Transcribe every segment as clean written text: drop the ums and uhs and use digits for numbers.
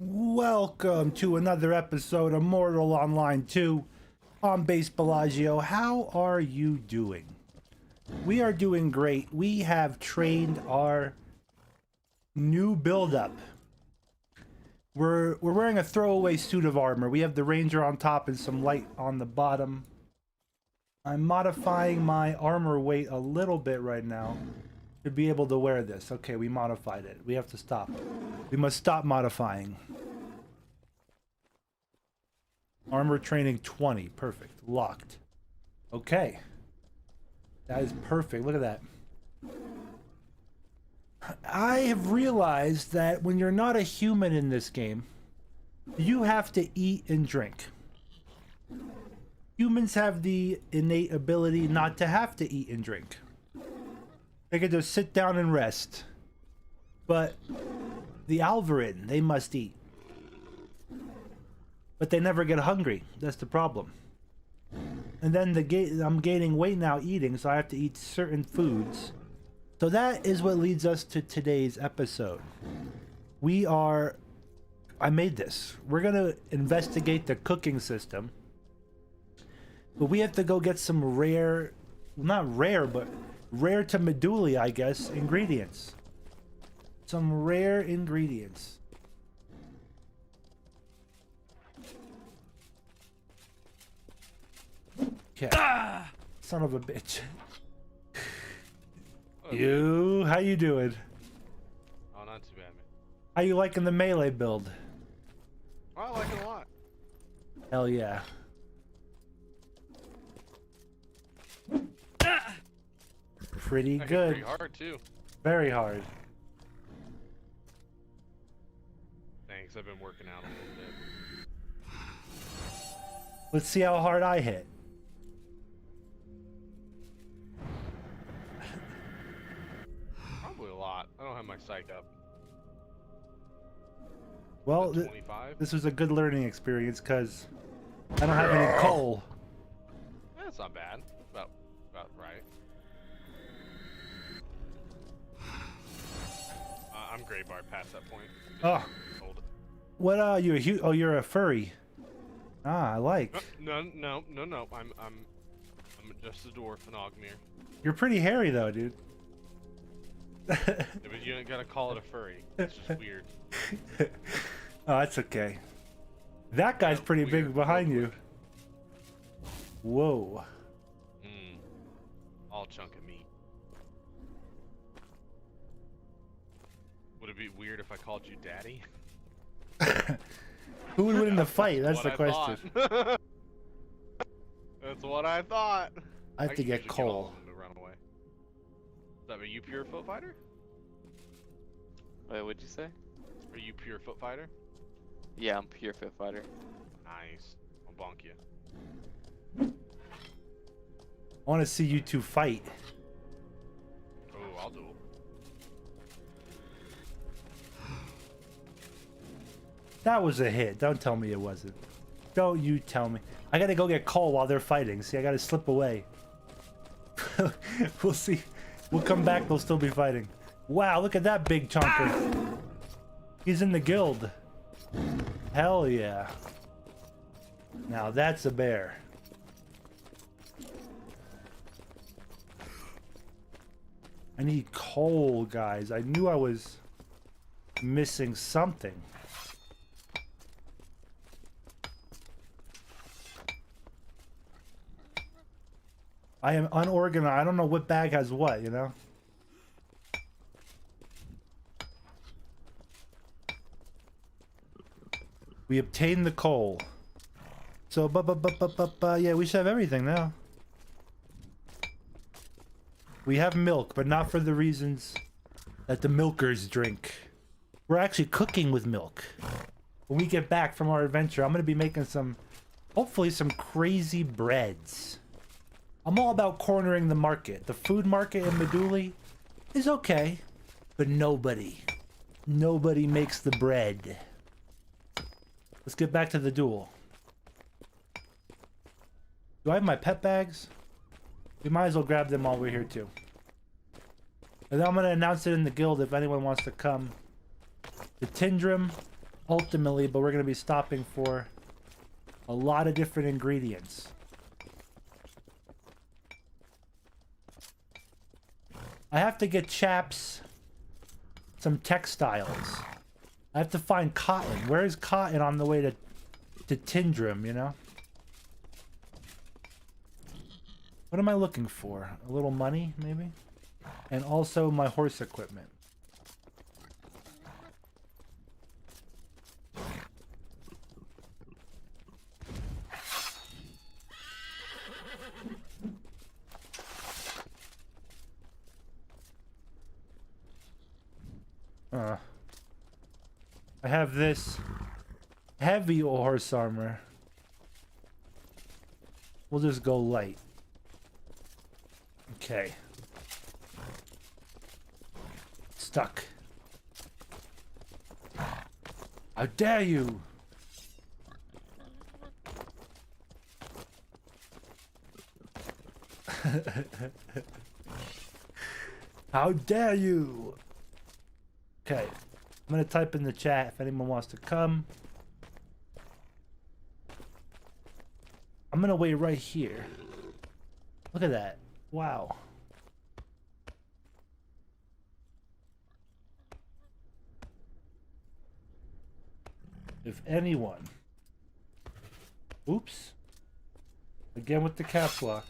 Welcome to another episode of Mortal Online 2. I'm Base Bellagio. How are you doing? We are doing great. We have trained our new build-up. We're wearing a throwaway suit of armor. We have the ranger on top and some light on the bottom. I'm modifying my armor weight a little bit right now to be able to wear this. Okay, we modified it. We have to stop. We must stop modifying. Armor training 20. Perfect. Locked. Okay. That is perfect. Look at that. I have realized that when you're not a human in this game, you have to eat and drink. Humans have the innate ability not to have to eat and drink. They can just sit down and rest. But the Alvarin, they must eat. But they never get hungry. That's the problem. And then I'm gaining weight now eating, so I have to eat certain foods. So that is what leads us to today's episode. I made this. We're gonna investigate the cooking system. But we have to go get some rare, not rare, but rare to Medulli, I guess, ingredients. Some rare ingredients. Okay. Ah! Son of a bitch. You, how you doing? Oh, not too bad, man. How you liking the melee build? I like it a lot. Hell yeah. Pretty good. Pretty hard too. Very hard. Thanks, I've been working out a little bit. Let's see how hard I hit. Probably a lot. I don't have my psych up. Well, 25? this was a good learning experience because I don't have any coal. That's not bad. About right. I'm gray bar past that point. Oh. Old. What are you? Oh, you're a furry. Ah, I like. No. I'm just a dwarf, an Ogmere. You're pretty hairy though, dude. Yeah, but you ain't gotta call it a furry. It's just weird. Oh, that's okay. That guy's pretty big behind you. Whoa. All chunk of meat. Would it be weird if I called you daddy? Who would win in the fight? That's the question. That's what I thought. I have to get coal. To run away. Is that, are you pure foot fighter? Wait, what'd you say? Are you pure foot fighter? Yeah, I'm pure foot fighter. Nice. I'll bonk you. I want to see you two fight. Oh, I'll do it. That was a hit. Don't tell me it wasn't. Don't you tell me. I gotta go get coal while they're fighting. See, I gotta slip away. We'll see. We'll come back. They'll still be fighting. Wow, look at that big chonker. He's in the guild. Hell yeah. Now that's a bear. I need coal, guys. I knew I was missing something. I am unorganized. I don't know what bag has what, you know? We obtained the coal. So, yeah, we should have everything now. We have milk, but not for the reasons that the milkers drink. We're actually cooking with milk. When we get back from our adventure, I'm going to be making hopefully some crazy breads. I'm all about cornering the market. The food market in Medulli is okay, but nobody makes the bread. Let's get back to the duel. Do I have my pet bags? We might as well grab them while we're here too. And then I'm going to announce it in the guild if anyone wants to come. The Tindrum ultimately, but we're going to be stopping for a lot of different ingredients. I have to get chaps some textiles. I have to find cotton. Where is cotton on the way to Tindrum, you know? What am I looking for? A little money, maybe? And also my horse equipment. I have this heavy horse armor. We'll just go light. Okay. Stuck. How dare you! How dare you! Okay. I'm gonna type in the chat if anyone wants to come. I'm gonna wait right here. Look at that. Wow. If anyone. Oops. Again with the caps lock.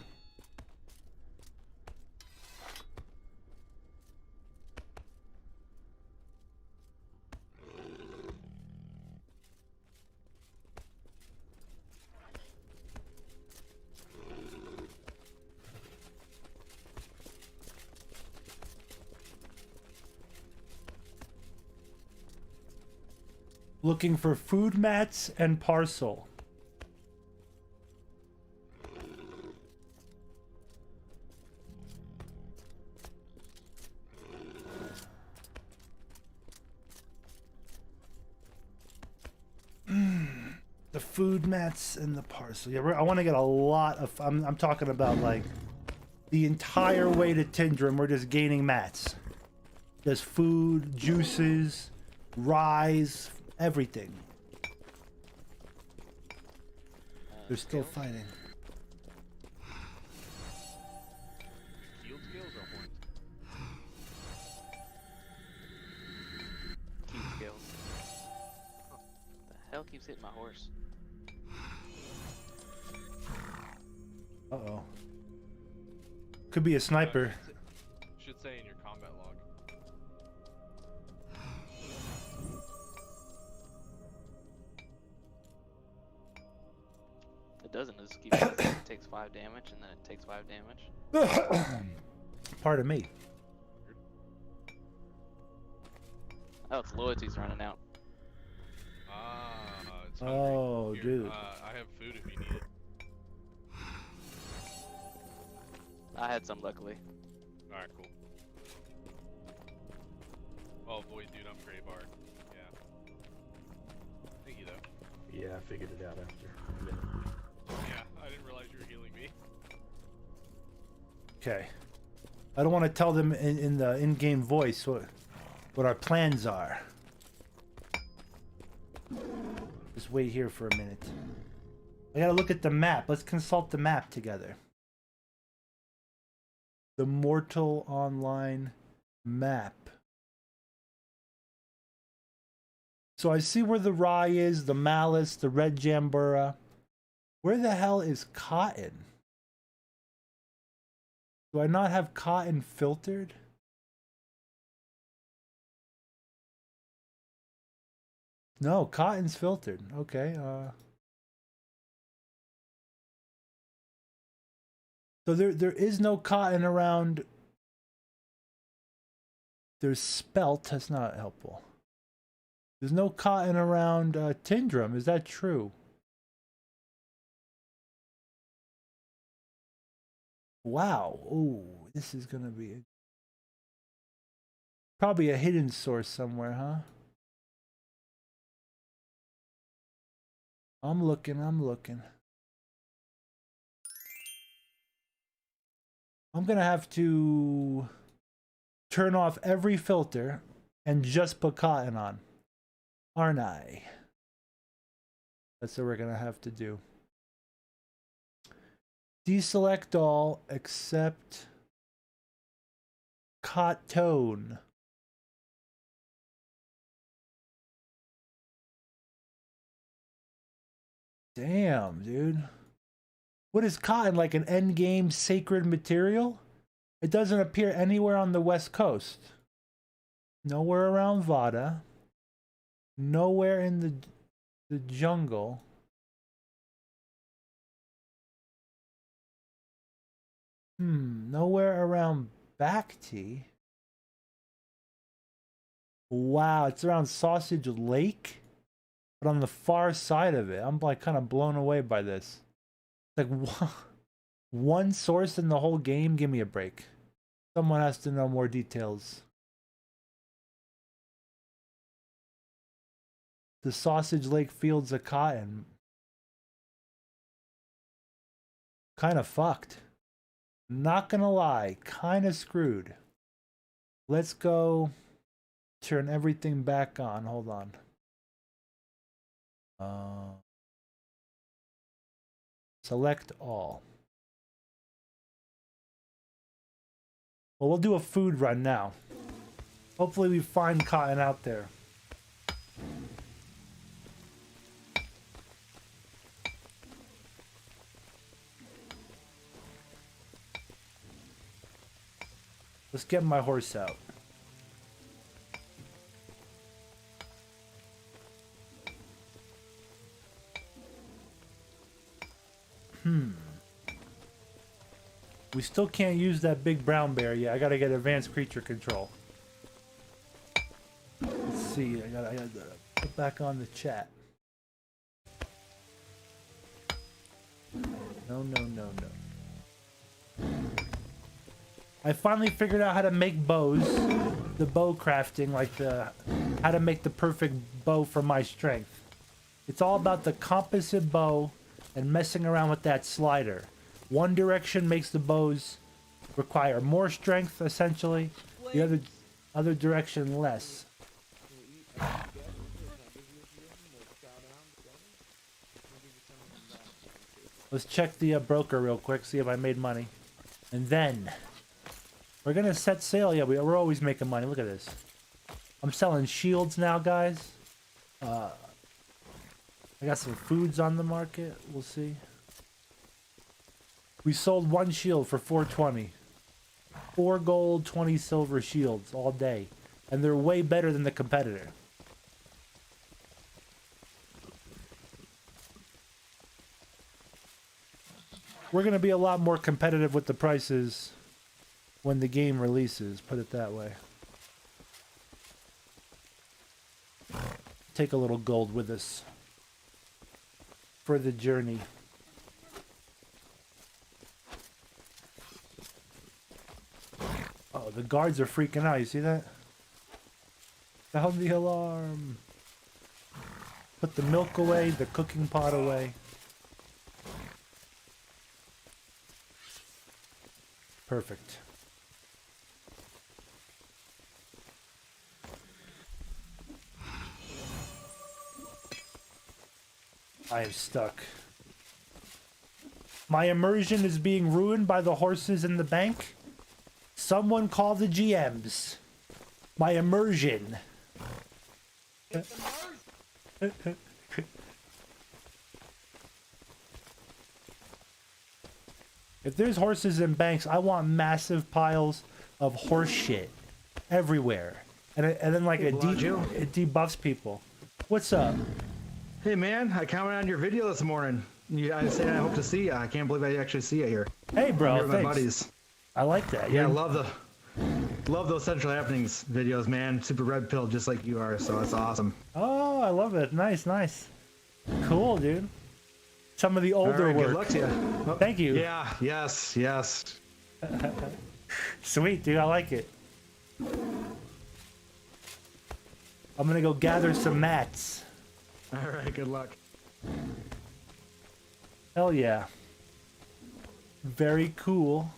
Looking for food mats and parcel. The food mats and the parcel. Yeah, I want to get a lot of. I'm talking about like the entire way to Tindrum. We're just gaining mats. There's food, juices, ryes. Everything. They're still fighting. Field skills or horns? Key skills. Huh. The hell keeps hitting my horse? Uh-oh. Could be a sniper. Should say in your combat log. It doesn't. It just keeps it takes 5 damage and then it takes 5 damage. Pardon me. Oh, its loyalty's running out. Ah, it's hungry. Oh, Here, dude. I have food if you need it. I had some, luckily. Alright, cool. Oh boy, dude, I'm gray barred. Yeah. Thank you, though. Yeah, I figured it out after a minute. Yeah, I didn't realize you were healing me. Okay. I don't want to tell them in the in-game voice what our plans are. Just wait here for a minute. I gotta look at the map. Let's consult the map together. The Mortal Online map. So I see where the rye is, the malice, the red jambura. Where the hell is cotton? Do I not have cotton filtered? No, cotton's filtered. Okay, so there is no cotton around. There's spelt, that's not helpful. There's no cotton around Tindrum, is that true? Wow, ooh, this is gonna be probably a hidden source somewhere, huh? I'm looking. I'm gonna have to turn off every filter and just put cotton on, aren't I? That's what we're gonna have to do. Deselect all except cotton. Damn, dude. What is cotton, like an endgame sacred material? It doesn't appear anywhere on the West Coast. Nowhere around Vada. Nowhere in the jungle. Nowhere around Bacti. Wow, it's around Sausage Lake, but on the far side of it. I'm like kind of blown away by this. Like one source in the whole game. Give me a break. Someone has to know more details. The Sausage Lake fields of cotton. Kind of fucked. Not gonna lie, kind of screwed. Let's go turn everything back on. Hold on. Select all. Well, we'll do a food run now. Hopefully we find cotton out there. Let's get my horse out. We still can't use that big brown bear yet. I gotta get advanced creature control. Let's see. I gotta put back on the chat. No. I finally figured out how to make bows. The bow crafting, like how to make the perfect bow for my strength. It's all about the composite bow and messing around with that slider. One direction makes the bows require more strength, essentially. The other direction less. Let's check the broker real quick, see if I made money. And then we're gonna set sail. Yeah, we're always making money. Look at this. I'm selling shields now, guys. I got some foods on the market. We'll see. We sold one shield for 420. 4 gold, 20 silver shields all day. And they're way better than the competitor. We're going to be a lot more competitive with the prices when the game releases, put it that way. Take a little gold with us for the journey. Oh, the guards are freaking out. You see that? Sound the alarm. Put the milk away, the cooking pot away. Perfect. I am stuck. My immersion is being ruined by the horses in the bank. Someone call the GMs. My immersion. If there's horses in banks, I want massive piles of horse shit everywhere. And then like it debuffs people. What's up? Hey man, I commented on your video this morning. I said I hope to see you. I can't believe I actually see you here. Hey bro, here with thanks. my buddies. I like that. Yeah, I love those Central Happenings videos, man. Super red pill, just like you are. So it's awesome. Oh, I love it. Nice. Cool, dude. Some of the older All right, work. Good luck to you. Oh, Thank you. Yeah. Yes. Sweet, dude. I like it. I'm gonna go gather some mats. All right. Good luck. Hell yeah. Very cool.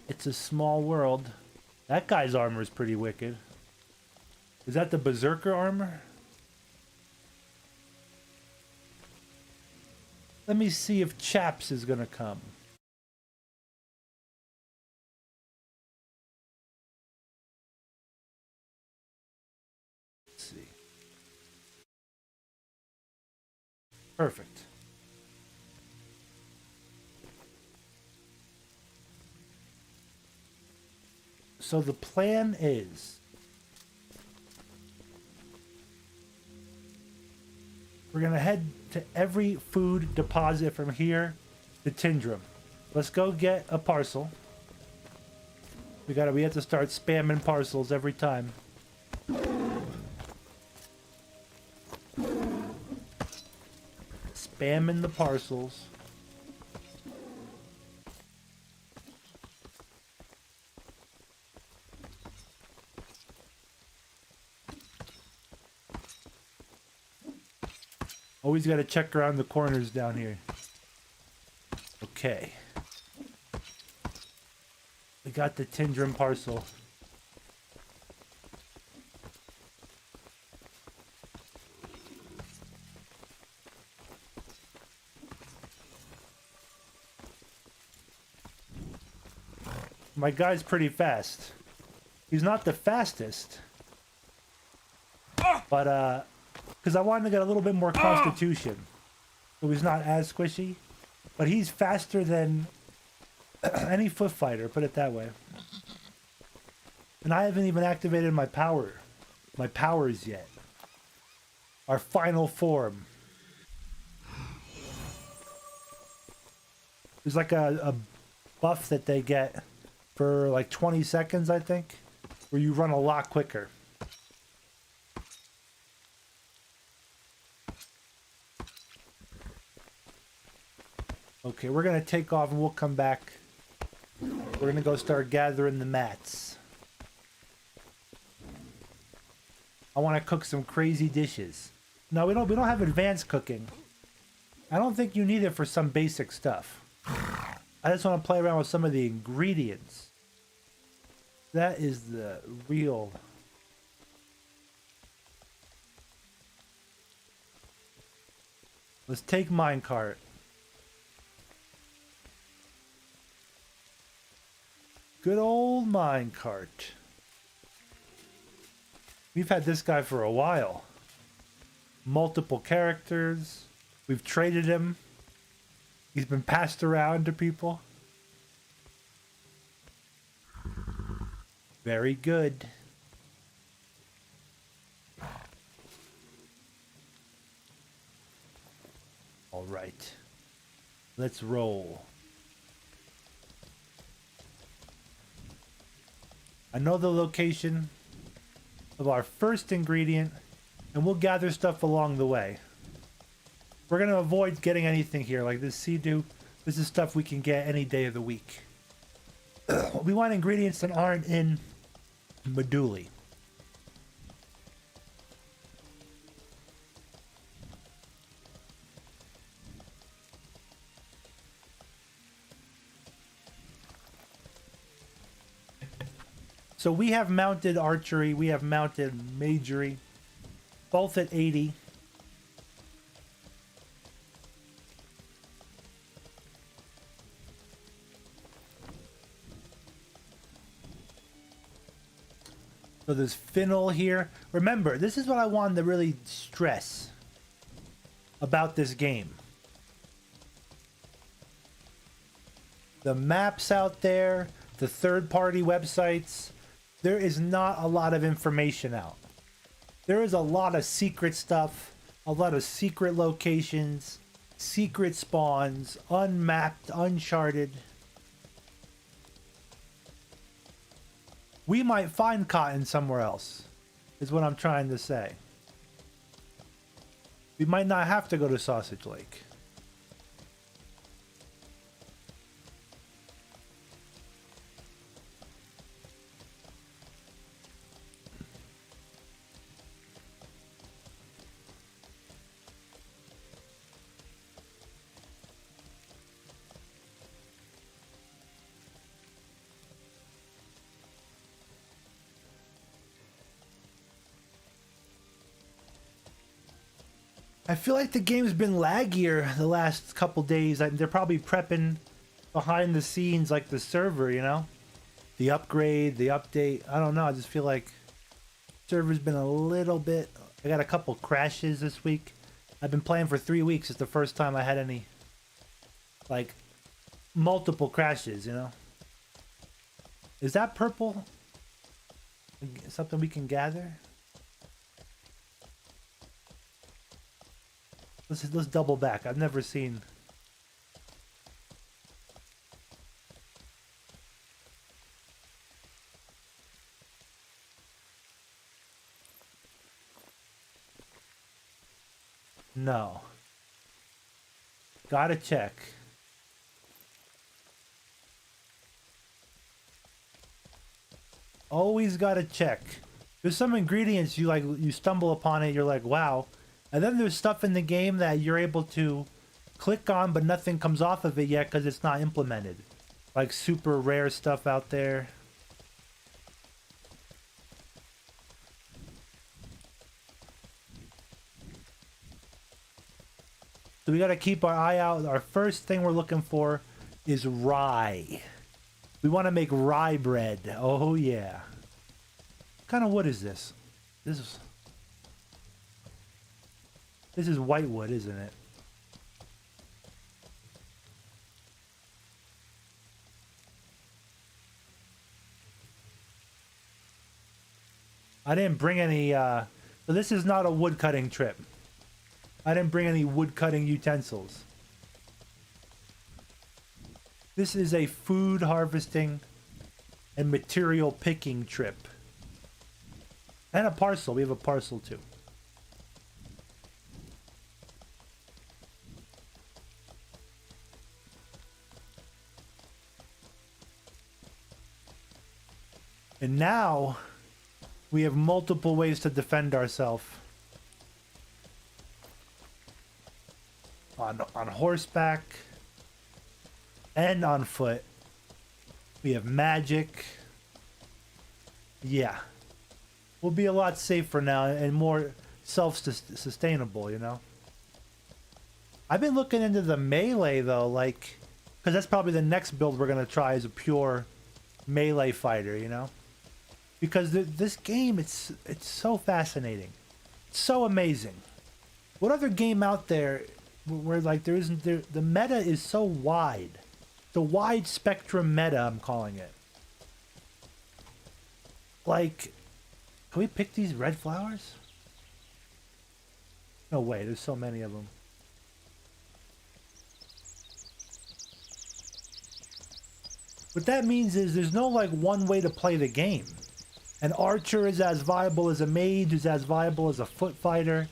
It's a small world. That guy's armor is pretty wicked. Is that the Berserker armor? Let me see if Chaps is gonna come. Let's see. Perfect. So the plan is we're gonna head to every food deposit from here to Tindrum. Let's go get a parcel. We have to start spamming parcels every time. Spamming the parcels. Always got to check around the corners down here. Okay. We got the Tindrum parcel. My guy's pretty fast. He's not the fastest. But, because I wanted to get a little bit more constitution. So he's not as squishy. But he's faster than any foot fighter, put it that way. And I haven't even activated my powers yet. Our final form. There's like a buff that they get for like 20 seconds, I think, where you run a lot quicker. Okay, we're gonna take off and we'll come back. We're gonna go start gathering the mats. I want to cook some crazy dishes. No, we don't have advanced cooking. I don't think you need it for some basic stuff. I just want to play around with some of the ingredients. That is the real. Let's take minecart. Good old minecart. We've had this guy for a while. Multiple characters. We've traded him. He's been passed around to people. Very good. All right. Let's roll. I know the location of our first ingredient, and we'll gather stuff along the way. We're going to avoid getting anything here, like this sea-dew. This is stuff we can get any day of the week. We want ingredients that aren't in Medulli. So we have mounted archery, we have mounted magery, both at 80. So there's fennel here. Remember, this is what I wanted to really stress about this game. The maps out there, the third-party websites, there is not a lot of information out. There is a lot of secret stuff, a lot of secret locations, secret spawns, unmapped, uncharted. We might find cotton somewhere else, is what I'm trying to say. We might not have to go to Sausage Lake. I feel like the game's been laggier the last couple days. They're probably prepping behind the scenes, like the server, you know? The upgrade, the update. I don't know. I just feel like server's been a little bit... I got a couple crashes this week. I've been playing for 3 weeks. It's the first time I had any, like, multiple crashes, you know? Is that purple? Something we can gather? Let's double back. I've never seen... No. Gotta check. Always gotta check. There's some ingredients you stumble upon it, you're like, wow. And then there's stuff in the game that you're able to click on, but nothing comes off of it yet because it's not implemented. Like super rare stuff out there. So we got to keep our eye out. Our first thing we're looking for is rye. We want to make rye bread. Oh yeah. What kind of wood is this? This is white wood, isn't it? I didn't bring any, so this is not a wood cutting trip. I didn't bring any wood cutting utensils. This is a food harvesting and material picking trip. And a parcel. We have a parcel too. And now we have multiple ways to defend ourselves. On horseback and on foot. We have magic. Yeah. We'll be a lot safer now and more self-sustainable, you know? I've been looking into the melee though, like, because that's probably the next build we're going to try is a pure melee fighter, you know? Because this game, it's so fascinating. It's so amazing. What other game out there where like the meta is so wide? The wide spectrum meta, I'm calling it. Like, can we pick these red flowers? No way, there's so many of them. What that means is there's no like one way to play the game. An archer is as viable as a mage, is as viable as a foot fighter.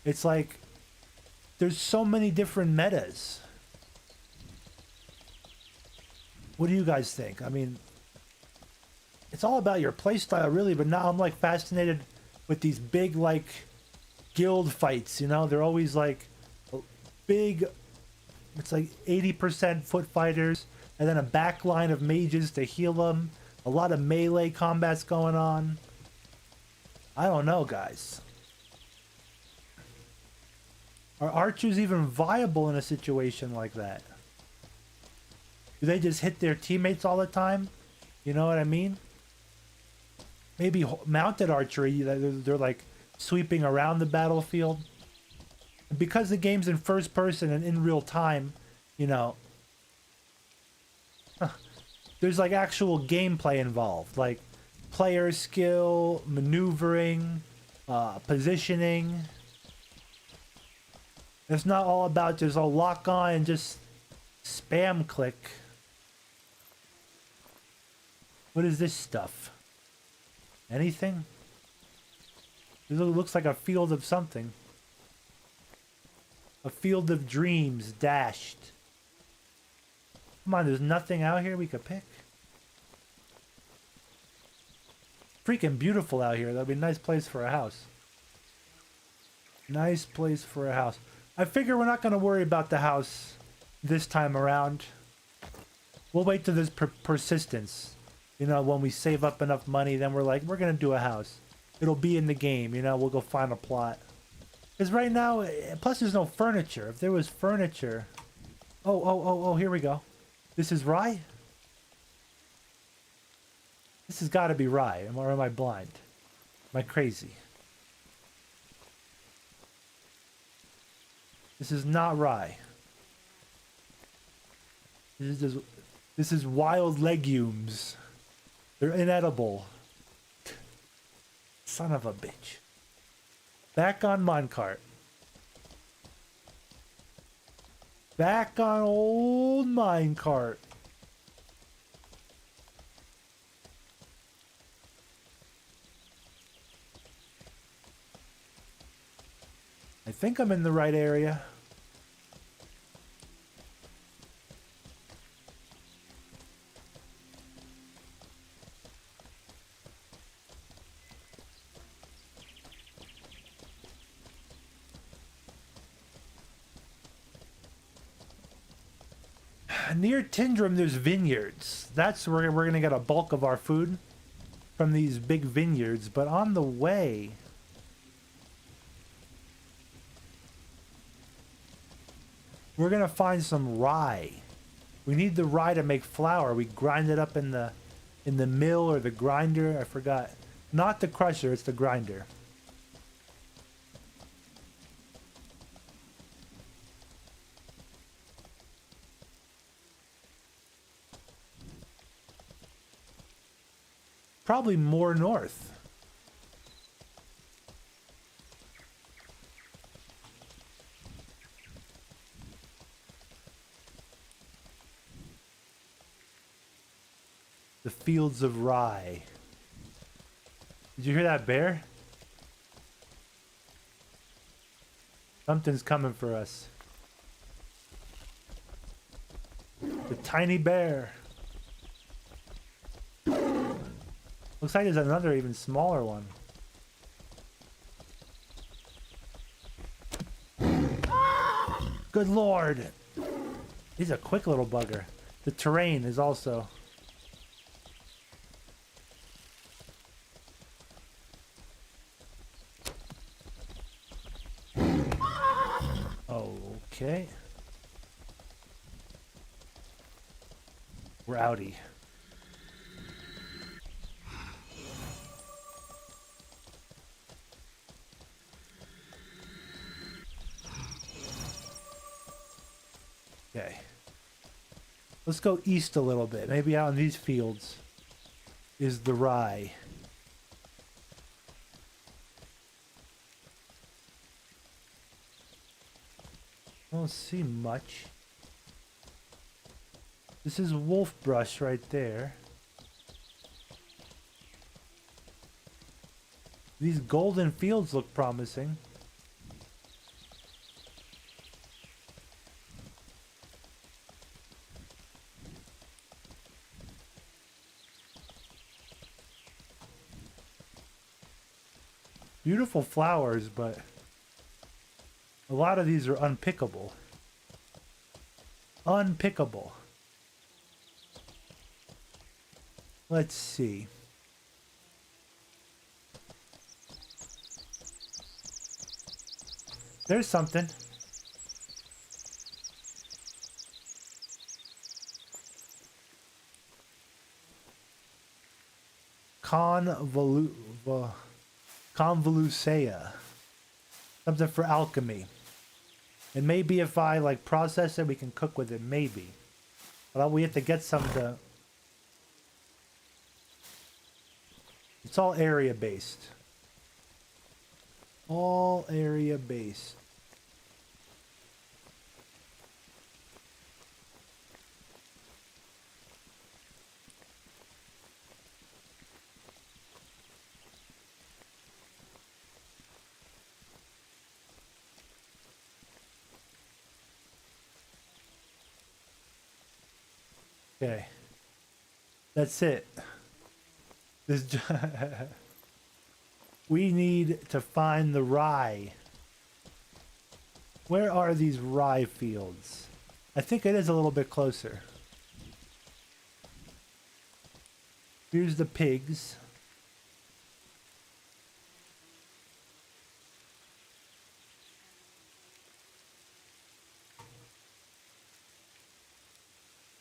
It's like, there's so many different metas. What do you guys think? I mean, it's all about your playstyle really, but now I'm like fascinated with these big like guild fights, you know? They're always like big, it's like 80% foot fighters, and then a back line of mages to heal them. A lot of melee combats going on. I don't know, guys. Are archers even viable in a situation like that? Do they just hit their teammates all the time? You know what I mean? Maybe mounted archery, they're like sweeping around the battlefield. Because the game's in first person and in real time, you know, there's like actual gameplay involved, like player skill, maneuvering, positioning. It's not all about just a lock on and just spam click. What is this stuff? Anything? It looks like a field of something. A field of dreams dashed. Come on, there's nothing out here we could pick. Freaking beautiful out here. That'd be a nice place for a house. Nice place for a house. I figure we're not going to worry about the house this time around. We'll wait till there's persistence. You know, when we save up enough money, then we're like, we're going to do a house. It'll be in the game, you know, we'll go find a plot. Because right now, plus there's no furniture. If there was furniture... Oh, here we go. This is rye? This has got to be rye, or am I blind? Am I crazy? This is not rye. This is wild legumes. They're inedible. Son of a bitch. Back on minecart. Back on old minecart. I think I'm in the right area. Near Tindrum, there's vineyards. That's where we're going to get a bulk of our food from these big vineyards. But on the way, we're going to find some rye. We need the rye to make flour. We grind it up in the mill or the grinder. I forgot. Not the crusher, it's the grinder. Probably more north. The fields of rye. Did you hear that bear? Something's coming for us. The tiny bear. Looks like there's another even smaller one. Good lord. He's a quick little bugger. The terrain is also... Okay. We're outie. Okay. Let's go east a little bit. Maybe out in these fields is the rye. I don't see much. This is wolf brush right there. These golden fields look promising. Beautiful flowers, but a lot of these are unpickable. Unpickable. Let's see. There's something. Convolucea. Something for alchemy. And maybe if I like process it, we can cook with it, maybe. But we have to get some to... It's all area based. All area based. Okay. That's it. This we need to find the rye. Where are these rye fields? I think it is a little bit closer. Here's the pigs.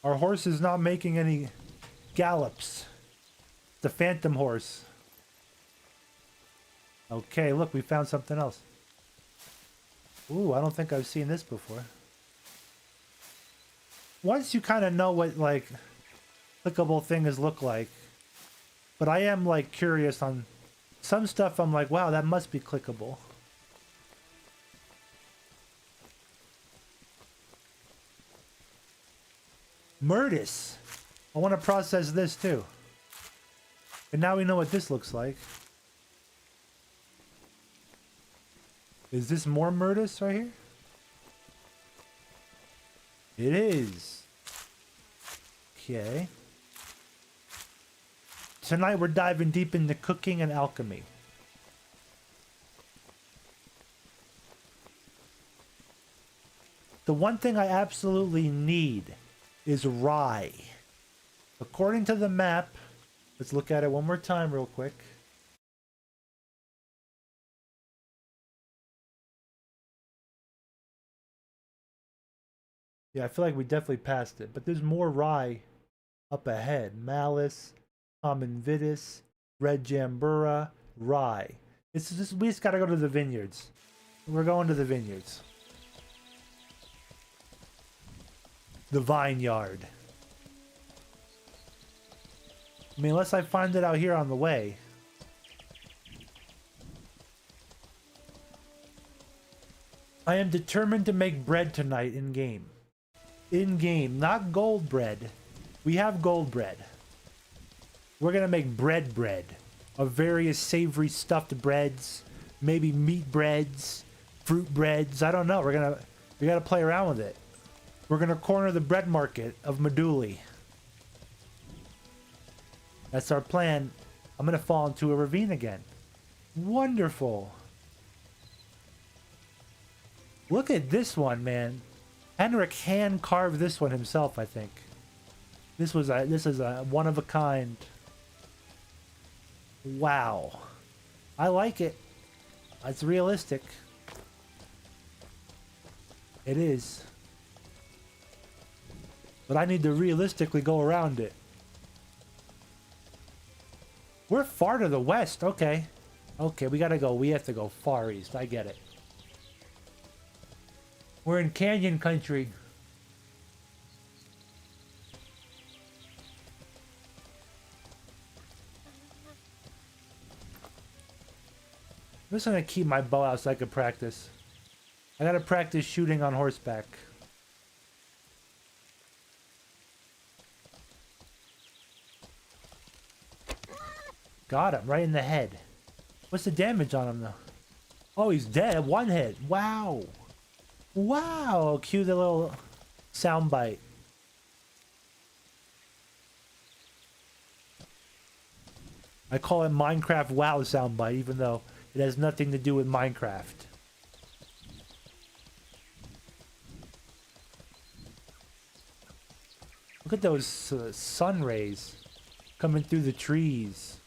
Our horse is not making any gallops. The phantom horse. Okay, look, we found something else. Ooh, I don't think I've seen this before. Once you kind of know what, like, clickable things look like. But I am, like, curious on some stuff. I'm like, wow, that must be clickable. Murtis. I want to process this, too. And now we know what this looks like. Is this more Murtis right here? It is. Okay. Tonight we're diving deep into cooking and alchemy. The one thing I absolutely need is rye. According to the map, let's look at it one more time real quick. Yeah, I feel like we definitely passed it, but there's more rye up ahead. Malice, common vitis, red jambura, rye. It's just, we just gotta go to the vineyards. We're going to the vineyards. The vineyard. I mean, unless I find it out here on the way. I am determined to make bread tonight in game. In game, not gold bread. We have gold bread. We're gonna make bread of various savory stuffed breads, maybe meat breads, fruit breads. I don't know. We gotta play around with it. We're gonna corner the bread market of Medulli. That's our plan. I'm gonna fall into a ravine again. Wonderful. Look at this one, man. Henrik hand carved this one himself, I think. This is a one of a kind. Wow. I like it. It's realistic. It is. But I need to realistically go around it. We're far to the west. Okay. Okay, we gotta go. We have to go far east. I get it. We're in canyon country. I'm just gonna keep my bow out so I can practice. I gotta practice shooting on horseback. Got him right in the head. What's the damage on him though? Oh, he's dead. One hit. Wow. Wow. Cue the little sound bite. I call it Minecraft wow soundbite, even though it has nothing to do with Minecraft. Look at those sun rays coming through the trees.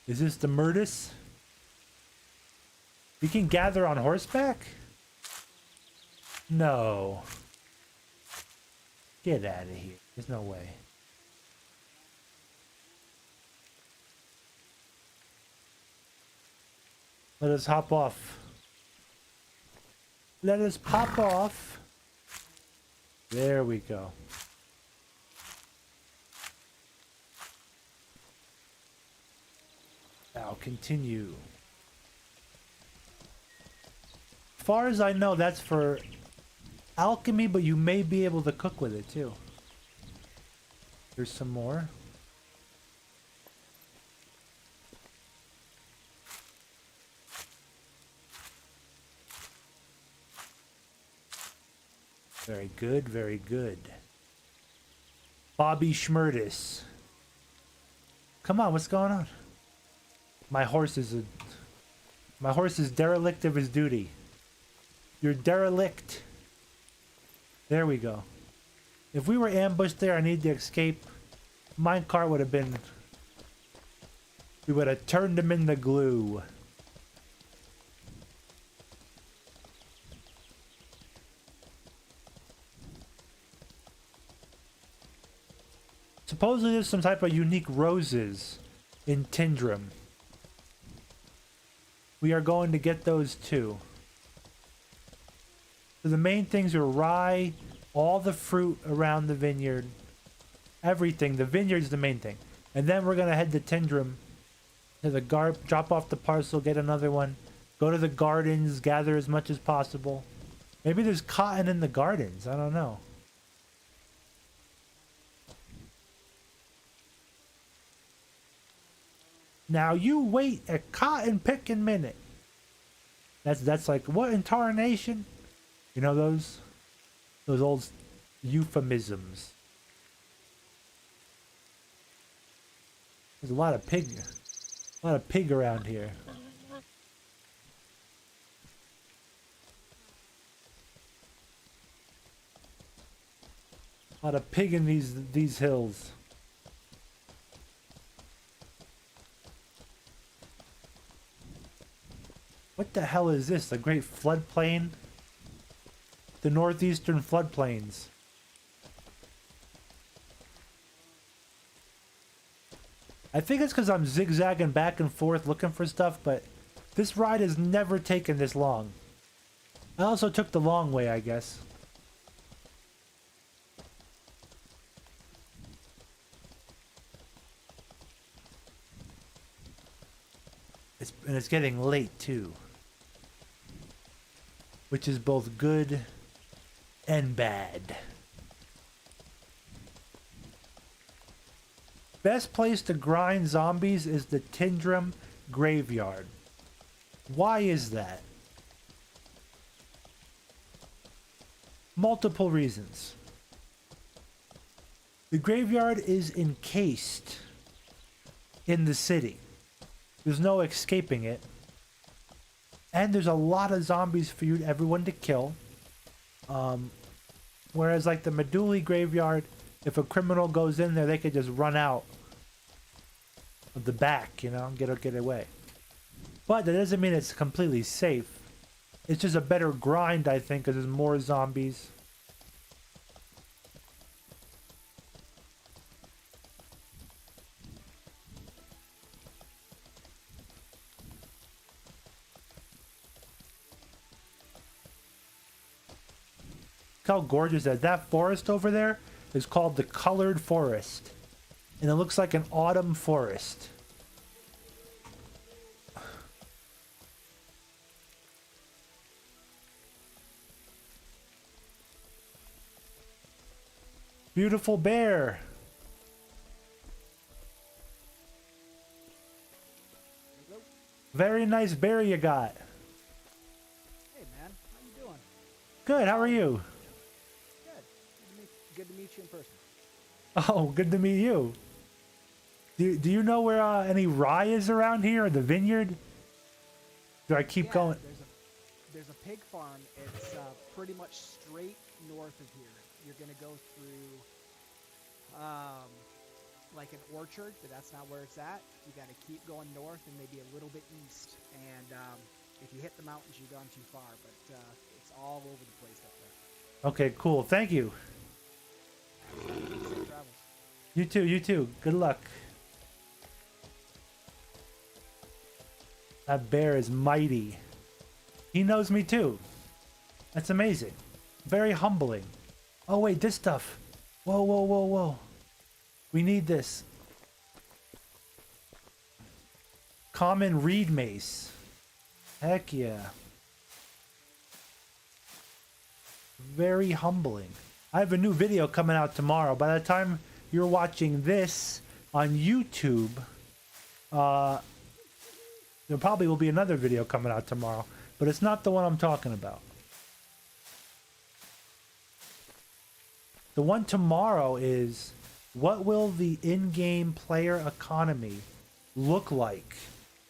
Is this the Murtis? We can gather on horseback? No. Get out of here. There's no way. Let us hop off. Let us pop off. There we go. Now continue. As far as I know, that's for alchemy, but you may be able to cook with it too. Here's some more. Very good, very good. Bobby Schmurtis. Come on, what's going on? My horse is derelict of his duty. You're derelict. There we go. If we were ambushed there, I need to escape. Minecart would have been We would have turned them into glue. Supposedly there's some type of unique roses in Tindrum. We are going to get those too. So the main things are rye, all the fruit around the vineyard, everything. The vineyard's the main thing. And then we're going to head to Tindrum, to the drop off the parcel, get another one, go to the gardens, gather as much as possible. Maybe there's cotton in the gardens. I don't know. Now you wait a cotton picking minute. That's like, what in tarnation? You know those old euphemisms. There's a lot of pig around here. A lot of pig in these hills. What the hell is this? The Great Floodplain? The northeastern floodplains. I think it's because I'm zigzagging back and forth looking for stuff, but this ride has never taken this long. I also took the long way, I guess. And it's getting late too, which is both good and bad. Best place to grind zombies is the Tindrum graveyard. Why is that? Multiple reasons. The graveyard is encased in the city. There's no escaping it. And there's a lot of zombies for everyone to kill. Whereas like the Medulli graveyard, if a criminal goes in there, they could just run out of the back, you know, and get away. But that doesn't mean it's completely safe. It's just a better grind, I think, because there's more zombies. Look how gorgeous that forest over there is called the Colored Forest. And it looks like an autumn forest. Beautiful bear. Very nice bear you got. Hey man, how you doing? Good, how are you? Good to meet you in person. Oh, good to meet you. Do you know where any rye is around here, or the vineyard? Do I keep going? There's a pig farm. It's pretty much straight north of here. You're gonna go through like an orchard, but that's not where it's at. You got to keep going north and maybe a little bit east. And if you hit the mountains, you've gone too far. But it's all over the place up there. Okay, cool. Thank you. Safe travels. You too, you too. Good luck. That bear is mighty. He knows me too. That's amazing. Very humbling. Oh wait, this stuff. Whoa, whoa, whoa, whoa. We need this. Common reed mace. Heck yeah. Very humbling. I have a new video coming out tomorrow. By the time you're watching this on YouTube, there probably will be another video coming out tomorrow, but it's not the one I'm talking about. The one tomorrow is, what will the in-game player economy look like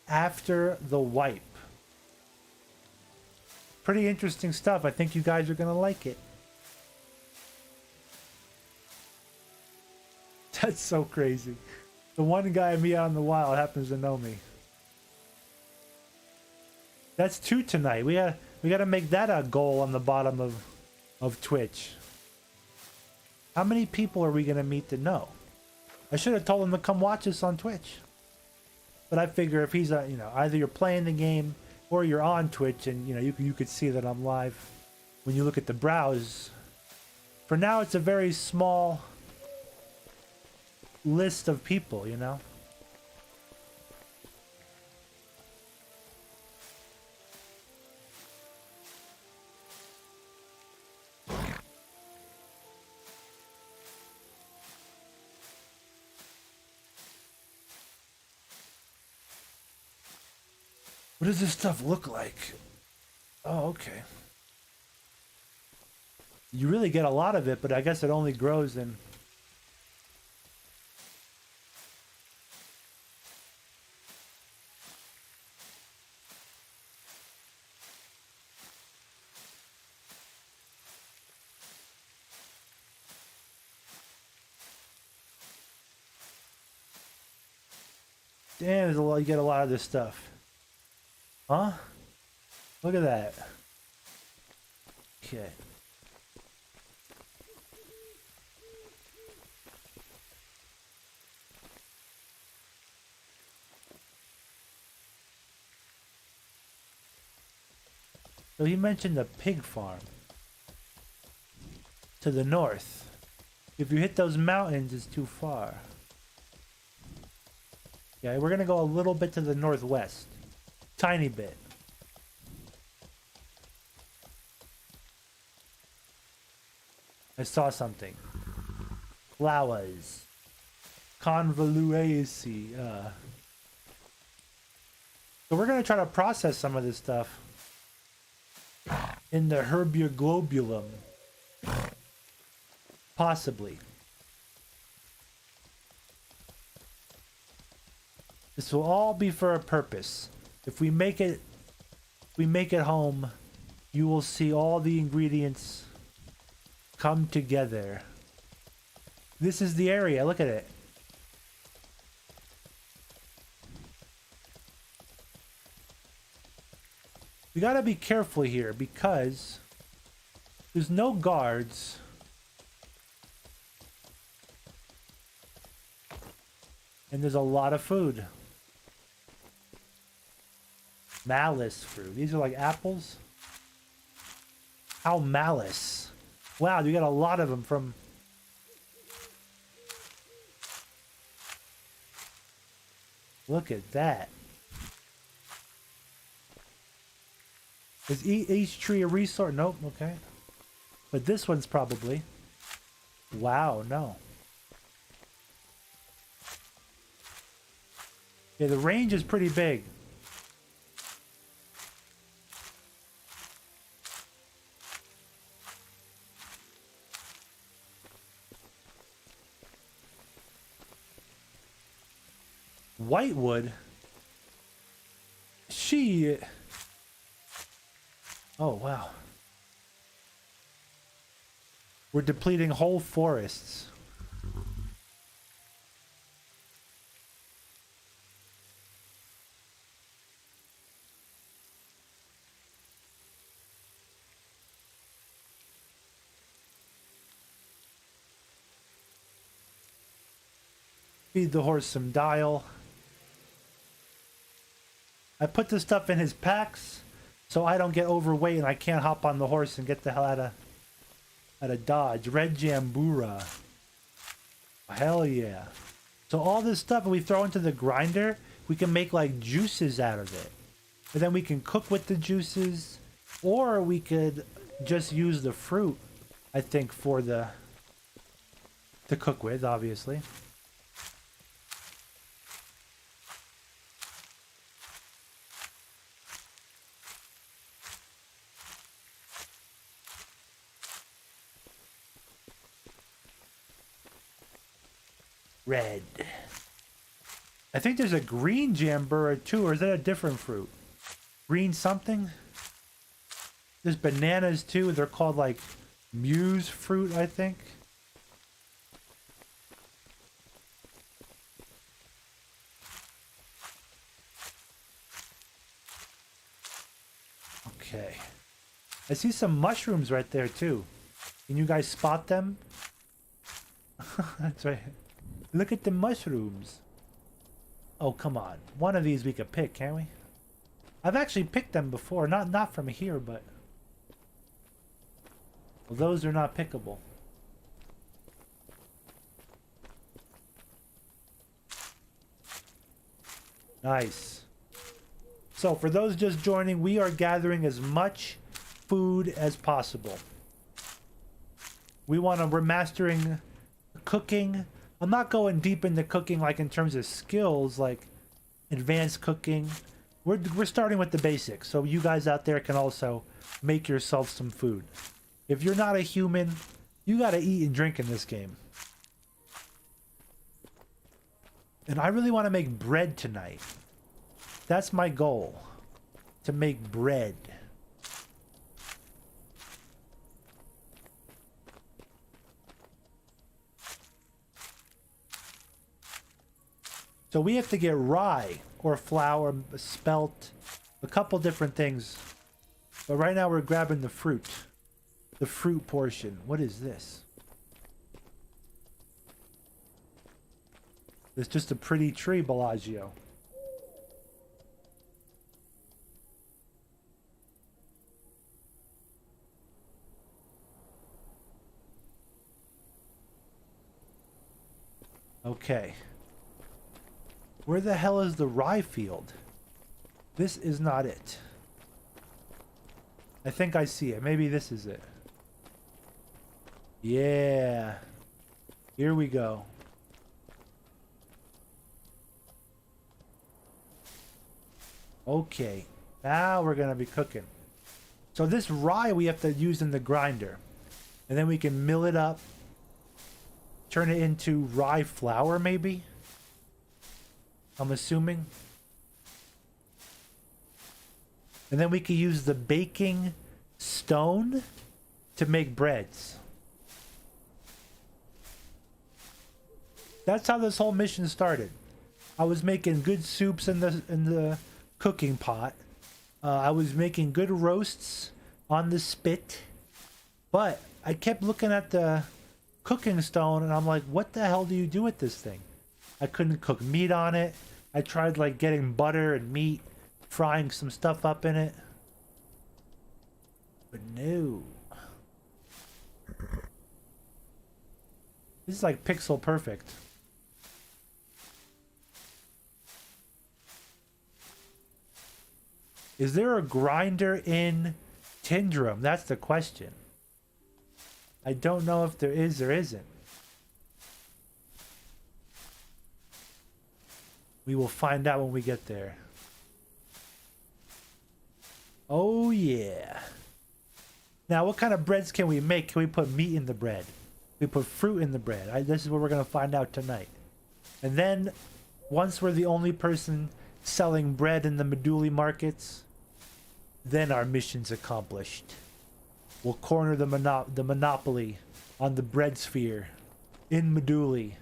after the wipe? Pretty interesting stuff. I think you guys are going to like it. That's so crazy. The one guy me out in the wild happens to know me. That's 2 tonight. We gotta make that a goal on the bottom of Twitch. How many people are we gonna meet to know? I should have told him to come watch us on Twitch. But I figure if he's you know, either you're playing the game or you're on Twitch, and you know you could see that I'm live when you look at the browse. For now, it's a very small list of people, you know. What does this stuff look like? Oh, okay. You really get a lot of it, but I guess it only grows in... Damn, there's a lot, you get a lot of this stuff. Huh? Look at that. Okay. So he mentioned a pig farm to the north. If you hit those mountains, it's too far. Yeah, we're gonna go a little bit to the northwest. Tiny bit. I saw something. Flowers. Convoluaceae. So we're gonna try to process some of this stuff in the herbioglobulum. Possibly. This will all be for a purpose. If we make it home, you will see all the ingredients come together. This is the area, look at it. We gotta be careful here because there's no guards. And there's a lot of food. Malice fruit. These are like apples. How malice. Wow, you got a lot of them from... Look at that. Is each tree a resource? Nope, okay. But this one's probably... Wow, no. Yeah, the range is pretty big. Whitewood? She... Oh, wow. We're depleting whole forests. Feed the horse some dial. I put this stuff in his packs so I don't get overweight and I can't hop on the horse and get the hell out of Dodge. Red Jambura. Hell yeah. So all this stuff we throw into the grinder, we can make like juices out of it. And then we can cook with the juices, or we could just use the fruit, I think, for to cook with, obviously. Red. I think there's a green Jambura too, or is that a different fruit? Green something? There's bananas too. They're called like muse fruit, I think. I see some mushrooms right there too. Can you guys spot them? That's right. Look at the mushrooms. Oh, come on. One of these we could pick, can't we? I've actually picked them before. Not from here, but... Well, those are not pickable. Nice. So, for those just joining, we are gathering as much food as possible. We're mastering cooking. I'm not going deep into cooking like in terms of skills, like advanced cooking. We're starting with the basics, so you guys out there can also make yourself some food. If you're not a human, you gotta eat and drink in this game. And I really want to make bread tonight. That's my goal. To make bread. So we have to get rye or flour, spelt, a couple different things. But right now we're grabbing the fruit. The fruit portion. What is this? It's just a pretty tree, Bellagio. Okay. Where the hell is the rye field? This is not it. I think I see it. Maybe this is it. Yeah. Here we go. Okay. Now we're gonna be cooking. So this rye we have to use in the grinder. And then we can mill it up. Turn it into rye flour, maybe? I'm assuming. And then we can use the baking stone to make breads. That's how this whole mission started. I was making good soups in the cooking pot. I was making good roasts on the spit. But I kept looking at the cooking stone and I'm like, what the hell do you do with this thing? I couldn't cook meat on it. I tried like getting butter and meat, frying some stuff up in it. But no. This is like pixel perfect. Is there a grinder in Tindrum? That's the question. I don't know if there is or isn't. We will find out when we get there. Oh yeah. Now what kind of breads can we make? Can we put meat in the bread? We put fruit in the bread. This is what we're going to find out tonight. And then once we're the only person selling bread in the Medulli markets, then our mission's accomplished. We'll corner the monopoly on the bread sphere in Medulli.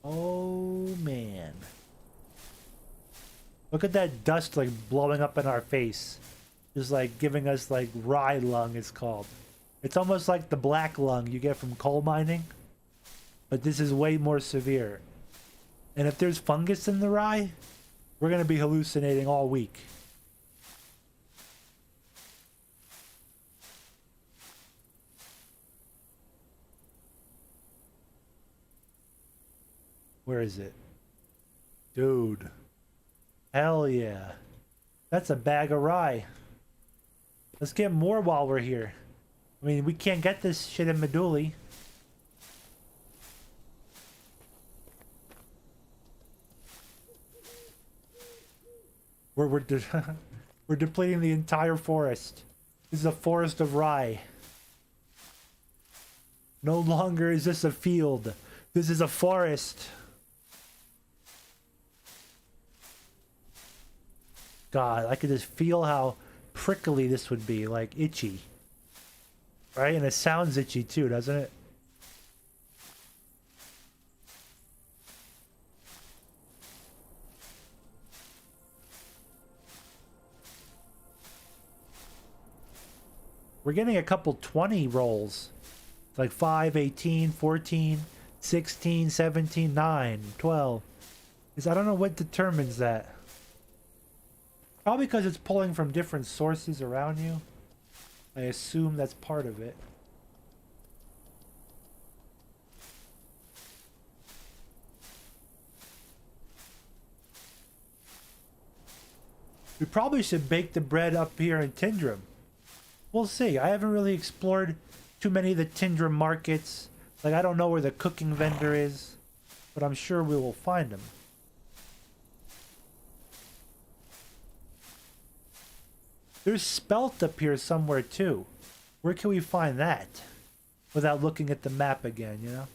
Oh man. Look at that dust like blowing up in our face. Just like giving us like rye lung, it's called. It's almost like the black lung you get from coal mining. But this is way more severe. And if there's fungus in the rye, we're going to be hallucinating all week. Where is it? Dude. Hell yeah. That's a bag of rye. Let's get more while we're here. I mean, we can't get this shit in Medulli. We're depleting the entire forest. This is a forest of rye. No longer is this a field. This is a forest. God, I could just feel how prickly this would be, like itchy. Right? And it sounds itchy too, doesn't it? We're getting a couple 20 rolls. It's like 5, 18, 14, 16, 17, 9, 12. I don't know what determines that. Probably because it's pulling from different sources around you. I assume that's part of it. We probably should bake the bread up here in Tindrum. We'll see. I haven't really explored too many of the Tindrum markets. Like, I don't know where the cooking vendor is, but I'm sure we will find him. There's spelt up here somewhere too. Where can we find that? Without looking at the map again, you know?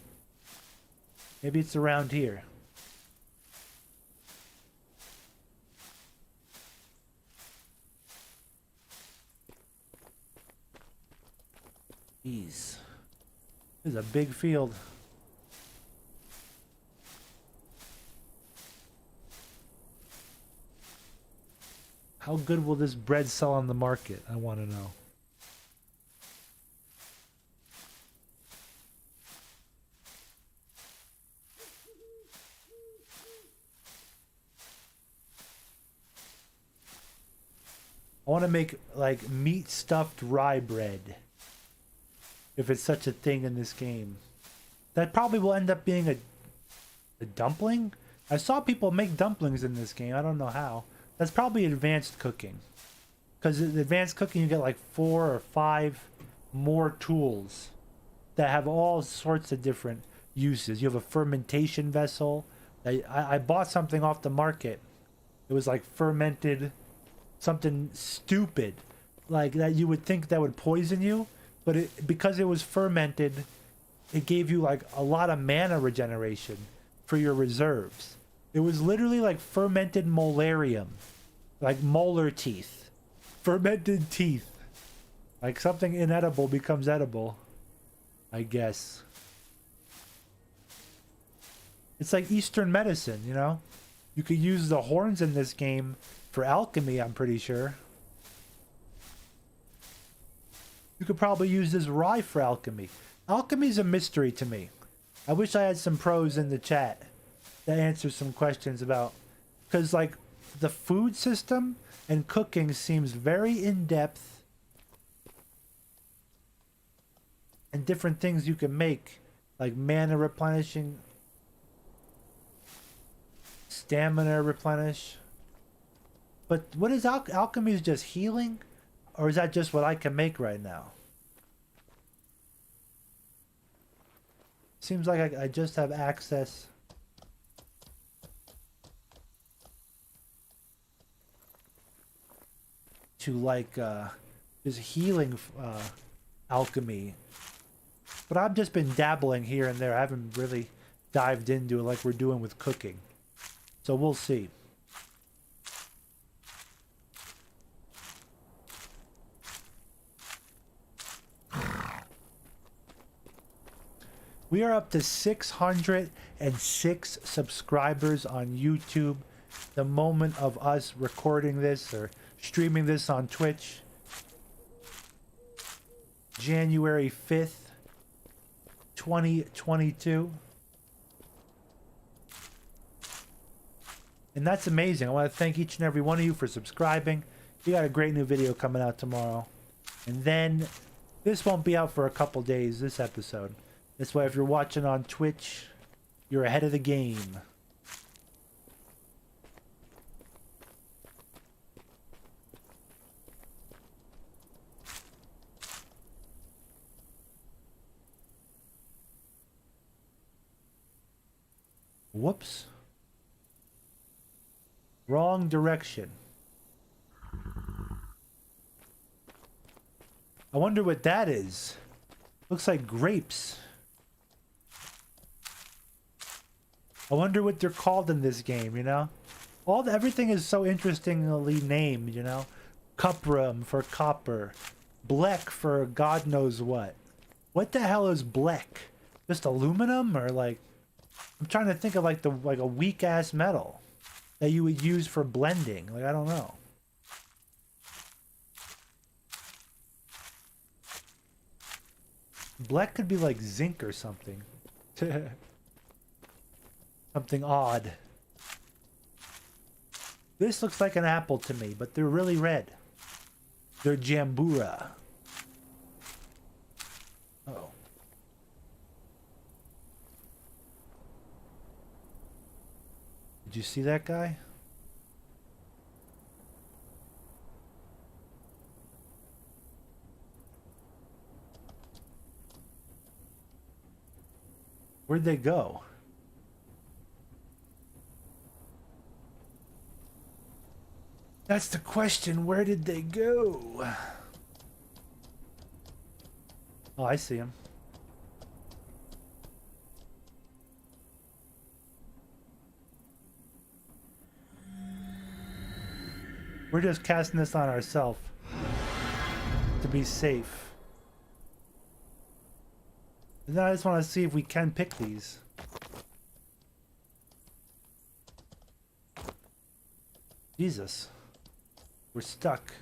Maybe it's around here. Jeez. This is a big field. How good will this bread sell on the market? I want to know. I want to make like meat stuffed rye bread. If it's such a thing in this game. That probably will end up being a dumpling? I saw people make dumplings in this game. I don't know how. That's probably advanced cooking. Because in advanced cooking you get like 4 or 5 more tools that have all sorts of different uses. You have a fermentation vessel. I bought something off the market. It was like fermented something stupid. Like that you would think that would poison you. But because it was fermented, it gave you like a lot of mana regeneration for your reserves. It was literally like fermented molarium. Like molar teeth. Fermented teeth. Like something inedible becomes edible. I guess. It's like Eastern medicine, you know? You could use the horns in this game for alchemy, I'm pretty sure. You could probably use this rye for alchemy. Alchemy's a mystery to me. I wish I had some pros in the chat that answer some questions about... Because, like, the food system and cooking seems very in-depth. And different things you can make. Like mana replenishing. Stamina replenish. But what is alchemy? Is just healing? Or is that just what I can make right now? Seems like I just have access to like just healing alchemy. But I've just been dabbling here and there. I haven't really dived into it like we're doing with cooking. So we'll see. We are up to 606 subscribers on YouTube. The moment of us recording this or streaming this on Twitch. January 5th, 2022. And that's amazing. I want to thank each and every one of you for subscribing. We got a great new video coming out tomorrow. And then this won't be out for a couple days, this episode. That's why if you're watching on Twitch, you're ahead of the game. Whoops. Wrong direction. I wonder what that is. Looks like grapes. I wonder what they're called in this game, you know? Everything is so interestingly named, you know? Cuprum for copper. Bleck for God knows what. What the hell is bleck? Just aluminum, or like, I'm trying to think of like a weak ass metal that you would use for blending. Like, I don't know. Bleck could be like zinc or something. Something odd. This looks like an apple to me, but they're really red. They're Jambura. Oh. Did you see that guy? Where'd they go? That's the question. Where did they go? Oh, I see him. We're just casting this on ourselves to be safe. And then I just want to see if we can pick these. Jesus. We're stuck.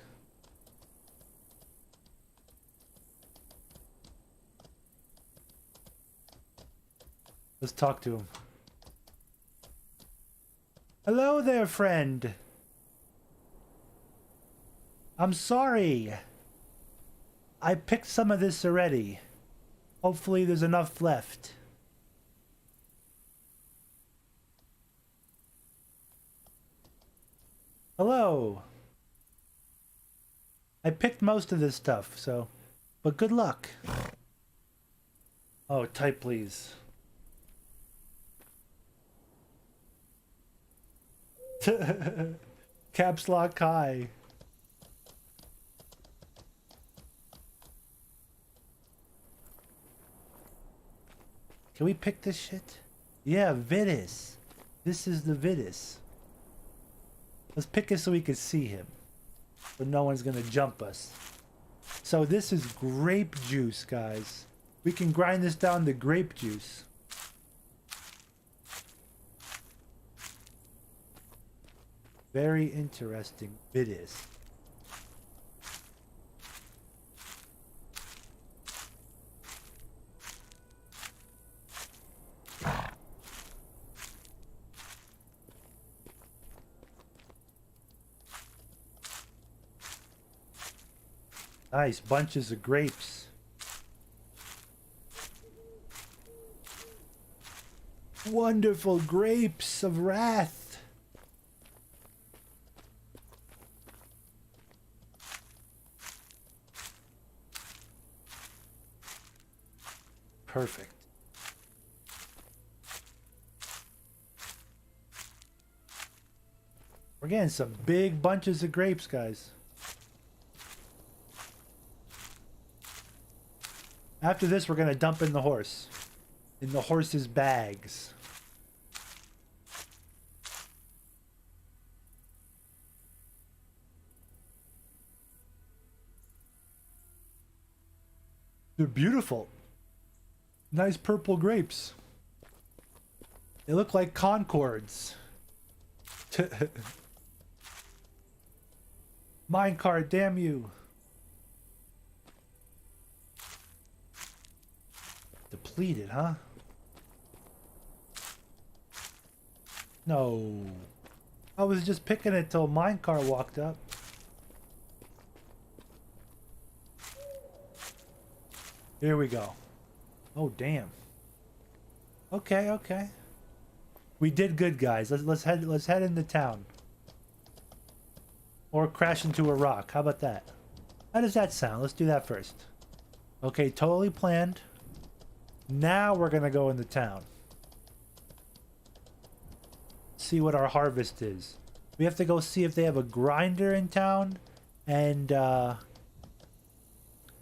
Let's talk to him. Hello there, friend. I'm sorry. I picked some of this already. Hopefully there's enough left. Hello. I picked most of this stuff, so... But good luck. Oh, type please. Caps lock high. Can we pick this shit? Yeah, vids. This is the vids. Let's pick it so we can see him. But no one's gonna jump us. So this is grape juice, guys. We can grind this down to grape juice. Very interesting vids. Nice bunches of grapes. Wonderful grapes of wrath. Perfect. We're getting some big bunches of grapes, guys. After this, we're going to dump in the horse. In the horse's bags. They're beautiful. Nice purple grapes. They look like Concords. Minecart, damn you. Depleted, huh? No. I was just picking it till minecart walked up. Here we go. Oh, damn. Okay, okay. We did good, guys. Let's head into town. Or crash into a rock. How about that? How does that sound? Let's do that first. Okay, totally planned. Now we're gonna go into town. See what our harvest is. We have to go see if they have a grinder in town and a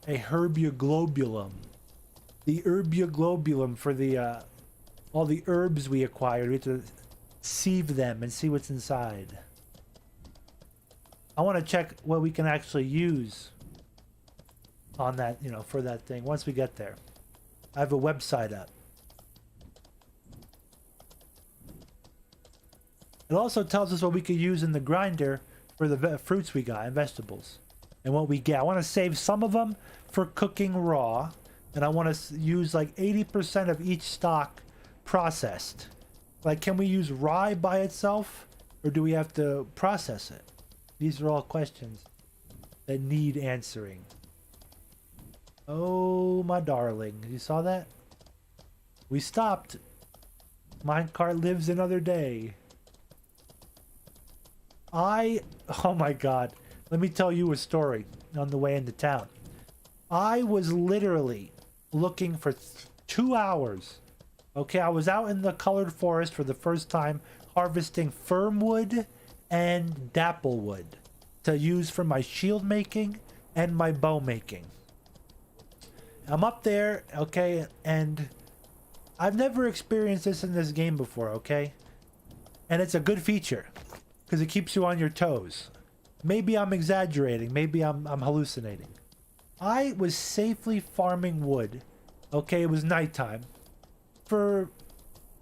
herbioglobulum. The herbioglobulum for the all the herbs we acquired. We have to sieve them and see what's inside. I want to check what we can actually use on that, you know, for that thing once we get there. I have a website up. It also tells us what we could use in the grinder for the fruits we got and vegetables and what we get. I want to save some of them for cooking raw, and I want to use like 80% of each stock processed. Like, can we use rye by itself, or do we have to process it? These are all questions that need answering. Oh, my darling. You saw that? We stopped. Minecart lives another day. Oh my god. Let me tell you a story on the way into town. I was literally looking for 2 hours. Okay, I was out in the colored forest for the first time harvesting firmwood and dapplewood to use for my shield making and my bow making. I'm up there, okay, and I've never experienced this in this game before, okay? And it's a good feature because it keeps you on your toes. Maybe I'm exaggerating, maybe I'm hallucinating. I was safely farming wood, okay, it was nighttime, for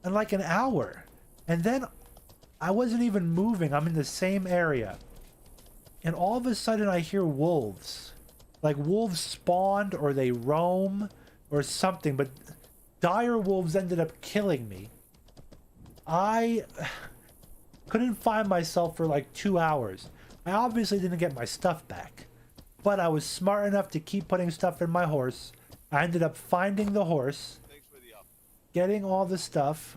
like an hour. And then I wasn't even moving, I'm in the same area. And all of a sudden I hear wolves. Like wolves spawned or they roam or something, but dire wolves ended up killing me. I couldn't find myself for like 2 hours. I obviously didn't get my stuff back, but I was smart enough to keep putting stuff in my horse. I ended up finding the horse, getting all the stuff.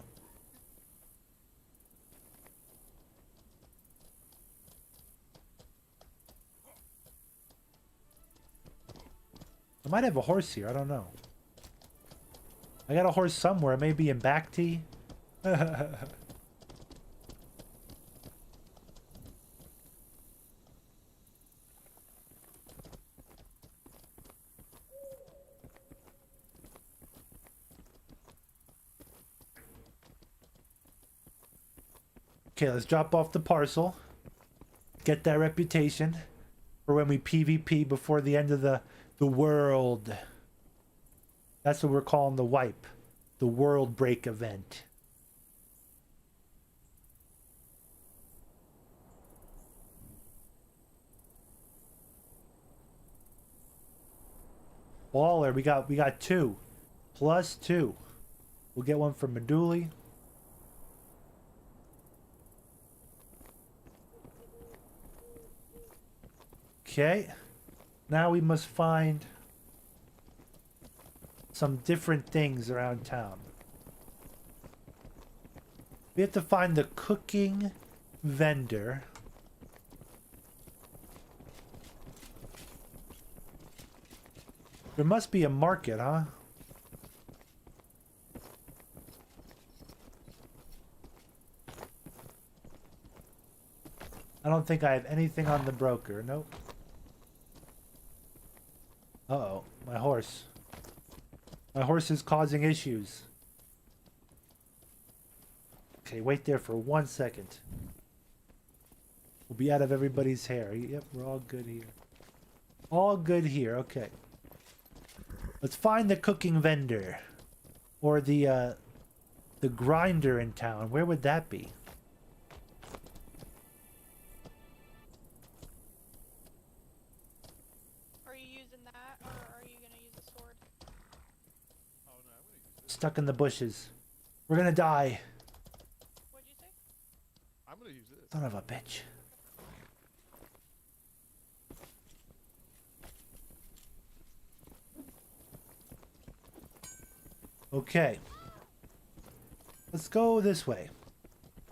I might have a horse here, I don't know. I got a horse somewhere, maybe in Backty. Okay, let's drop off the parcel. Get that reputation for when we PvP before the end of the world. That's what we're calling the wipe. The world break event. Baller, we got 2. Plus 2. We'll get one from Medulli. Okay, now we must find some different things around town. We have to find the cooking vendor. There must be a market, huh? I don't think I have anything on the broker. Nope. Uh-oh, my horse. My horse is causing issues. Okay, wait there for 1 second. We'll be out of everybody's hair. Yep, we're all good here. All good here, okay. Let's find the cooking vendor. Or the grinder in town. Where would that be? Stuck in the bushes. We're gonna die. What'd you say? I'm gonna use this. Son of a bitch. Okay. Let's go this way.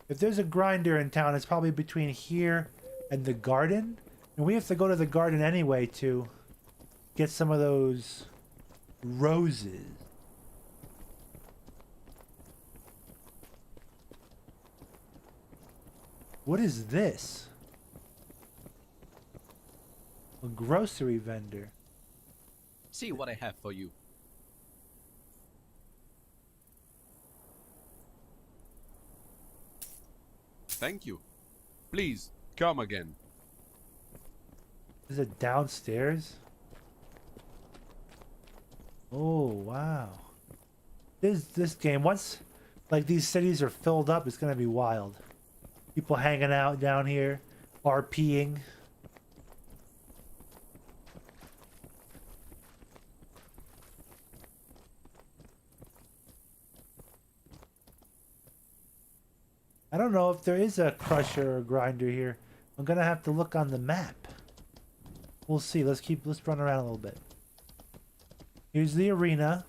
If there's a grinder in town, it's probably between here and the garden. And we have to go to the garden anyway to get some of those roses. What is this? A grocery vendor. See what I have for you. Thank you. Please, come again. Is it downstairs? Oh wow. This game, once like these cities are filled up, it's gonna be wild. People hanging out down here, RPing. I don't know if there is a crusher or grinder here. I'm gonna have to look on the map. We'll see. Let's run around a little bit. Here's the arena.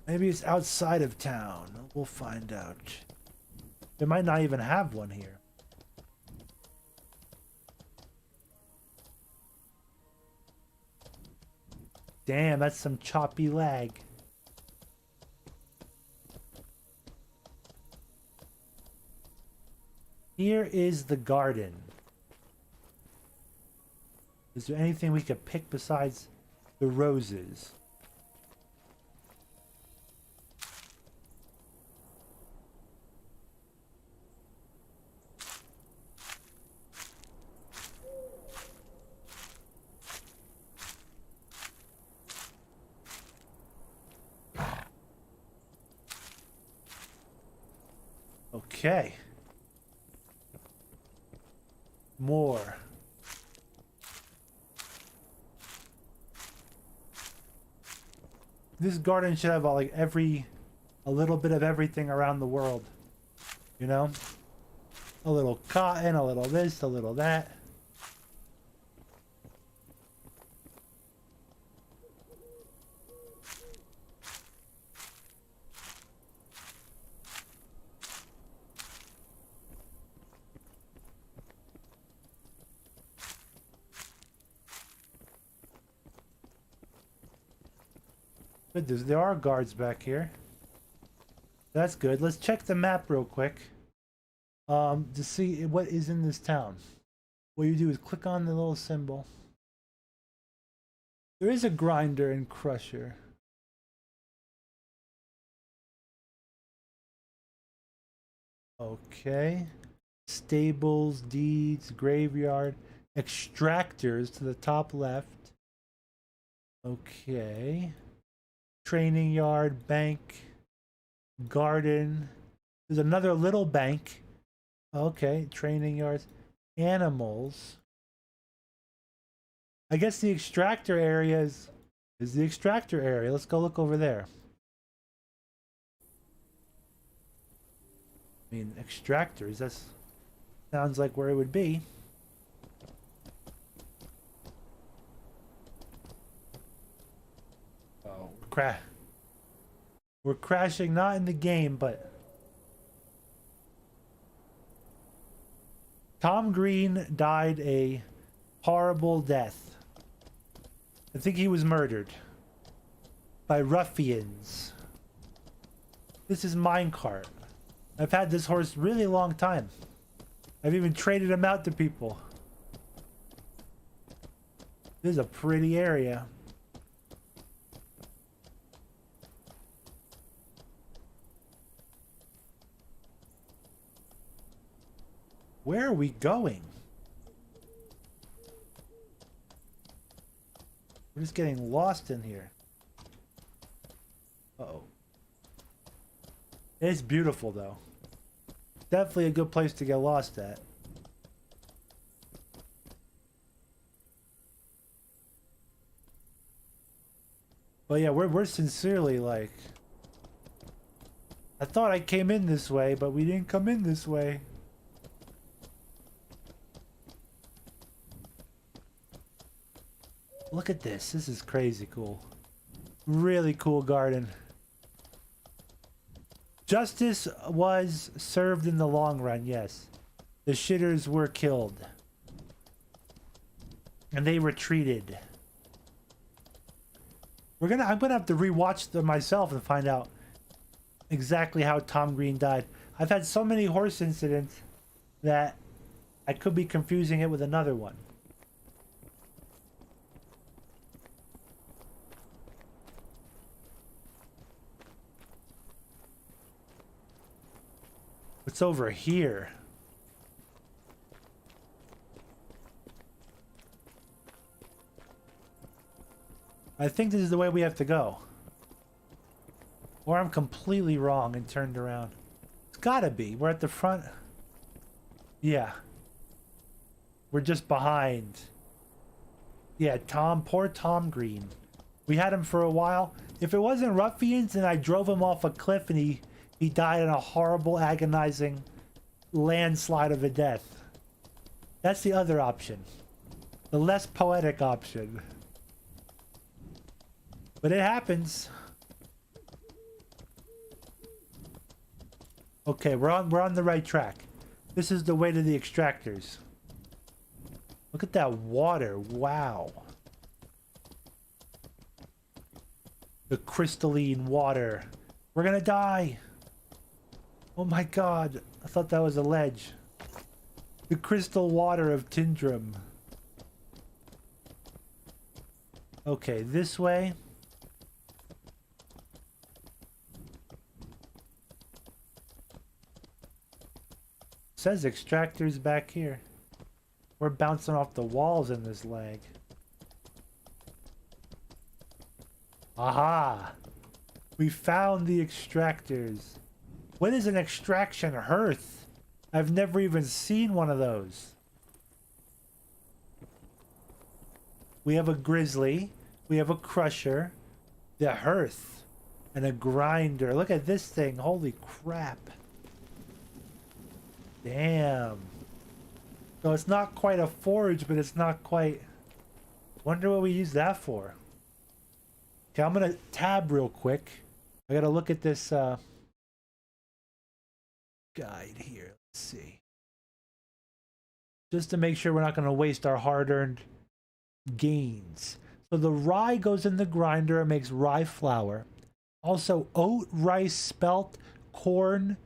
Maybe it's outside of town. We'll find out. They might not even have one here. Damn, that's some choppy lag. Here is the garden. Is there anything we could pick besides the roses? Okay. More. This garden should have like a little bit of everything around the world. You know? A little cotton, a little this, a little that. Good, there are guards back here. That's good. Let's check the map real quick. To see what is in this town. What you do is click on the little symbol. There is a grinder and crusher. Okay. Stables, deeds, graveyard, extractors to the top left. Okay. Training yard, bank, garden. There's another little bank. Okay, training yards, animals. I guess the extractor area is the extractor area. Let's go look over there. I mean, extractors, that sounds like where it would be. Oh, we're crashing, not in the game, but Tom Green died a horrible death. I think he was murdered by ruffians. This is minecart. I've had this horse really long time. I've even traded him out to people. This is a pretty area. Where are we going? We're just getting lost in here. Uh-oh. It's beautiful, though. Definitely a good place to get lost at. But yeah, we're sincerely like... I thought I came in this way, but we didn't come in this way. Look at this. This is crazy cool. Really cool garden. Justice was served in the long run, yes. The shitters were killed. And they retreated. I'm gonna have to rewatch them myself and find out exactly how Tom Green died. I've had so many horse incidents that I could be confusing it with another one. What's over here? I think this is the way we have to go. Or I'm completely wrong and turned around. It's gotta be. We're at the front. Yeah. We're just behind. Yeah, poor Tom Green. We had him for a while. If it wasn't ruffians and I drove him off a cliff and he died in a horrible, agonizing landslide of a death. That's the other option. The less poetic option. But it happens. Okay, we're on the right track. This is the way to the extractors. Look at that water. Wow. The crystalline water. We're gonna die. Oh my god. I thought that was a ledge. The crystal water of Tindrum. Okay, this way. Says extractors back here. We're bouncing off the walls in this lag. Aha! We found the extractors. What is an extraction hearth? I've never even seen one of those. We have a grizzly. We have a crusher. The hearth. And a grinder. Look at this thing. Holy crap. Damn. So it's not quite a forge, but it's not quite... Wonder what we use that for. Okay, I'm gonna tab real quick. I gotta look at this guide here. Let's see. Just to make sure we're not gonna waste our hard-earned gains. So the rye goes in the grinder and makes rye flour. Also oat, rice, spelt, corn,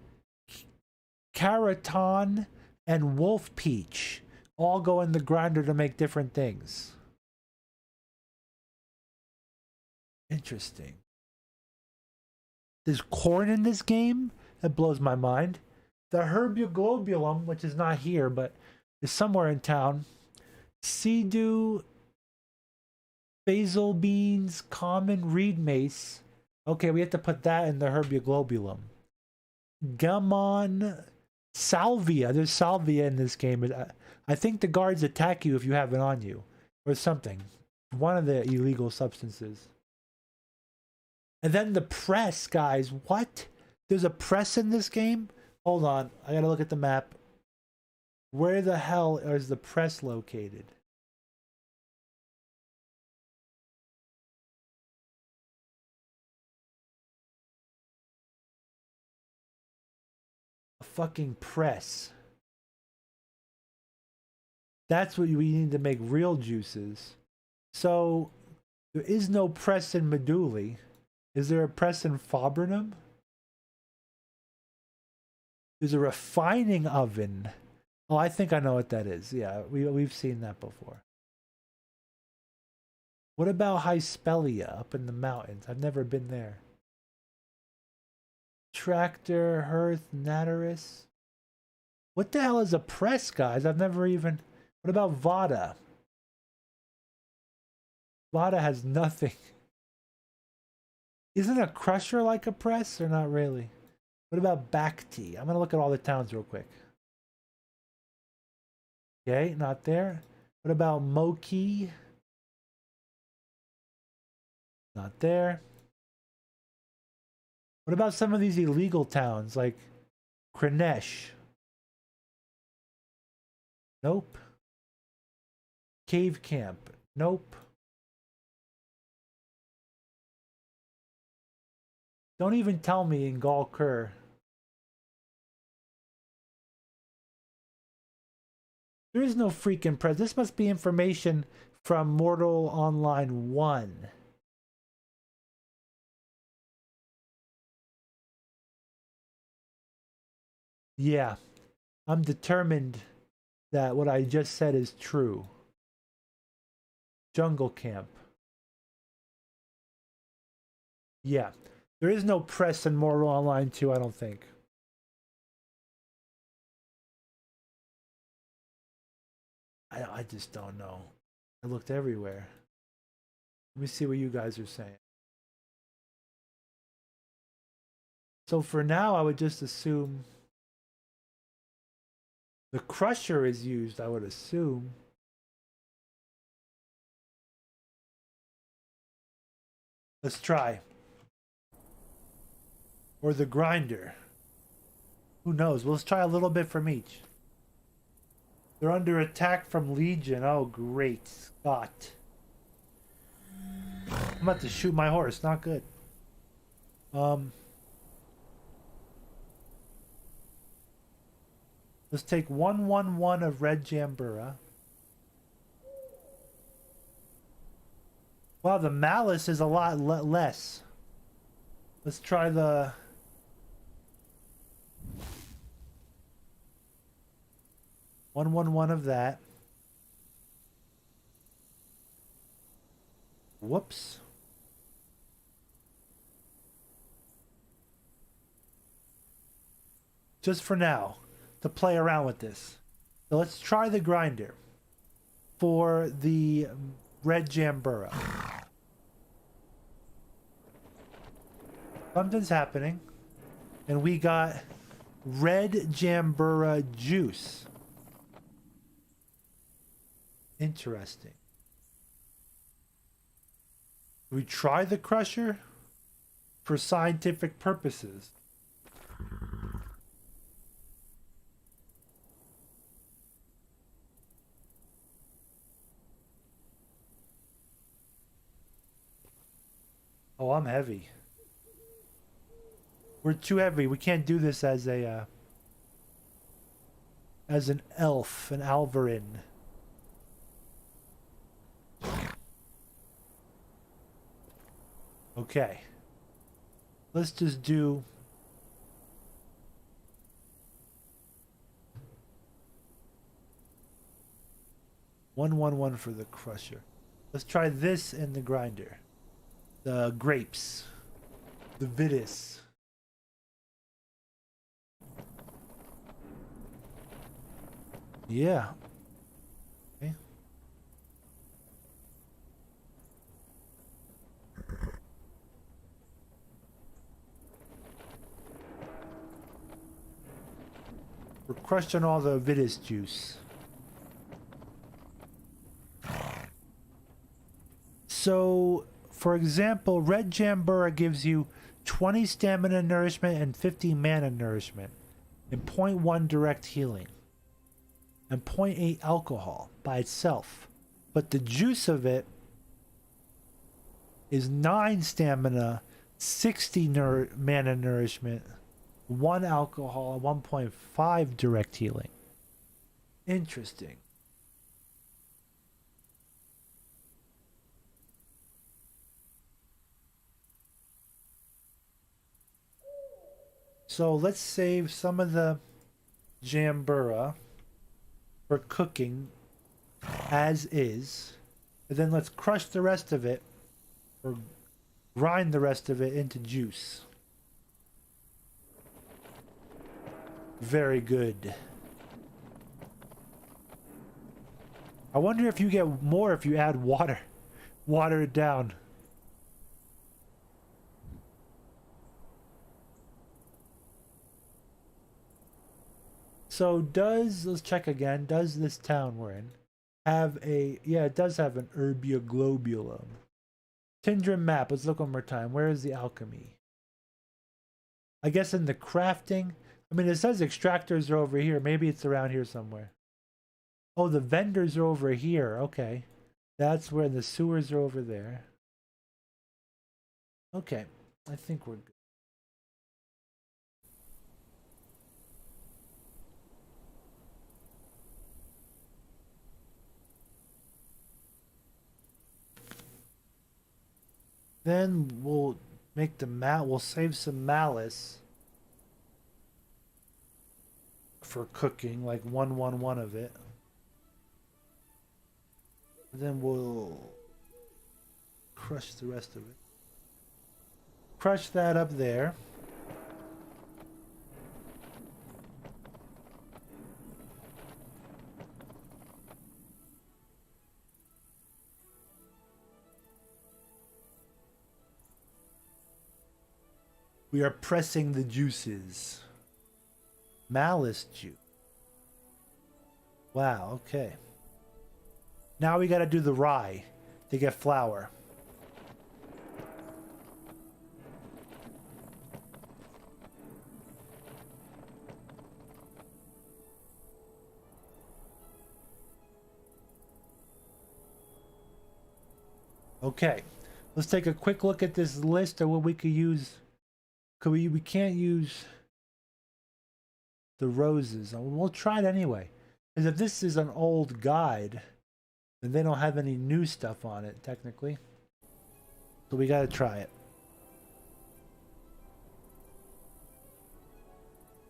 caraton, and wolf peach all go in the grinder to make different things. Interesting. There's corn in this game? That blows my mind. The herbioglobulum, which is not here, but is somewhere in town. Sea-dew, basil beans, common reed mace. Okay, we have to put that in the herbioglobulum. Gammon, salvia. There's salvia in this game. I think the guards attack you if you have it on you. Or something. One of the illegal substances. And then the press, guys. What? There's a press in this game? Hold on. I gotta look at the map. Where the hell is the press located? A fucking press. That's what we need to make real juices. So, there is no press in Medulli. Is there a press in Fabrinum? There's a refining oven. Oh, I think I know what that is. Yeah, we've seen that before. What about Hyspellia up in the mountains? I've never been there. Tractor, hearth, Natteris. What the hell is a press, guys? I've never even... What about Vada? Vada has nothing. Isn't a crusher like a press or not really? What about Bhakti? I'm going to look at all the towns real quick. Okay, not there. What about Moki? Not there. What about some of these illegal towns like Kranesh? Nope. Cave Camp? Nope. Don't even tell me in Galkur. There is no freaking press. This must be information from Mortal Online 1. Yeah, I'm determined that what I just said is true. Jungle Camp. Yeah. There is no press in Mortal Online 2, I don't think. I just don't know. I looked everywhere. Let me see what you guys are saying. So for now, I would just assume the crusher is used, I would assume. Let's try. Or the grinder. Who knows? Let's try a little bit from each. They're under attack from Legion. Oh, great Scott. I'm about to shoot my horse. Not good. Let's take 111 of red Jambura. Wow, the malice is a lot less. Let's try the... one of that. Whoops. Just for now, to play around with this. So let's try the grinder for the red Jambura. Something's happening. And we got red Jambura juice. Interesting. We try the crusher for scientific purposes. Oh, I'm heavy. We're too heavy. We can't do this as a as an elf, an Alvarin. Okay. Let's just do... one for the crusher. Let's try this in the grinder. The grapes. The vids. Yeah. Okay. We're crushing all the vids juice. So, for example, red Jambura gives you 20 stamina nourishment and 50 mana nourishment, and 0.1 direct healing, and 0.8 alcohol by itself. But the juice of it is 9 stamina, 60 mana nourishment, 1 alcohol, and 1.5 direct healing. Interesting. So let's save some of the Jambura for cooking as is. And then let's crush the rest of it, or grind the rest of it into juice. Very good. I wonder if you get more if you add water. Water it down. So let's check again, does this town we're in have a, yeah, it does have an herbioglobulum. Tindrum map, let's look one more time. Where is the alchemy? I guess in the crafting. I mean, it says extractors are over here. Maybe it's around here somewhere. Oh, the vendors are over here. Okay. That's where the sewers are over there. Okay. I think we're good. Then we'll make we'll save some malice for cooking, like 111 of it. Then we'll crush the rest of it. Crush that up there. We are pressing the juices. Malice juice. Wow, okay. Now we gotta do the rye to get flour. Okay, let's take a quick look at this list of what we could use. We can't use the roses. We'll try it anyway. Because if this is an old guide, then they don't have any new stuff on it, technically. So we gotta try it.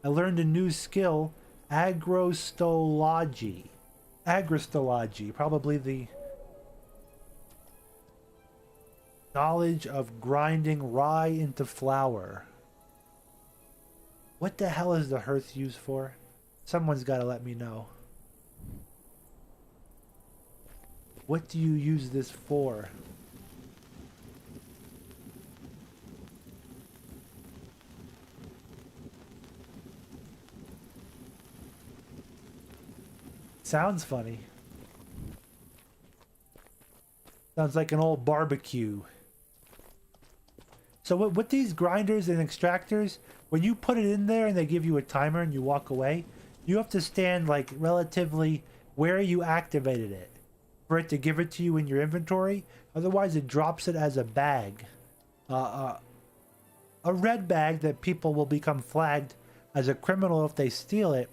I learned a new skill, agrostology. Agrostology, probably the knowledge of grinding rye into flour. What the hell is the hearth used for? Someone's got to let me know. What do you use this for? Sounds funny. Sounds like an old barbecue. So with these grinders and extractors, when you put it in there and they give you a timer and you walk away, you have to stand like relatively where you activated it for it to give it to you in your inventory. Otherwise it drops it as a bag. A red bag that people will become flagged as a criminal if they steal it,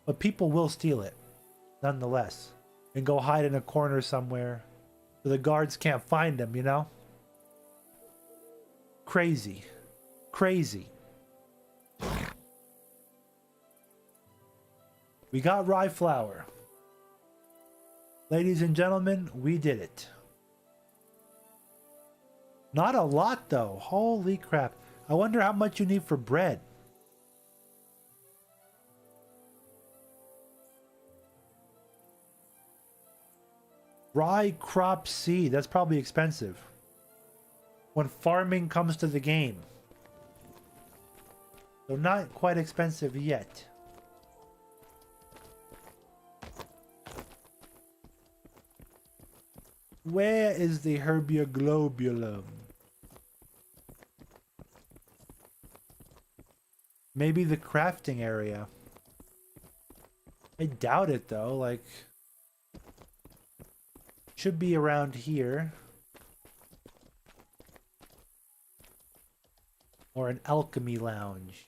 but people will steal it nonetheless and go hide in a corner somewhere so the guards can't find them, you know? Crazy. Crazy. We got rye flour. Ladies and gentlemen, we did it. Not a lot though. Holy crap. I wonder how much you need for bread. Rye crop seed. That's probably expensive. When farming comes to the game. So not quite expensive yet. Where is the herbioglobulum? Maybe the crafting area. I doubt it though, like should be around here. Or an alchemy lounge.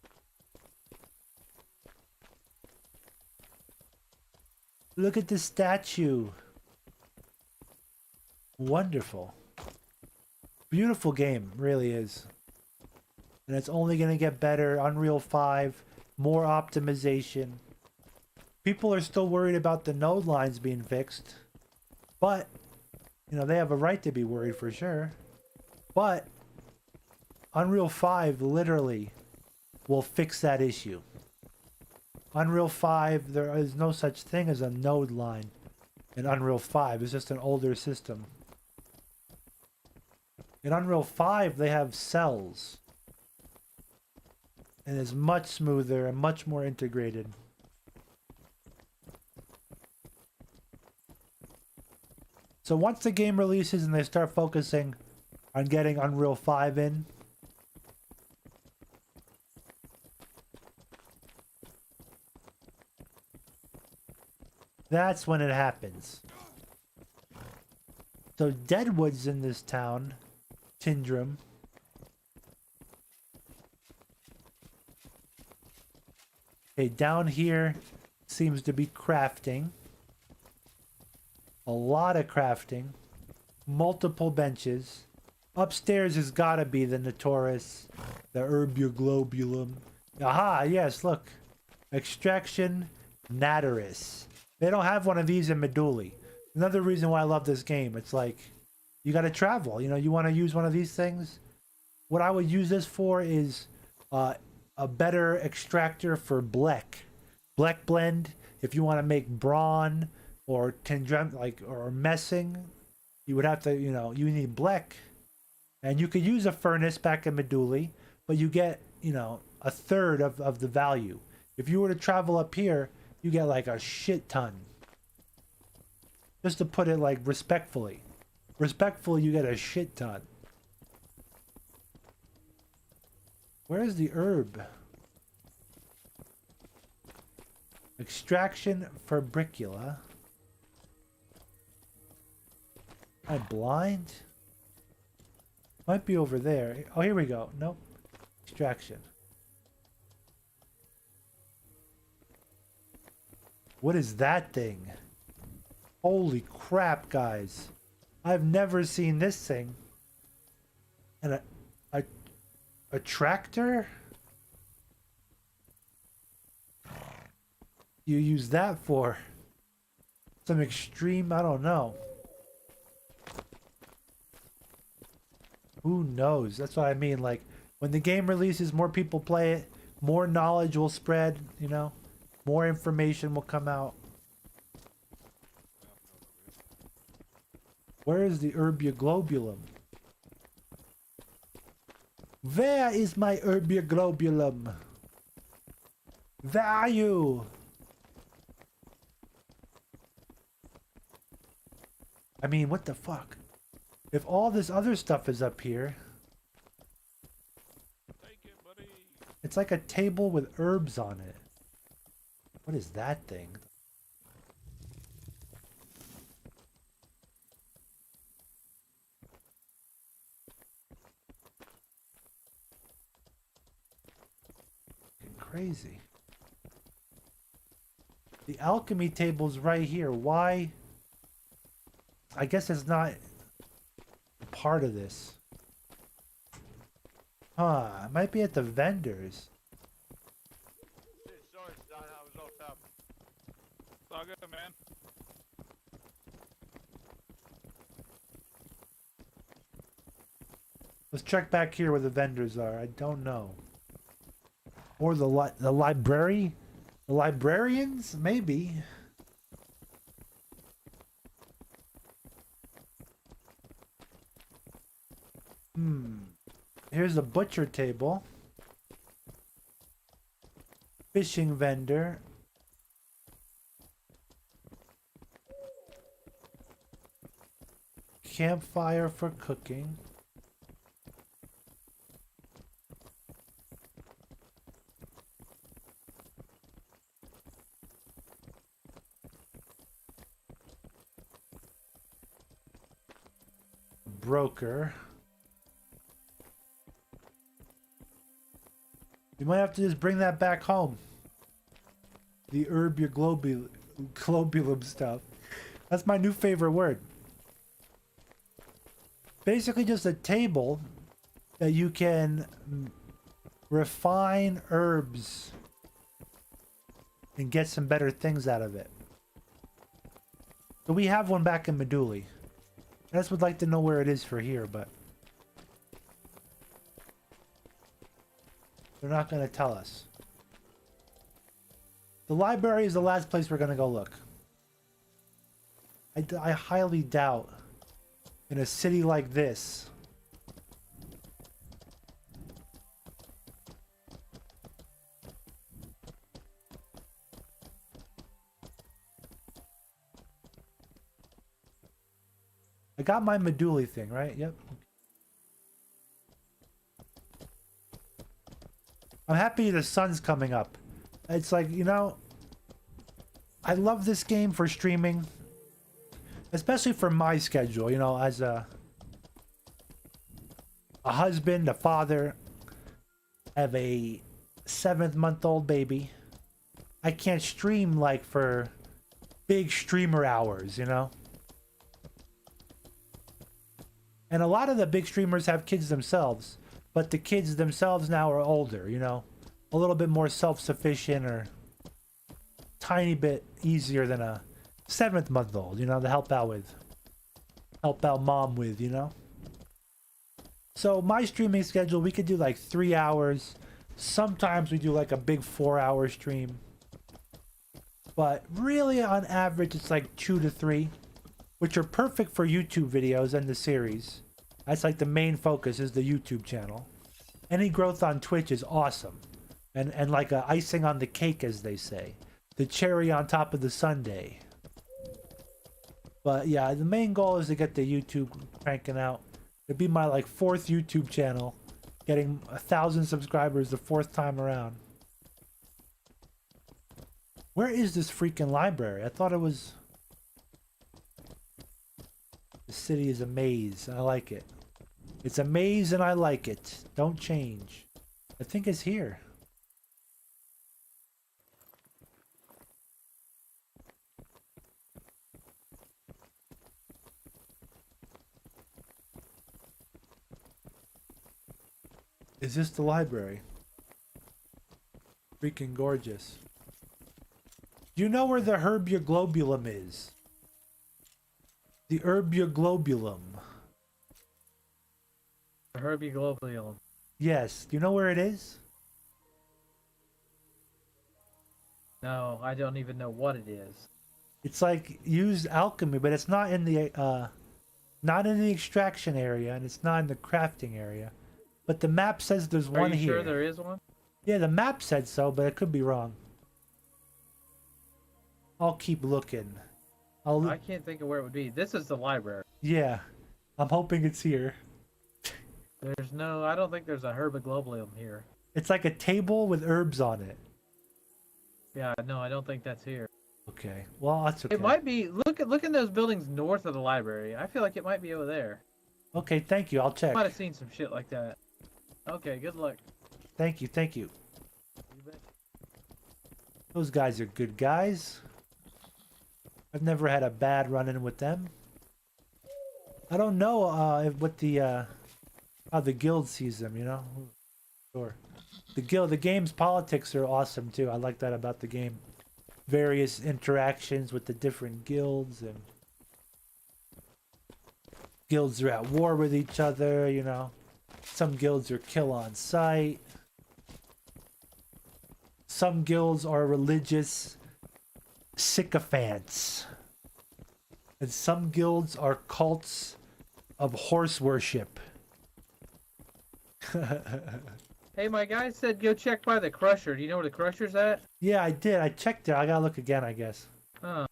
Look at the statue. Wonderful. Beautiful game, really is. And it's only going to get better. Unreal 5, more optimization. People are still worried about the node lines being fixed. But, you know, they have a right to be worried for sure. But Unreal 5 literally will fix that issue. Unreal 5, there is no such thing as a node line in Unreal 5. It's just an older system. In Unreal 5, they have cells. And it's much smoother and much more integrated. So once the game releases and they start focusing on getting Unreal 5 in, that's when it happens. So Deadwood's in this town. Tindrum. Okay, down here seems to be crafting. A lot of crafting. Multiple benches. Upstairs has got to be the notorious, the herbioglobulum. Aha, yes, look. Extraction Natteris. They don't have one of these in Medulli. Another reason why I love this game. It's like, you got to travel. You know, you want to use one of these things. What I would use this for is a better extractor for Bleck. Bleck blend. If you want to make brawn or Tindrum, like, or messing, you would have to, you know, you need Bleck. And you could use a furnace back in Medulli, but you get you know, a third of the value. If you were to travel up here, you get like a shit ton. Just to put it like respectfully. Respectfully, you get a shit ton. Where's the herb? Extraction Fabricula. Am I blind? Might be over there. Oh, here we go. Nope. Extraction. What is that thing? Holy crap, guys. I've never seen this thing. And a tractor? You use that for some extreme, I don't know. Who knows? That's what I mean. Like, when the game releases, more people play it, more knowledge will spread, you know? More information will come out. Where is the herbioglobulum? Where is my herbioglobulum? Where are you? I mean, what the fuck? If all this other stuff is up here... Take it, buddy. It's like a table with herbs on it. What is that thing? Crazy. The alchemy table's right here. Why? I guess it's not part of this. Huh, it might be at the vendors. Sorry, I was off top. It's all good, man. Let's check back here where the vendors are. I don't know. Or the library? The librarians? Maybe. Here's a butcher table. Fishing vendor. Campfire for cooking. Broker. You might have to just bring that back home. The herbioglobulum stuff. That's my new favorite word. Basically just a table that you can refine herbs and get some better things out of it. So we have one back in Medulli. I just would like to know where it is for here, but they're not going to tell us. The library is the last place we're going to go look. I highly doubt in a city like this I got my Medulli thing, right? Yep. I'm happy the sun's coming up. It's like, you know, I love this game for streaming, especially for my schedule, you know, as a husband, a father. I have a 7-month-old baby. I can't stream like for big streamer hours, you know? And a lot of the big streamers have kids themselves, but the kids themselves now are older, you know? A little bit more self-sufficient or tiny bit easier than a 7-month-old, you know, to help out mom with, you know? So my streaming schedule, we could do like 3 hours. Sometimes we do like a big 4-hour stream. But really on average, it's like 2 to 3. Which are perfect for YouTube videos and the series. That's like the main focus is the YouTube channel. Any growth on Twitch is awesome. And like a icing on the cake, as they say. The cherry on top of the sundae. But yeah, the main goal is to get the YouTube cranking out. It'd be my like 4th YouTube channel. Getting 1,000 subscribers the 4th time around. Where is this freaking library? I thought it was... The city is a maze. I like it. It's a maze and I like it. Don't change. I think it's here. Is this the library? Freaking gorgeous. Do you know where the herbioglobulum is? The herbioglobulum. The herbioglobulum. Yes. Do you know where it is? No, I don't even know what it is. It's like used alchemy, but it's not in the extraction area, and it's not in the crafting area. But the map says there's one here. Are you sure there is one? Yeah, the map said so, but it could be wrong. I'll keep looking. I can't think of where it would be. This is the library. Yeah, I'm hoping it's here. There's no... I don't think there's a herbioglobulum here. It's like a table with herbs on it. Yeah, no, I don't think that's here. Okay, well, that's okay. It might be... Look in those buildings north of the library. I feel like it might be over there. Okay, thank you. I'll check. I might have seen some shit like that. Okay, good luck. Thank you, thank you. You bet. Those guys are good guys. I've never had a bad run-in with them. I don't know what the how the guild sees them, you know? Sure. The game's politics are awesome too. I like that about the game. Various interactions with the different guilds, and guilds are at war with each other, you know. Some guilds are kill on sight. Some guilds are religious sycophants. And some guilds are cults of horse worship. Hey, my guy said go check by the crusher. Do you know where the crusher's at? Yeah, I did. I checked it. I gotta look again, I guess. Oh.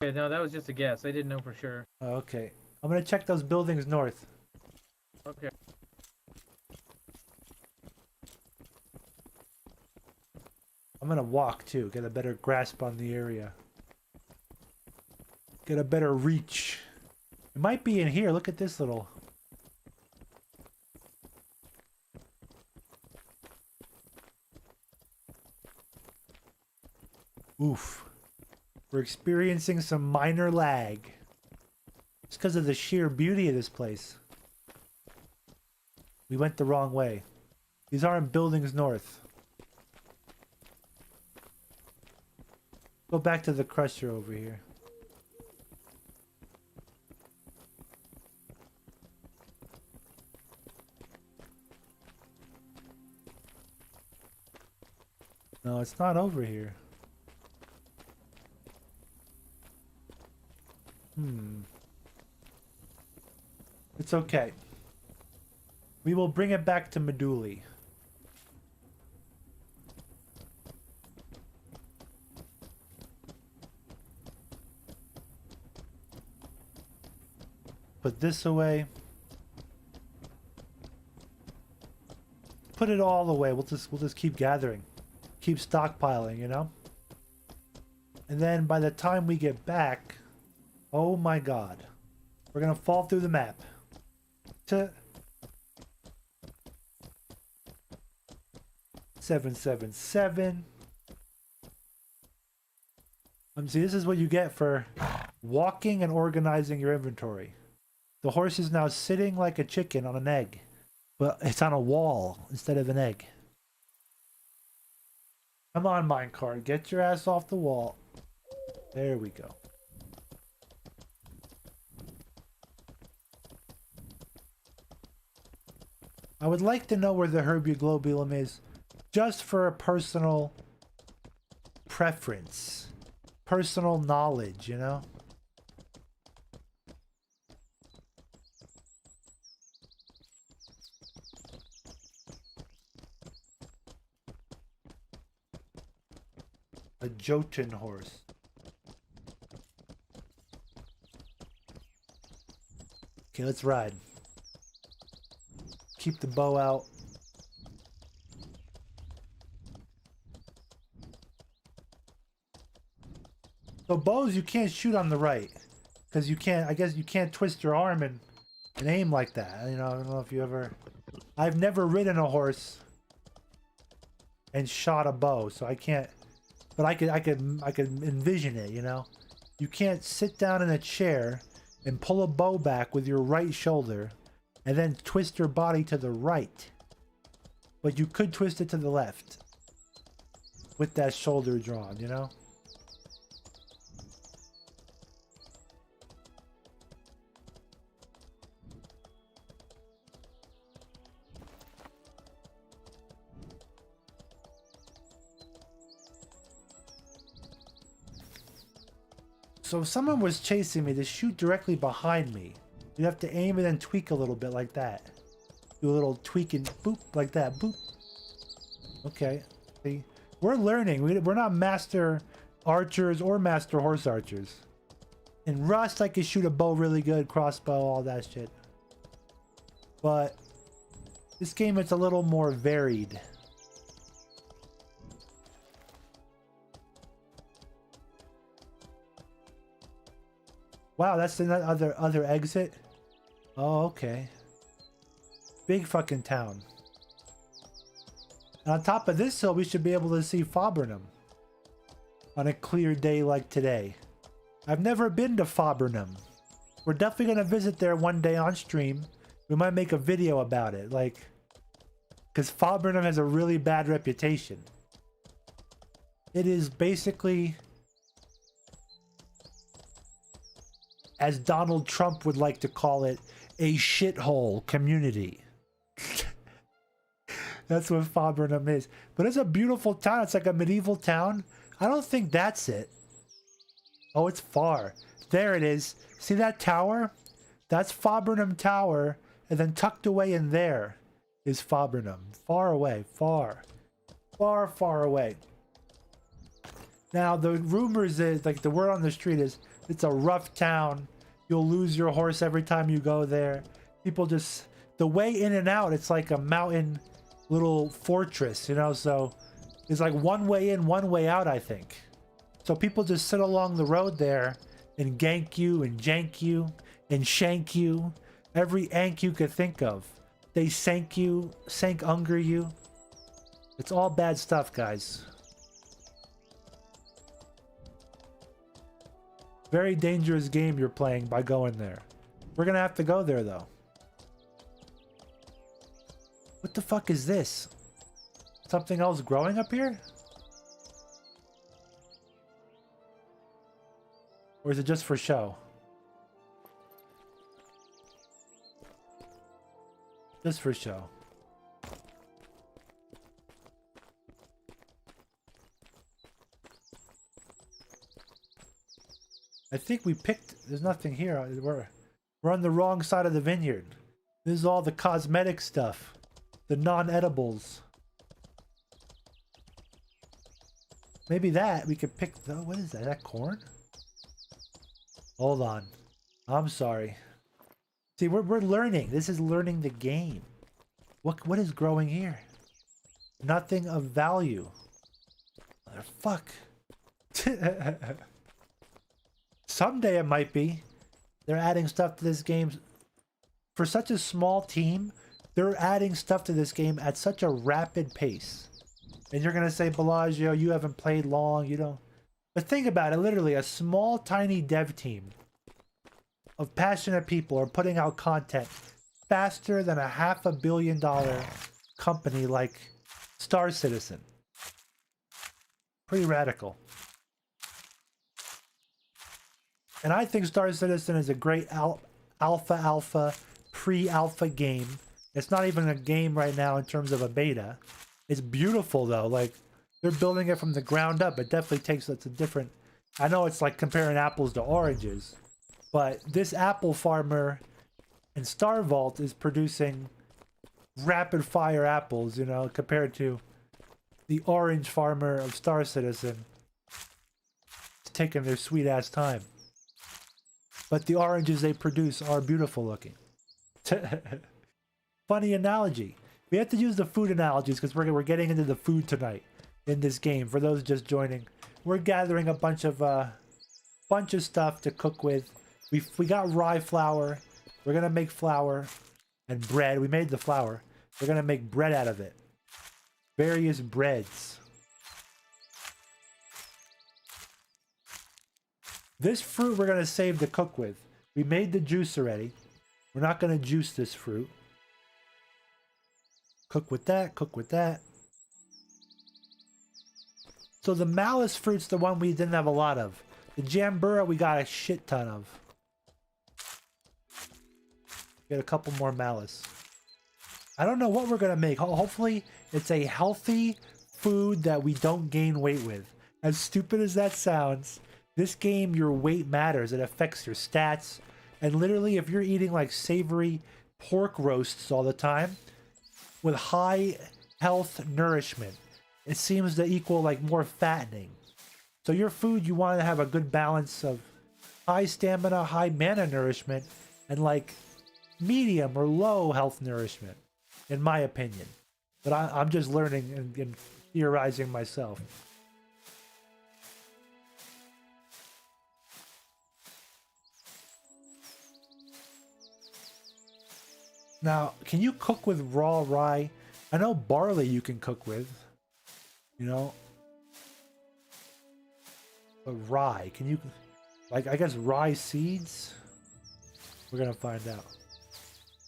Okay, no, that was just a guess. I didn't know for sure. Oh, okay. I'm gonna check those buildings north. Okay. I'm gonna walk too, get a better grasp on the area. Get a better reach. It might be in here. Look at this little... Oof. We're experiencing some minor lag. It's because of the sheer beauty of this place. We went the wrong way. These aren't buildings north. Go back to the crusher over here. No, it's not over here. It's okay. We will bring it back to Medulli. Put this away. Put it all away. We'll just keep gathering. Keep stockpiling, you know? And then by the time we get back, oh my god. We're gonna fall through the map. To 777. See, this is what you get for walking and organizing your inventory. The horse is now sitting like a chicken on an egg, but it's on a wall instead of an egg. Come on, minecart, get your ass off the wall. There we go. I would like to know where the herbioglobulum is, just for a personal preference, personal knowledge, you know? A Jotun horse. Okay, let's ride. Keep the bow out. So bows you can't shoot on the right. Because you can't, I guess you can't twist your arm and aim like that. You know, I don't know if you ever... I've never ridden a horse and shot a bow, so I can't... But I could envision it, you know? You can't sit down in a chair and pull a bow back with your right shoulder and then twist your body to the right. But you could twist it to the left with that shoulder drawn, you know? So if someone was chasing me, to shoot directly behind me, you'd have to aim and then tweak a little bit like that. Do a little tweak and boop, like that, boop. Okay. See, we're learning. We're not master archers or master horse archers. In Rust, I could shoot a bow really good, crossbow, all that shit. But this game, it's a little more varied. Wow, that's another other exit? Oh, okay. Big fucking town. And on top of this hill, we should be able to see Foburnham on a clear day like today. I've never been to Foburnham. We're definitely going to visit there one day on stream. We might make a video about it, like, because Foburnham has a really bad reputation. It is basically, as Donald Trump would like to call it, a shithole community. That's what Foburnham is. But it's a beautiful town. It's like a medieval town. I don't think that's it. Oh, it's far. There it is. See that tower? That's Foburnham Tower. And then tucked away in there is Foburnham. Far away. Far. Far, far away. Now, the rumors is, like, the word on the street is, it's a rough town. You'll lose your horse every time you go there. People just... The way in and out, it's like a mountain little fortress, you know? So, it's like one way in, one way out, I think. So people just sit along the road there and gank you and jank you and shank you. Every ank you could think of. They sank you, sank unger you. It's all bad stuff, guys. Very dangerous game you're playing by going there. We're gonna have to go there, though. What the fuck is this? Something else growing up here? Or is it just for show? Just for show. I think we picked... There's nothing here. We're on the wrong side of the vineyard. This is all the cosmetic stuff. The non-edibles. Maybe that we could pick... What is that? Is that corn? Hold on. I'm sorry. See, we're learning. This is learning the game. What is growing here? Nothing of value. Motherfuck. Someday it might be. They're adding stuff to this game. For such a small team, they're adding stuff to this game at such a rapid pace. And you're going to say, Bellagio, you haven't played long, you don't... But think about it, literally a small, tiny dev team of passionate people are putting out content faster than a $500 million company like Star Citizen. Pretty radical. And I think Star Citizen is a great alpha, pre-alpha game. It's not even a game right now in terms of a beta. It's beautiful though, like they're building it from the ground up. It definitely takes it's a different... I know it's like comparing apples to oranges, but this apple farmer in Star Vault is producing rapid fire apples, you know, compared to the orange farmer of Star Citizen. taking their sweet ass time. But the oranges they produce are beautiful looking. Funny analogy. We have to use the food analogies because we're getting into the food tonight in this game. For those just joining, we're gathering a bunch of stuff to cook with. We got rye flour. We're gonna make flour and bread. We made the flour. We're gonna make bread out of it. Various breads. This fruit we're gonna save to cook with. We made the juice already. We're not gonna juice this fruit. Cook with that, cook with that. So the malice fruit's the one we didn't have a lot of. The jambura we got a shit ton of. Get a couple more malice. I don't know what we're gonna make. Hopefully it's a healthy food that we don't gain weight with. As stupid as that sounds, this game, your weight matters. It affects your stats. And literally, if you're eating like savory pork roasts all the time with high health nourishment, it seems to equal like more fattening. So your food, you want to have a good balance of high stamina, high mana nourishment, and like medium or low health nourishment, in my opinion. But I'm just learning and theorizing myself. Now, can you cook with raw rye? I know barley you can cook with, you know. But rye, can you, like, I guess rye seeds? We're gonna find out.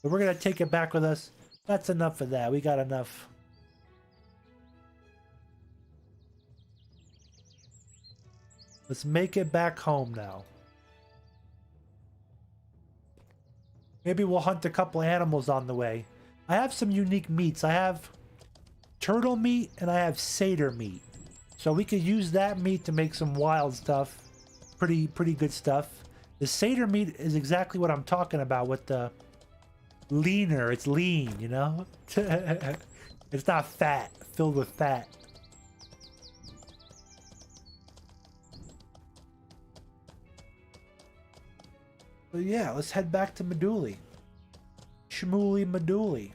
But we're gonna take it back with us. That's enough of that. We got enough. Let's make it back home now. Maybe we'll hunt a couple animals on the way. I have some unique meats. I have turtle meat and I have satyr meat. So we could use that meat to make some wild stuff. Pretty good stuff. The satyr meat is exactly what I'm talking about with the leaner. It's lean, you know? It's not fat, filled with fat. So yeah, let's head back to Medulli. Shmooly Medulli.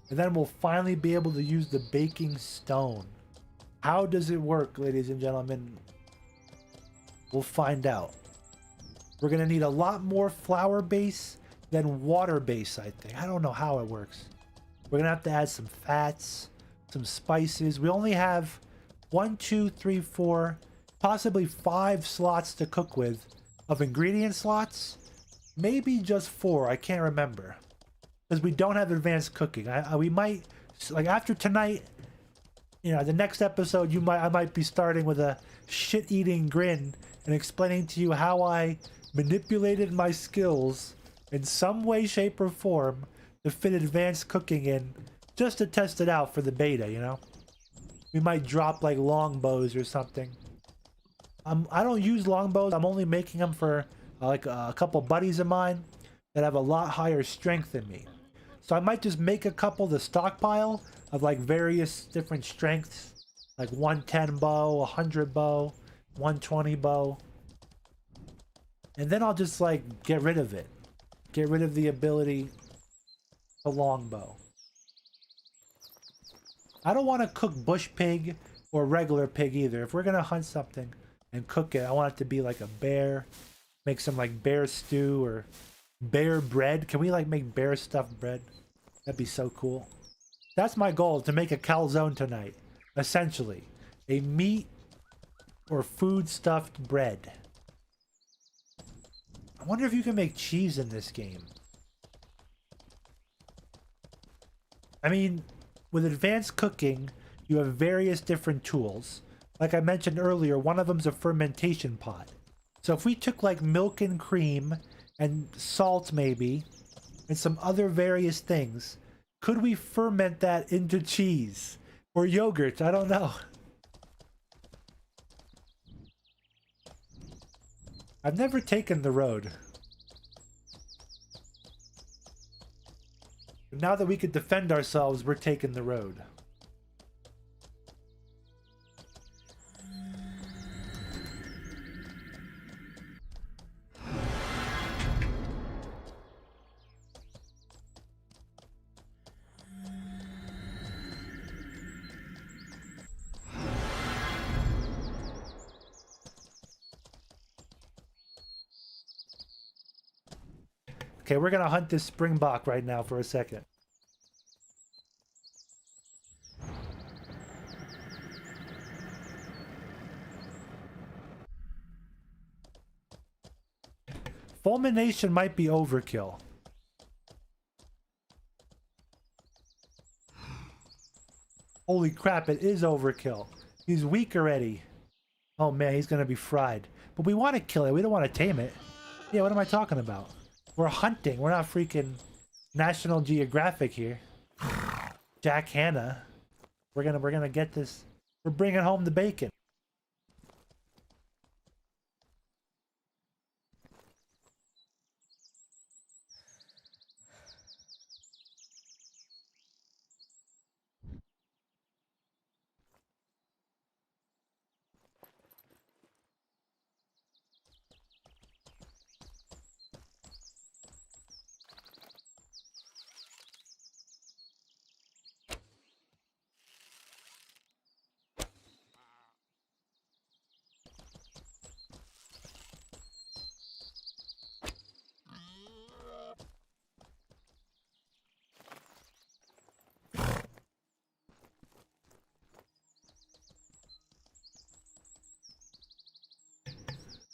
And then we'll finally be able to use the baking stone. How does it work, ladies and gentlemen? We'll find out. We're gonna need a lot more flour base than water base, I think. I don't know how it works. We're gonna have to add some fats, some spices. We only have 1, 2, 3, 4, possibly 5 slots to cook with of ingredient slots. Maybe just 4, I can't remember. Because we don't have advanced cooking. We might, like after tonight, you know, the next episode, I might be starting with a shit-eating grin and explaining to you how I manipulated my skills in some way, shape, or form to fit advanced cooking in, just to test it out for the beta, you know? We might drop like longbows or something. I don't use longbows. I'm only making them for like a couple buddies of mine that have a lot higher strength than me. So I might just make a couple to stockpile of like various different strengths, like 110 bow, 100 bow, 120 bow. And then I'll just like get rid of it. Get rid of the ability to longbow. I don't want to cook bush pig or regular pig either. If we're going to hunt something and cook it, I want it to be like a bear. Make some like bear stew or bear bread. Can we like make bear stuffed bread? That'd be so cool. That's my goal, to make a calzone tonight. Essentially, a meat or food stuffed bread. I wonder if you can make cheese in this game. I mean, with advanced cooking, you have various different tools. Like I mentioned earlier, one of them's a fermentation pot. So if we took like milk and cream and salt maybe, and some other various things, could we ferment that into cheese? Or yogurt? I don't know. I've never taken the road. Now that we could defend ourselves, we're taking the road. Okay, we're gonna hunt this springbok right now for a second. Fulmination might be overkill. Holy crap, it is overkill. He's weak already. Oh man, he's gonna be fried. But we want to kill it. We don't want to tame it. Yeah, what am I talking about? We're hunting. We're not freaking National Geographic here. Jack Hanna. We're gonna get this. We're bringing home the bacon.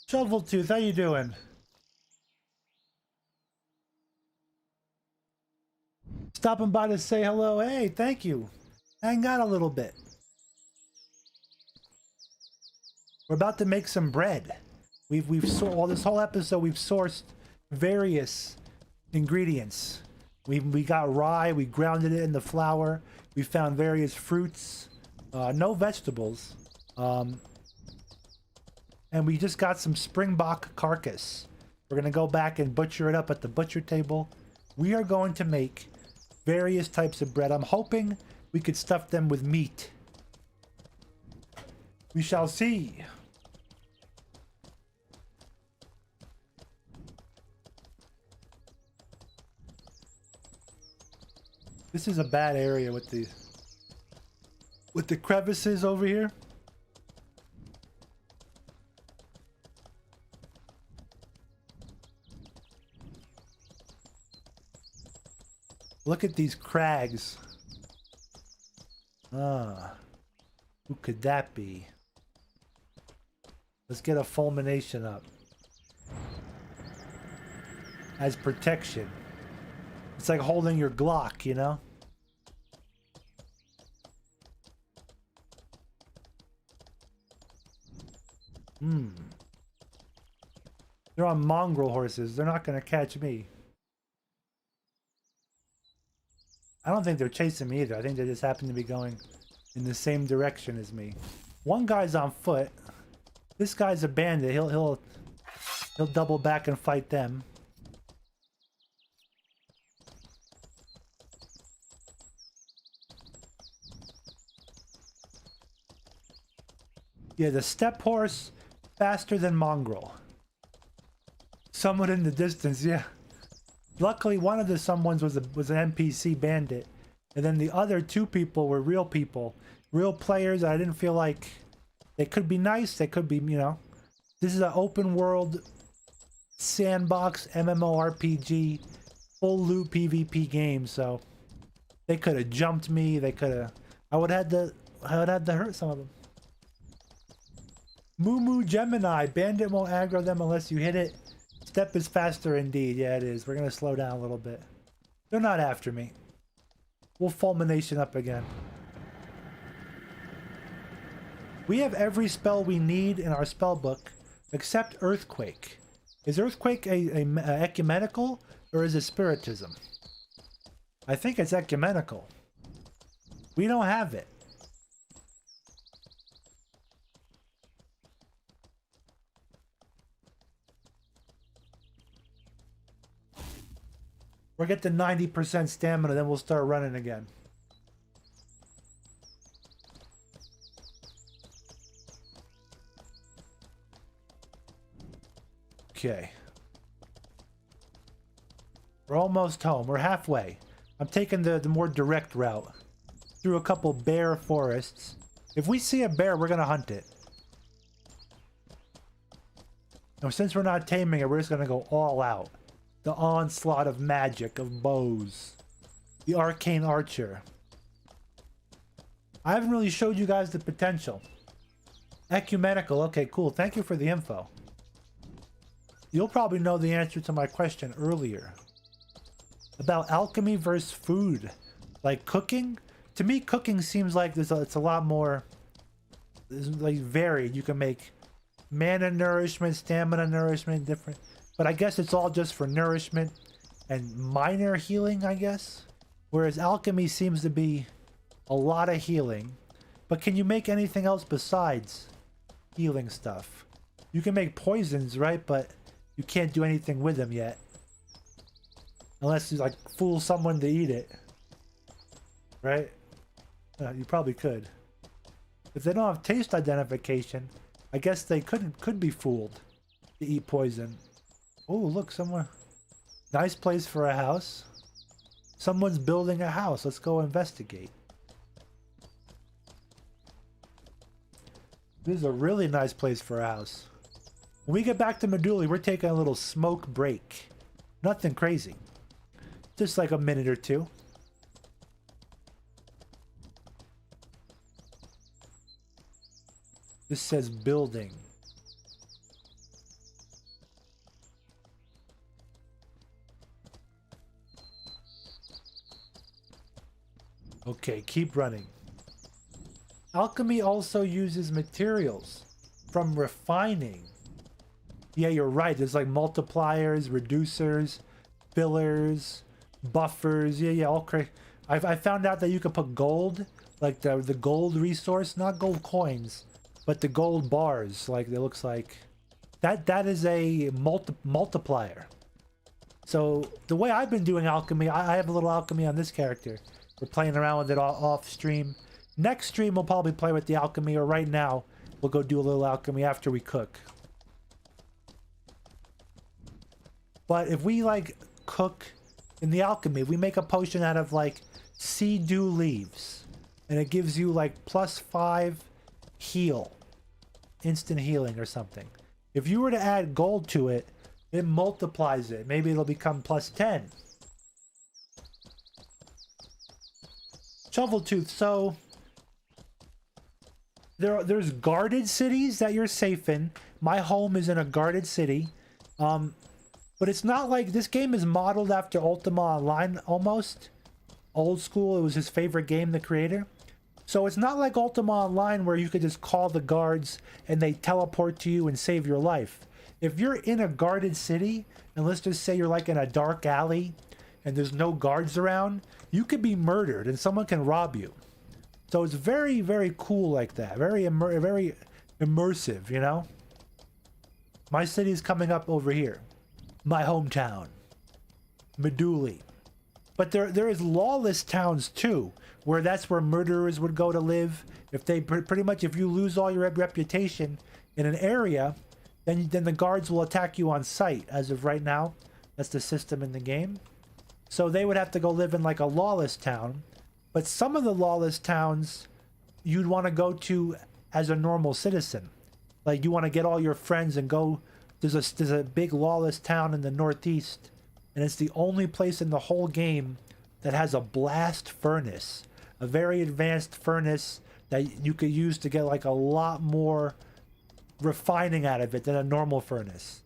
Shoveltooth, how you doing? Stopping by to say hello. Hey, thank you. Hang out a little bit. We're about to make some bread. Well, this whole episode we've sourced various ingredients. We got rye. We grounded it in the flour. We found various fruits. No vegetables. And we just got some springbok carcass. We're gonna go back and butcher it up at the butcher table. We are going to make various types of bread. I'm hoping we could stuff them with meat. We shall see. This is a bad area with the crevices over here. Look at these crags. Ah. Who could that be? Let's get a fulmination up. As protection. It's like holding your Glock, you know? They're on mongrel horses. They're not gonna catch me. I don't think they're chasing me either. I think they just happen to be going in the same direction as me. One guy's on foot. This guy's a bandit. He'll double back and fight them. Yeah, the steppe horse faster than mongrel. Someone in the distance, yeah. Luckily, one of the someones was an NPC bandit, and then the other two people were real people, real players. I didn't feel like they could be nice. They could be, you know. This is an open world sandbox MMORPG, full loot PvP game. So they could have jumped me. They could have. I would have had to hurt some of them. Moo Gemini, bandit won't aggro them unless you hit it. Step is faster indeed. Yeah, it is. We're gonna slow down a little bit. They're not after me. We'll fulmination up again. We have every spell we need in our spell book except Earthquake. Is Earthquake a ecumenical or is it spiritism? I think it's ecumenical. We don't have it. We'll get to 90% stamina, then we'll start running again. Okay. We're almost home. We're halfway. I'm taking the more direct route. Through a couple bear forests. If we see a bear, we're gonna hunt it. Now, since we're not taming it, we're just gonna go all out. The onslaught of magic, of bows. The arcane archer. I haven't really showed you guys the potential. Ecumenical, okay, cool. Thank you for the info. You'll probably know the answer to my question earlier. About alchemy versus food. Like cooking? To me, cooking seems like it's a lot more like varied. You can make mana nourishment, stamina nourishment, different. But I guess it's all just for nourishment and minor healing, I guess. Whereas alchemy seems to be a lot of healing. But can you make anything else besides healing stuff? You can make poisons, right? But you can't do anything with them yet. Unless you like fool someone to eat it. Right? You probably could. If they don't have taste identification, I guess they could be fooled to eat poison. Oh, look, somewhere. Nice place for a house. Someone's building a house. Let's go investigate. This is a really nice place for a house. When we get back to Medulli, we're taking a little smoke break. Nothing crazy. Just like a minute or two. This says building. Okay, keep running. Alchemy also uses materials from refining. Yeah, you're right. There's like multipliers, reducers, fillers, buffers. Yeah, all crazy. I found out that you can put gold, like the gold resource, not gold coins, but the gold bars. Like it looks like that is a multiplier. So the way I've been doing alchemy, I have a little alchemy on this character. We're playing around with it off stream. Next stream we'll probably play with the alchemy, or right now we'll go do a little alchemy after we cook. But if we like cook in the alchemy, we make a potion out of like sea dew leaves, and it gives you like +5 heal, instant healing or something. If you were to add gold to it, it multiplies it. Maybe it'll become +10. Shovel tooth. So there's guarded cities that you're safe in. My home is in a guarded city. But it's not like this game is modeled after Ultima Online almost. Old school. It was his favorite game, the creator. So it's not like Ultima Online where you could just call the guards and they teleport to you and save your life. If you're in a guarded city, and let's just say you're like in a dark alley and there's no guards around, you could be murdered and someone can rob you. So it's very, very cool like that. Very immersive, you know? My city is coming up over here. My hometown. Medulli. But there is lawless towns too, where that's where murderers would go to live. If they pretty much, if you lose all your reputation in an area, then the guards will attack you on sight. As of right now, that's the system in the game. So they would have to go live in like a lawless town. But some of the lawless towns you'd want to go to as a normal citizen. Like you want to get all your friends and go. There's a big lawless town in the northeast, and it's the only place in the whole game that has a blast furnace, a very advanced furnace that you could use to get like a lot more refining out of it than a normal furnace.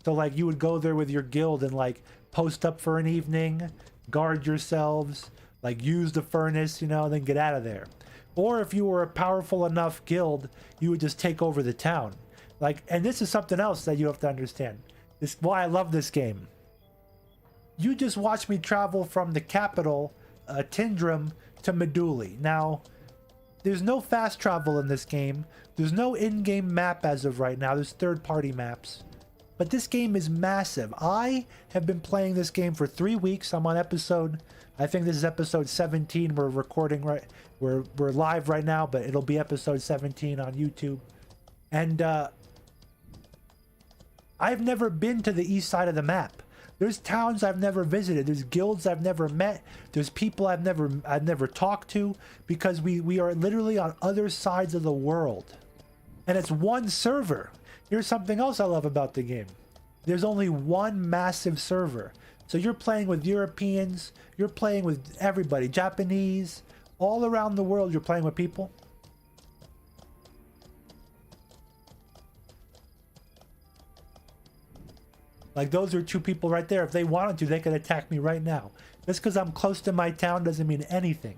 So like you would go there with your guild and like post up for an evening, guard yourselves, like use the furnace, you know, then get out of there. Or if you were a powerful enough guild, you would just take over the town. Like, and this is something else that you have to understand. This is why I love this game. You just watch me travel from the capital, Tindrum, to Medulli. Now, there's no fast travel in this game. There's no in-game map as of right now. There's third-party maps. But this game is massive. I have been playing this game for 3 weeks. I'm on episode, I think this is episode 17. We're recording right, we're live right now, but it'll be episode 17 on YouTube. And I've never been to the east side of the map. There's towns I've never visited. There's guilds I've never met. There's people I've never talked to, because we are literally on other sides of the world. And it's one server. Here's something else I love about the game. There's only one massive server. So you're playing with Europeans, you're playing with everybody, Japanese, all around the world you're playing with people. Like those are two people right there. If they wanted to, they could attack me right now. Just because I'm close to my town doesn't mean anything.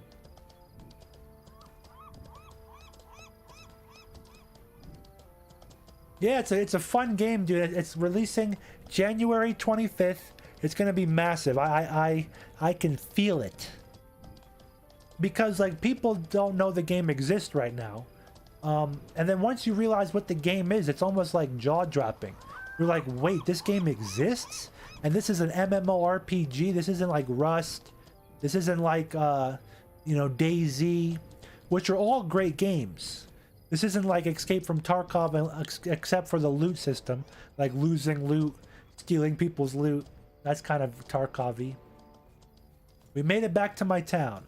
Yeah, it's a fun game, dude. It's releasing January 25th. It's gonna be massive. I can feel it. Because like people don't know the game exists right now. And then once you realize what the game is, it's almost like jaw-dropping. You're like, wait, this game exists? And this is an MMORPG. This isn't like Rust. This isn't like, you know, DayZ, which are all great games. This isn't like Escape from Tarkov, except for the loot system, like losing loot, stealing people's loot. That's kind of Tarkov-y. We made it back to my town.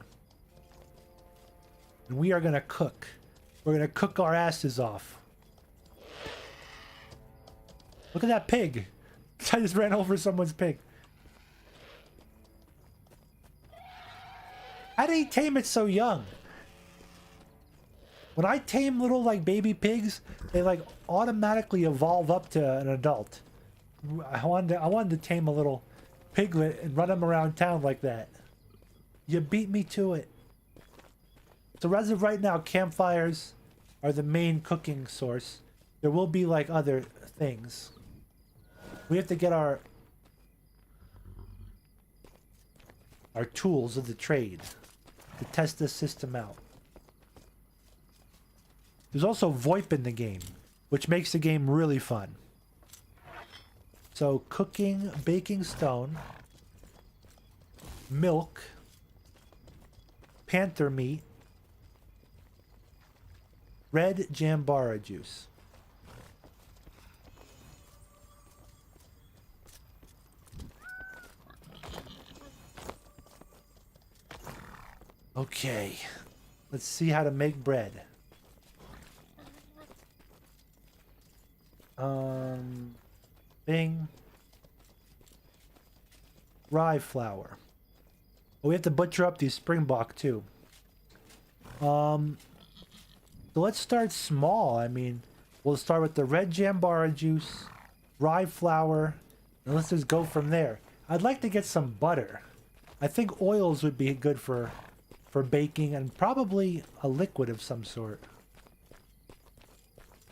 And we are gonna cook. We're gonna cook our asses off. Look at that pig. I just ran over someone's pig. How did he tame it so young? When I tame little like baby pigs, they like automatically evolve up to an adult. I wanted to tame a little piglet and run him around town like that. You beat me to it. So as of right now, campfires are the main cooking source. There will be like other things. We have to get our tools of the trade to test this system out. There's also VoIP in the game, which makes the game really fun. So cooking, baking stone, milk, panther meat, red jambara juice. Okay, let's see how to make bread. Bing. Rye flour. Oh, we have to butcher up these springbok too. So let's start small. I mean, we'll start with the red jambara juice, rye flour, and let's just go from there. I'd like to get some butter. I think oils would be good for baking, and probably a liquid of some sort.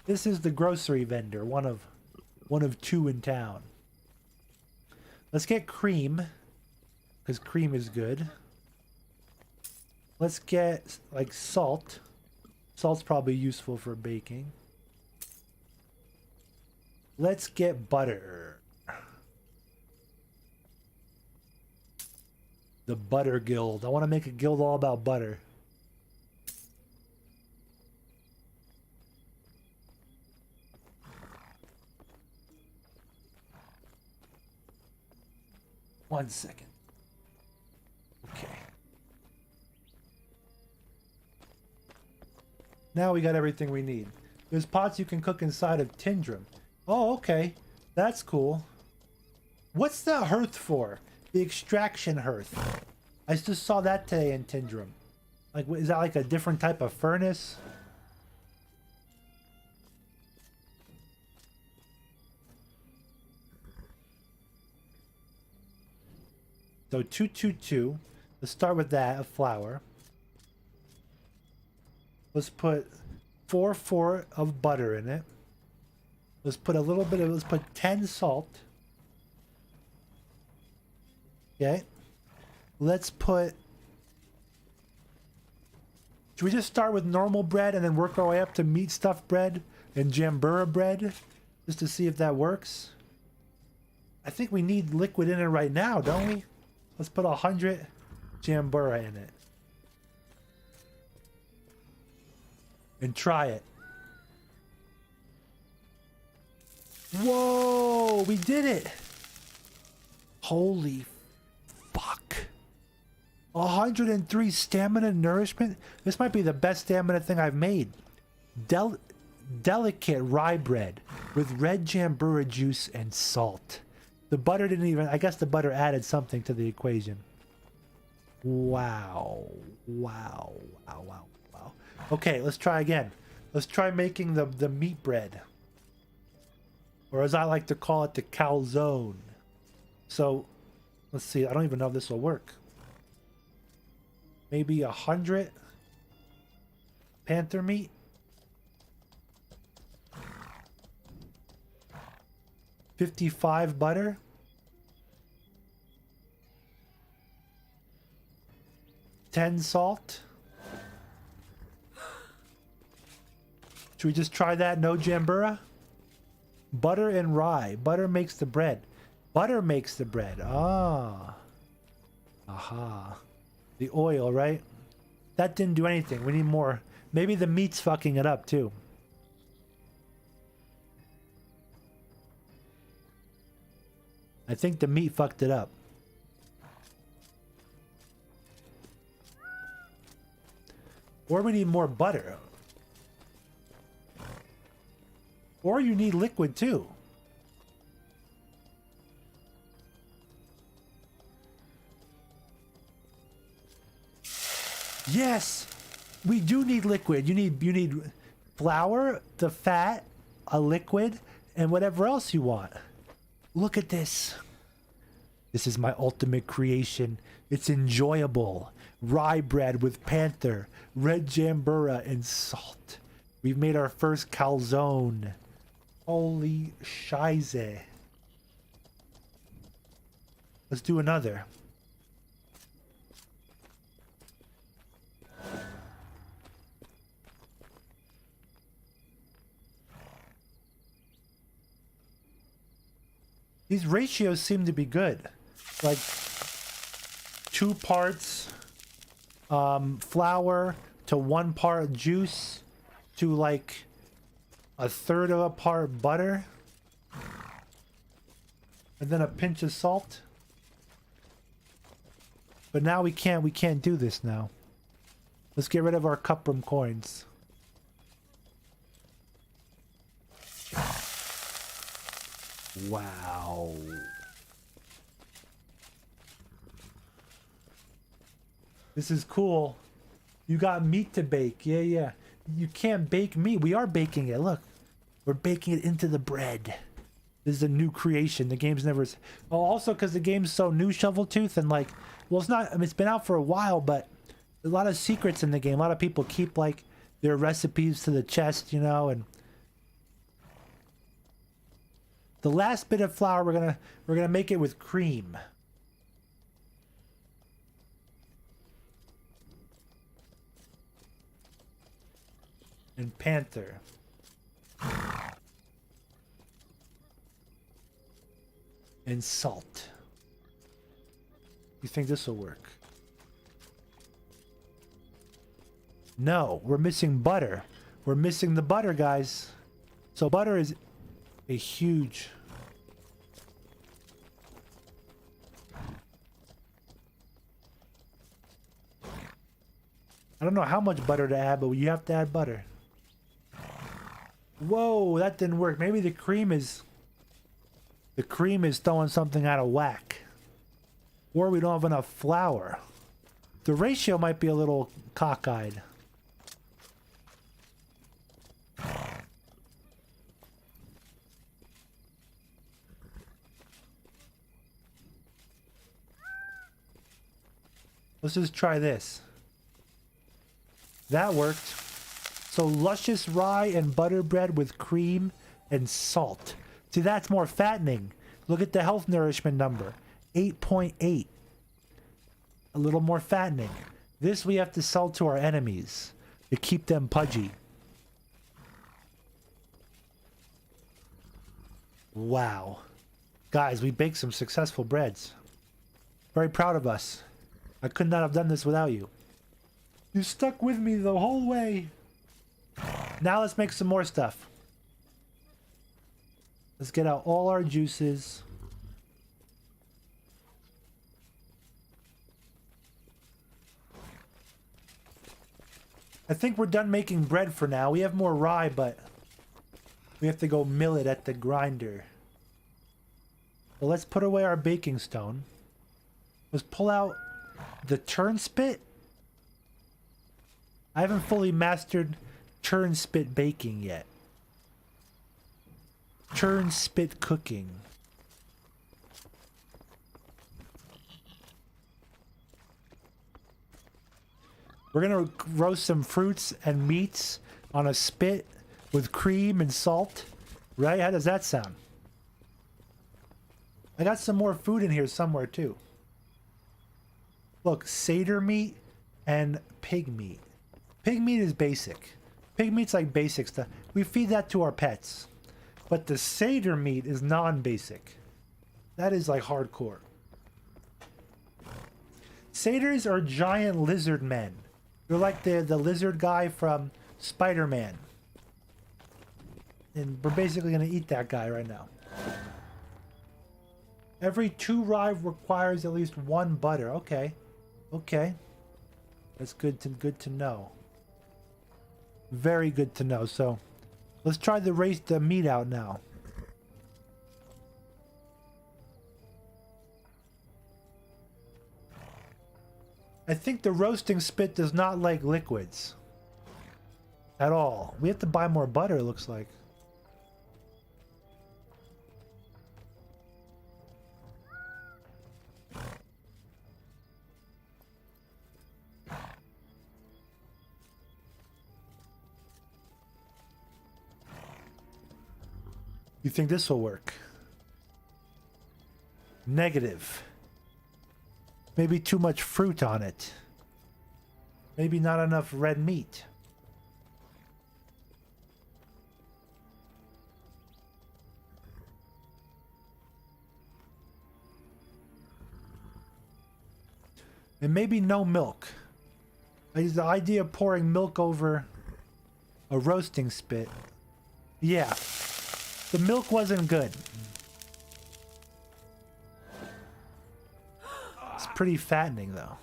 This is the grocery vendor, one of two in town. Let's get cream, because cream is good. Let's get like salt. Salt's probably useful for baking. Let's get butter. The butter guild. I want to make a guild all about butter. One second. Okay. Now we got everything we need. There's pots you can cook inside of Tindrum. Oh, okay. That's cool. What's the hearth for? The extraction hearth. I just saw that today in Tindrum. Like, is that like a different type of furnace? So 222. Let's start with that, of flour. Let's put 4 of butter in it. Let's put a little bit of, let's put 10 salt. Okay. Let's put, should we just start with normal bread and then work our way up to meat stuffed bread and jambura bread? Just to see if that works. I think we need liquid in it right now, don't we? Let's put 100 jambura in it. And try it. Whoa, we did it. Holy fuck. 103 stamina nourishment. This might be the best stamina thing I've made. delicate rye bread with red jambura juice and salt. The butter didn't even, I guess the butter added something to the equation. Wow. Wow. Wow, wow, wow. Okay, let's try again. Let's try making the meat bread. Or as I like to call it, the calzone. So, let's see. I don't even know if this will work. Maybe 100 panther meat. 55 butter. 10 salt. Should we just try that? No jambura? Butter and rye. Butter makes the bread. Butter makes the bread. Ah. Aha. The oil, right? That didn't do anything. We need more. Maybe the meat's fucking it up too. I think the meat fucked it up. Or we need more butter. Or you need liquid too. Yes! We do need liquid. You need flour, the fat, a liquid, and whatever else you want. Look at this. This is my ultimate creation. It's enjoyable. Rye bread with panther, red jambura, and salt. We've made our first calzone. Holy scheisse. Let's do another. These ratios seem to be good. Like 2 parts flour to 1 part juice to like 1/3 of a part butter. And then a pinch of salt. But now we can't do this now. Let's get rid of our cuprum coins. Wow. This is cool. You got meat to bake. Yeah, yeah. You can't bake meat. We are baking it. Look. We're baking it into the bread. This is a new creation. The game's never... Oh, also because the game's so new, Shoveltooth, and like... Well, it's not... I mean, it's been out for a while, but... There's a lot of secrets in the game. A lot of people keep, like, their recipes to the chest, you know, and... The last bit of flour, we're gonna make it with cream. And panther. And salt. You think this will work? No, we're missing butter. We're missing the butter, guys. So butter is a huge... I don't know how much butter to add, but you have to add butter. Whoa, that didn't work. Maybe the cream is... The cream is throwing something out of whack. Or we don't have enough flour. The ratio might be a little cockeyed. Let's just try this. That worked. So luscious rye and butter bread with cream and salt. See, that's more fattening. Look at the health nourishment number. 8.8. A little more fattening. This we have to sell to our enemies to keep them pudgy. Wow. Guys, we baked some successful breads. Very proud of us. I could not have done this without you. You stuck with me the whole way. Now let's make some more stuff. Let's get out all our juices. I think we're done making bread for now. We have more rye, but We have to go mill it at the grinder. Well, let's put away our baking stone. Let's pull out the turn spit. I haven't fully mastered turn spit baking yet. Turn spit cooking. We're gonna roast some fruits and meats on a spit with cream and salt. Right? How does that sound? I got some more food in here somewhere too. Look, satyr meat and pig meat. Pig meat is basic. Pig meat's like basic stuff. We feed that to our pets. But the satyr meat is non-basic. That is like hardcore. Satyrs are giant lizard men. They're like the lizard guy from Spider-Man. And we're basically going to eat that guy right now. Every 2 rye requires at least 1 butter. Okay. Okay. That's good to know. Very good to know. So, let's try to race the meat out now. I think the roasting spit does not like liquids. At all. We have to buy more butter, it looks like. You think this will work? Negative. Maybe too much fruit on it. Maybe not enough red meat. And maybe no milk. The idea of pouring milk over a roasting spit. Yeah. The milk wasn't good. It's pretty fattening though.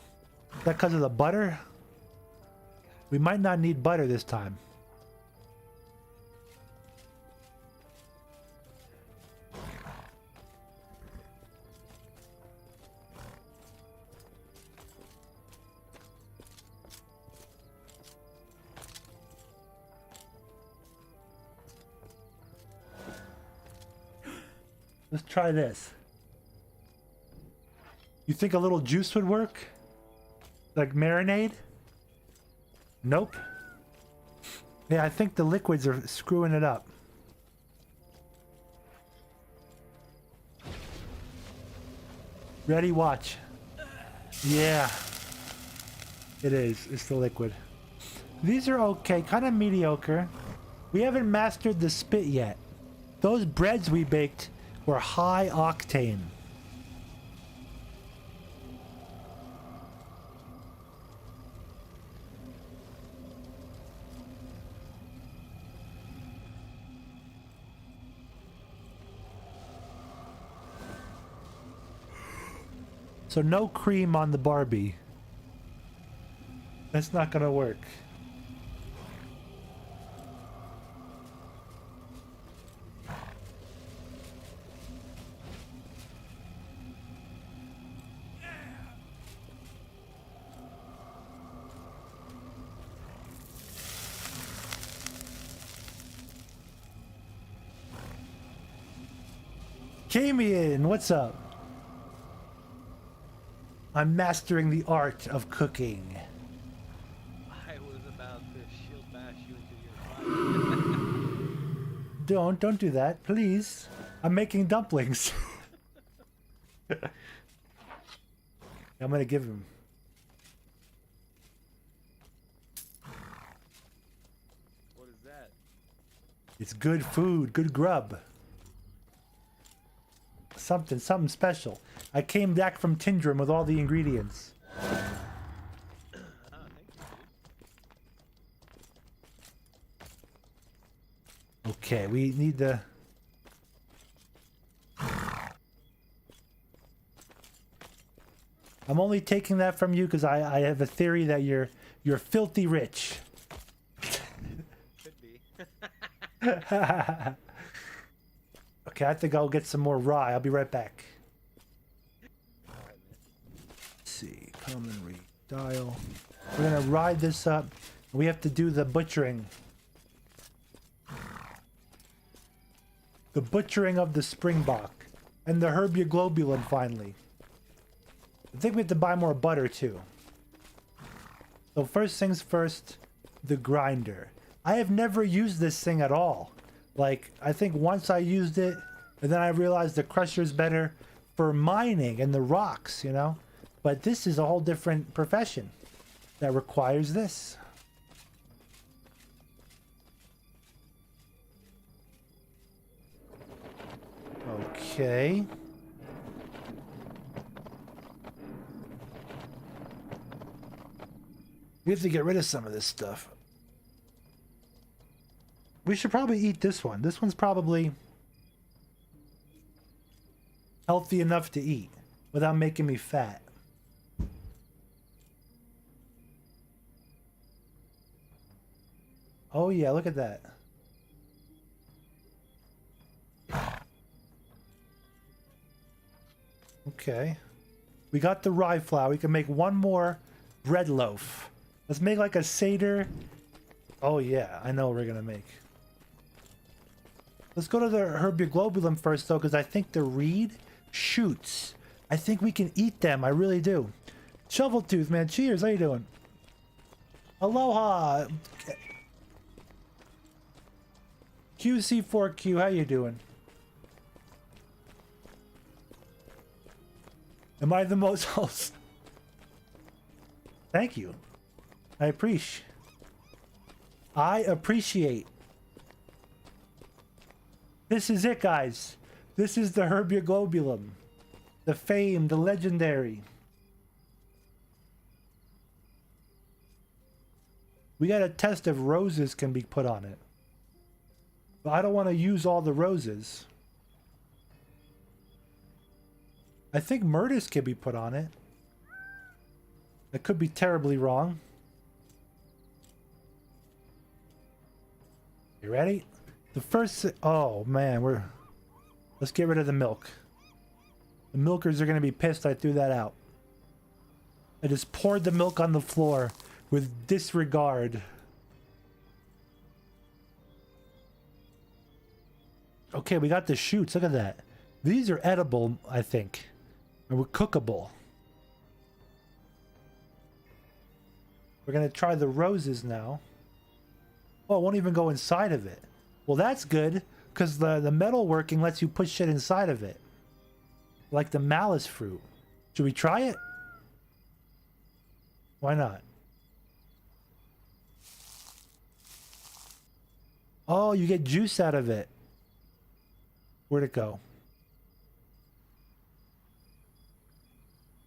Is that because of the butter? We might not need butter this time. Let's try this. You think a little juice would work? Like marinade? Nope. Yeah, I think the liquids are screwing it up. Ready? Watch. Yeah. It is. It's the liquid. These are okay. Kind of mediocre. We haven't mastered the spit yet. Those breads we baked were high octane. So no cream on the Barbie. That's not gonna work. Camian, what's up? I'm mastering the art of cooking. I was about to shield bash you into your fire. Don't do that, please. I'm making dumplings. I'm gonna give him. What is that? It's good food, good grub. Something special. I came back from Tindrum with all the ingredients. Okay, we need the... I'm only taking that from you because I have a theory that you're filthy rich. Could be. Okay, I think I'll get some more rye. I'll be right back. Let's see, common read dial. We're gonna ride this up. We have to do the butchering. The butchering of the springbok and the herbioglobulum finally. I think we have to buy more butter too. So first things first, the grinder. I have never used this thing at all. Like, I think once I used it, and then I realized the crusher's better for mining and the rocks, you know? But this is a whole different profession that requires this. Okay. We have to get rid of some of this stuff. We should probably eat this one. This one's probably healthy enough to eat without making me fat. Oh yeah, look at that. Okay. We got the rye flour. We can make one more bread loaf. Let's make like a Seder. Oh yeah, I know what we're gonna make. Let's go to the herbioglobulum first though, because I think the reed shoots. I think we can eat them. I really do. Shoveltooth, man. Cheers. How you doing? Aloha. QC4Q, how you doing? Am I the most host? Thank you. I appreciate. This is it, guys. This is the herbioglobulum. The famed, the legendary. We got to test if roses can be put on it. But I don't want to use all the roses. I think myrtus can be put on it. I could be terribly wrong. You ready? The first... Oh, man, let's get rid of the milk. The milkers are going to be pissed I threw that out. I just poured the milk on the floor with disregard. Okay, we got the shoots. Look at that. These are edible, I think. And we're cookable. We're going to try the roses now. Oh, it won't even go inside of it. Well, that's good, because the metal working lets you put shit inside of it. Like the malice fruit. Should we try it? Why not? Oh, you get juice out of it. Where'd it go?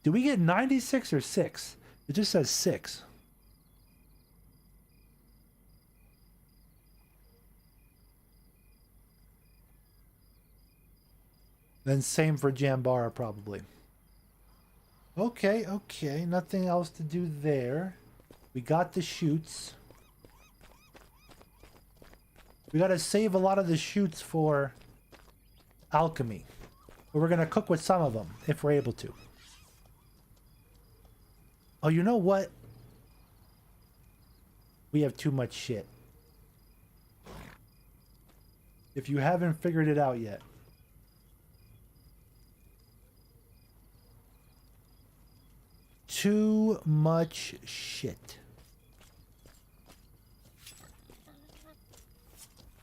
Did we get 96 or 6? It just says 6. Then same for Jambara, probably. Okay, okay. Nothing else to do there. We got the shoots. We got to save a lot of the shoots for alchemy. But we're going to cook with some of them, if we're able to. Oh, you know what? We have too much shit. If you haven't figured it out yet. Too much shit.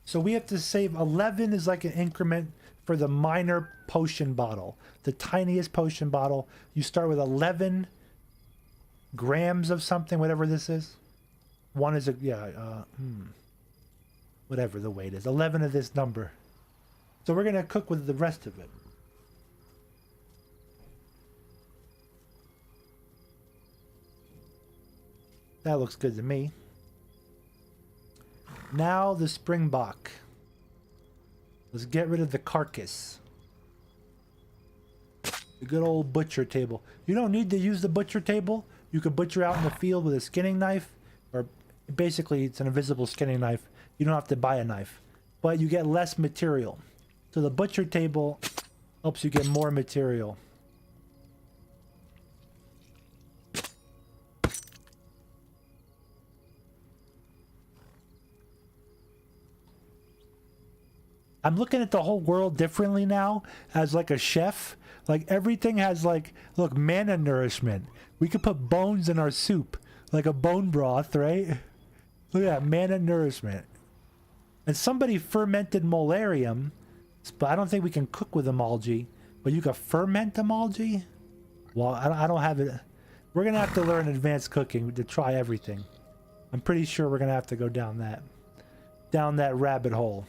So we have to save 11 is like an increment for the minor potion bottle. The tiniest potion bottle. You start with 11 grams of something, whatever this is. One is a, whatever the weight is. 11 of this number. So we're going to cook with the rest of it. That looks good to me. Now the springbok. Let's get rid of the carcass. The good old butcher table. You don't need to use the butcher table. You could butcher out in the field with a skinning knife. Or basically it's an invisible skinning knife. You don't have to buy a knife. but you get less material. So the butcher table helps you get more material. I'm looking at the whole world differently now as like a chef. Like everything has like, look, mana nourishment. We could put bones in our soup, like a bone broth, right? Look at that, mana nourishment. And somebody fermented molarium, but I don't think we can cook with emulgy. But you can ferment emulgy? Well, I don't have it. We're gonna have to learn advanced cooking to try everything. I'm pretty sure we're gonna have to go down that rabbit hole.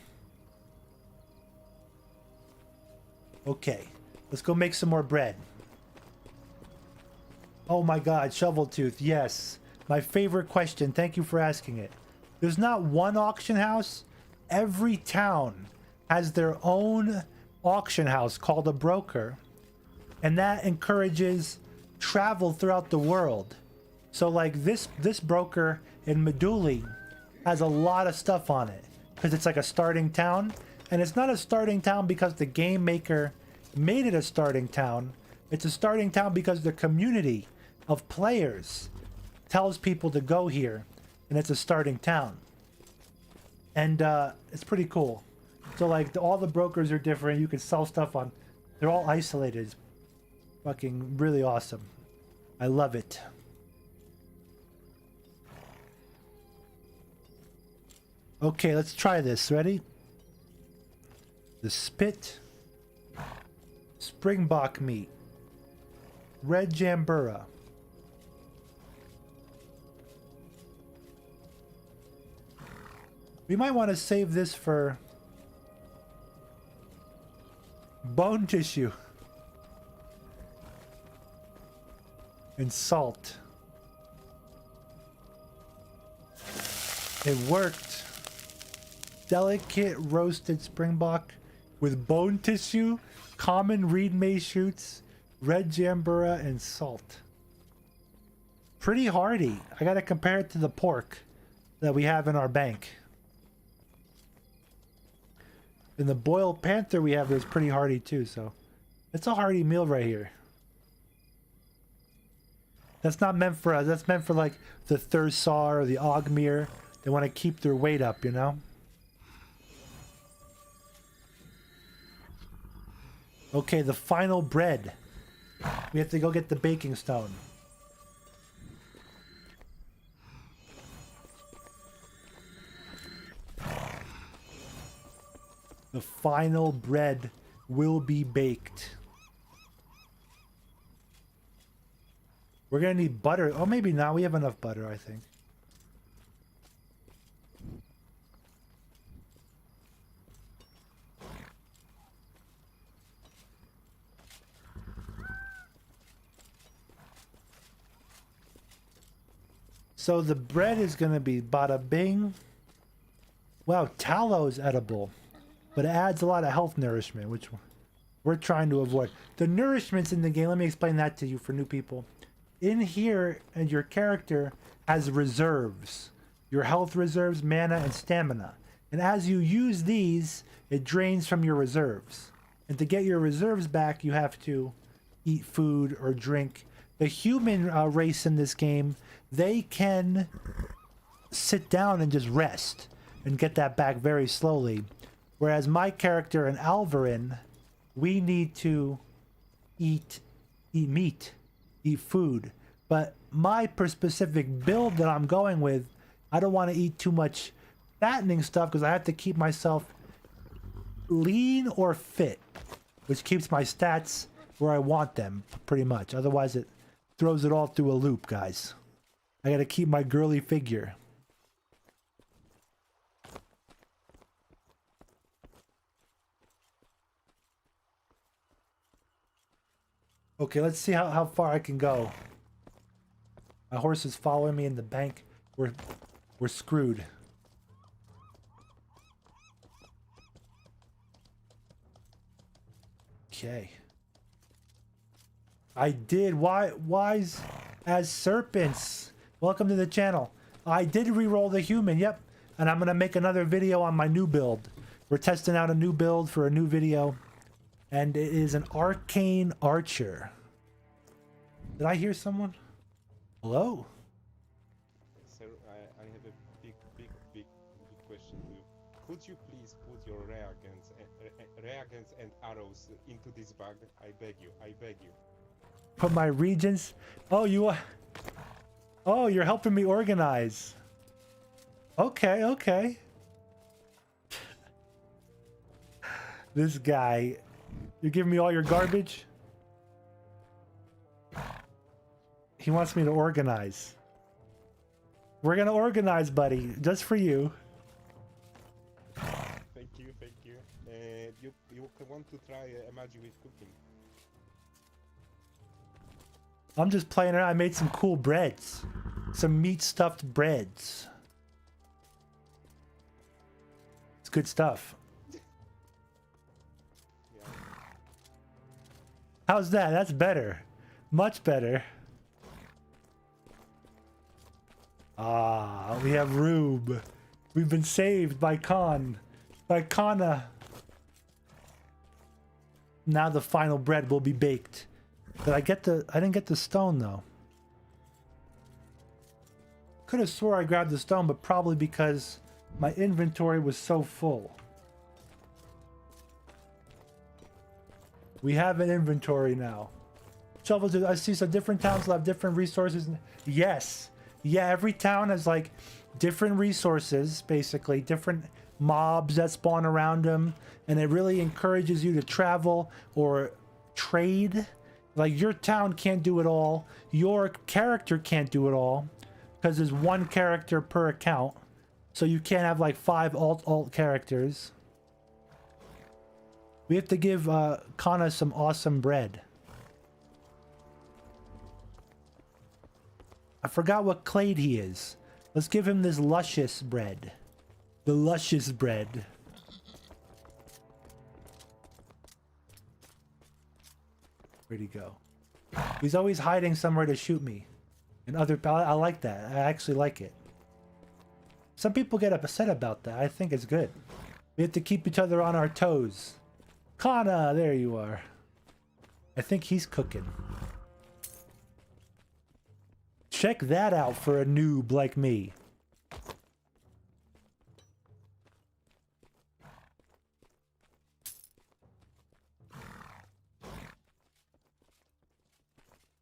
Okay, let's go make some more bread. Oh my god, shovel tooth, yes. My favorite question, thank you for asking it. There's not one auction house. Every town has their own auction house called a broker. And that encourages travel throughout the world. So like this broker in Medulli has a lot of stuff on it. Because it's like a starting town. And it's not a starting town because the game maker made it a starting town. It's a starting town because the community of players tells people to go here. And it's a starting town. And it's pretty cool. So like all the brokers are different. You can sell stuff on. They're all isolated. It's fucking really awesome. I love it. Okay, let's try this. Ready? The spit, springbok meat, red jambura. We might want to save this for bone tissue and salt. It worked. Delicate roasted springbok with bone tissue, common reed maize shoots, red jambura, and salt. Pretty hearty. I gotta compare it to the pork that we have in our bank. And the boiled panther we have is pretty hearty too, so it's a hearty meal right here. That's not meant for us. That's meant for like the Thursar or the Ogmere. They want to keep their weight up, you know? Okay, the final bread. We have to go get the baking stone. The final bread will be baked. We're gonna need butter. Oh, maybe not. We have enough butter, I think. So the bread is gonna be bada bing. Wow, tallow is edible, but it adds a lot of health nourishment, which we're trying to avoid. The nourishments in the game, let me explain that to you for new people. In here, and your character has reserves. Your health reserves, mana, and stamina. And as you use these, it drains from your reserves. And to get your reserves back, you have to eat food or drink. The human race in this game, they can sit down and just rest and get that back very slowly. Whereas my character in Alvarin, we need to eat meat, eat food. But my specific build that I'm going with, I don't want to eat too much fattening stuff because I have to keep myself lean or fit, which keeps my stats where I want them pretty much. Otherwise it throws it all through a loop, guys. I gotta keep my girly figure. Okay, let's see how far I can go. My horse is following me in the bank. We're screwed. Okay. I did. Wise as serpents. Welcome to the channel. I did re-roll the human, yep. And I'm gonna make another video on my new build. We're testing out a new build for a new video, and it is an arcane archer. Did I hear someone? Hello? Sir, I have a big question to you. Could you please put your reagents and arrows into this bag? I beg you. Put my regions. Oh, oh, you're helping me organize. Okay. This guy, you're giving me all your garbage? He wants me to organize. We're gonna organize, buddy, just for you. Thank you. You want to try a magic with cooking? I'm just playing around. I made some cool breads. Some meat stuffed breads. It's good stuff. Yeah. How's that? That's better. Much better. Ah, we have Rube. We've been saved by Kana. Now the final bread will be baked. I didn't get the stone though. Could have swore I grabbed the stone, but probably because my inventory was so full. We have an inventory now. Shovels, I see some different towns will have different resources. Yes. Yeah, every town has like different resources, basically, different mobs that spawn around them, and it really encourages you to travel or trade. Like your town can't do it all, your character can't do it all, because there's one character per account, so you can't have like 5 alt characters. We have to give Kana some awesome bread. I forgot what clade he is. Let's give him this luscious bread. The luscious bread. Where'd he go? He's always hiding somewhere to shoot me. And I like that. I actually like it. Some people get upset about that. I think it's good. We have to keep each other on our toes. Kana, there you are. I think he's cooking. Check that out for a noob like me.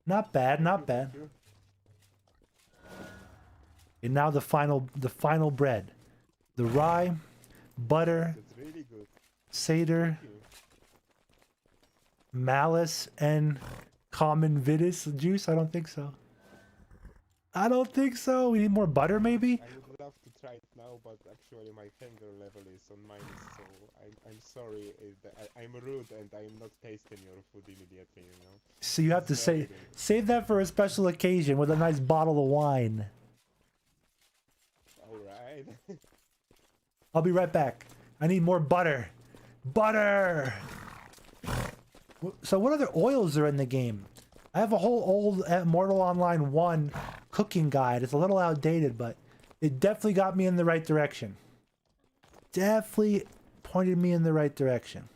Not bad, not bad. And now the final bread. The rye, butter, That's really good. seder, malice, and common vids juice? I don't think so. I don't think so. We need more butter, maybe? I would love to try it now, but actually my finger level is on minus, so I'm sorry. I'm rude and I'm not tasting your food immediately, you know. So you have to save that for a special occasion with a nice bottle of wine. Alright. I'll be right back. I need more butter. Butter! So what other oils are in the game? I have a whole old Mortal Online 1 cooking guide. It's a little outdated, but it definitely got me in the right direction. Definitely pointed me in the right direction.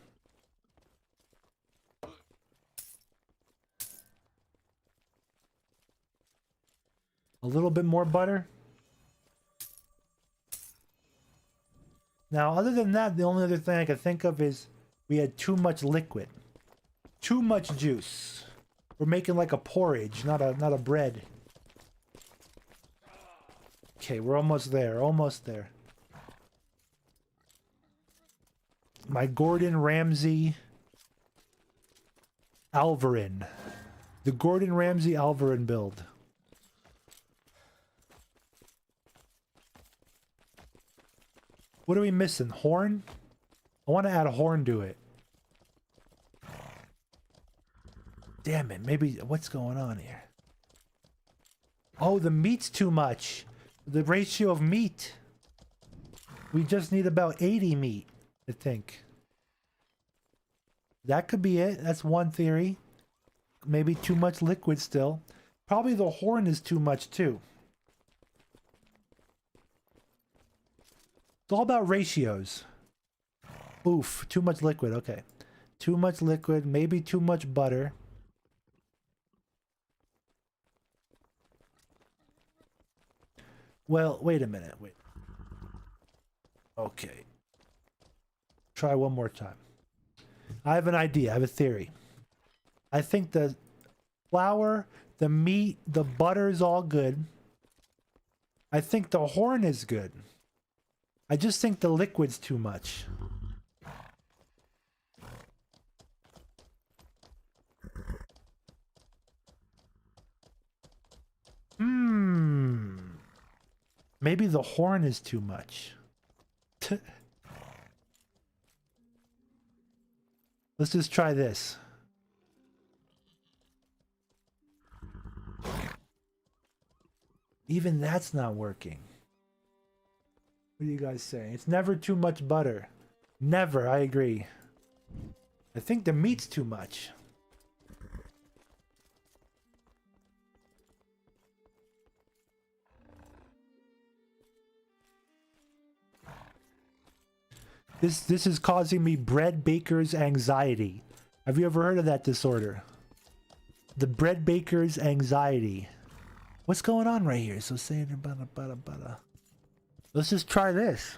A little bit more butter. Now, other than that, the only other thing I could think of is we had too much liquid. Too much juice. We're making like a porridge, not a bread. Okay, we're almost there, almost there. My Gordon Ramsay Alvarin. The Gordon Ramsay Alvarin build. What are we missing? Horn? I want to add a horn to it. Damn it, maybe what's going on here? Oh, the meat's too much. The ratio of meat. We just need about 80 meat, I think. That could be it. That's one theory. Maybe too much liquid still. Probably the horn is too much too. It's all about ratios. Oof, too much liquid. Okay. Too much liquid, maybe too much butter. Well, wait a minute. Wait. Okay. Try one more time. I have an idea. I have a theory. I think the flour, the meat, the butter is all good. I think the horn is good. I just think the liquid's too much. Maybe the horn is too much. Let's just try this. Even that's not working. What are you guys saying? It's never too much butter. Never, I agree. I think the meat's too much. This is causing me bread baker's anxiety. Have you ever heard of that disorder? The bread baker's anxiety. What's going on right here? So say butter. Let's just try this.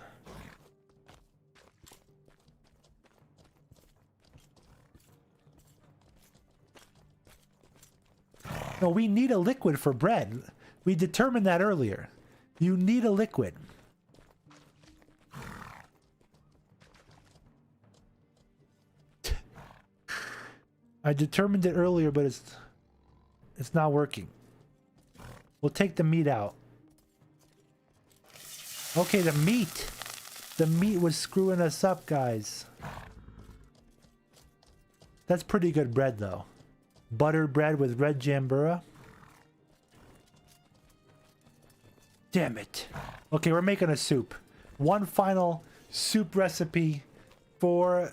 No, we need a liquid for bread. We determined that earlier. You need a liquid. I determined it earlier, but it's not working. We'll take the meat out. Okay, the meat. The meat was screwing us up, guys. That's pretty good bread, though. Buttered bread with red jambura. Damn it. Okay, we're making a soup. One final soup recipe for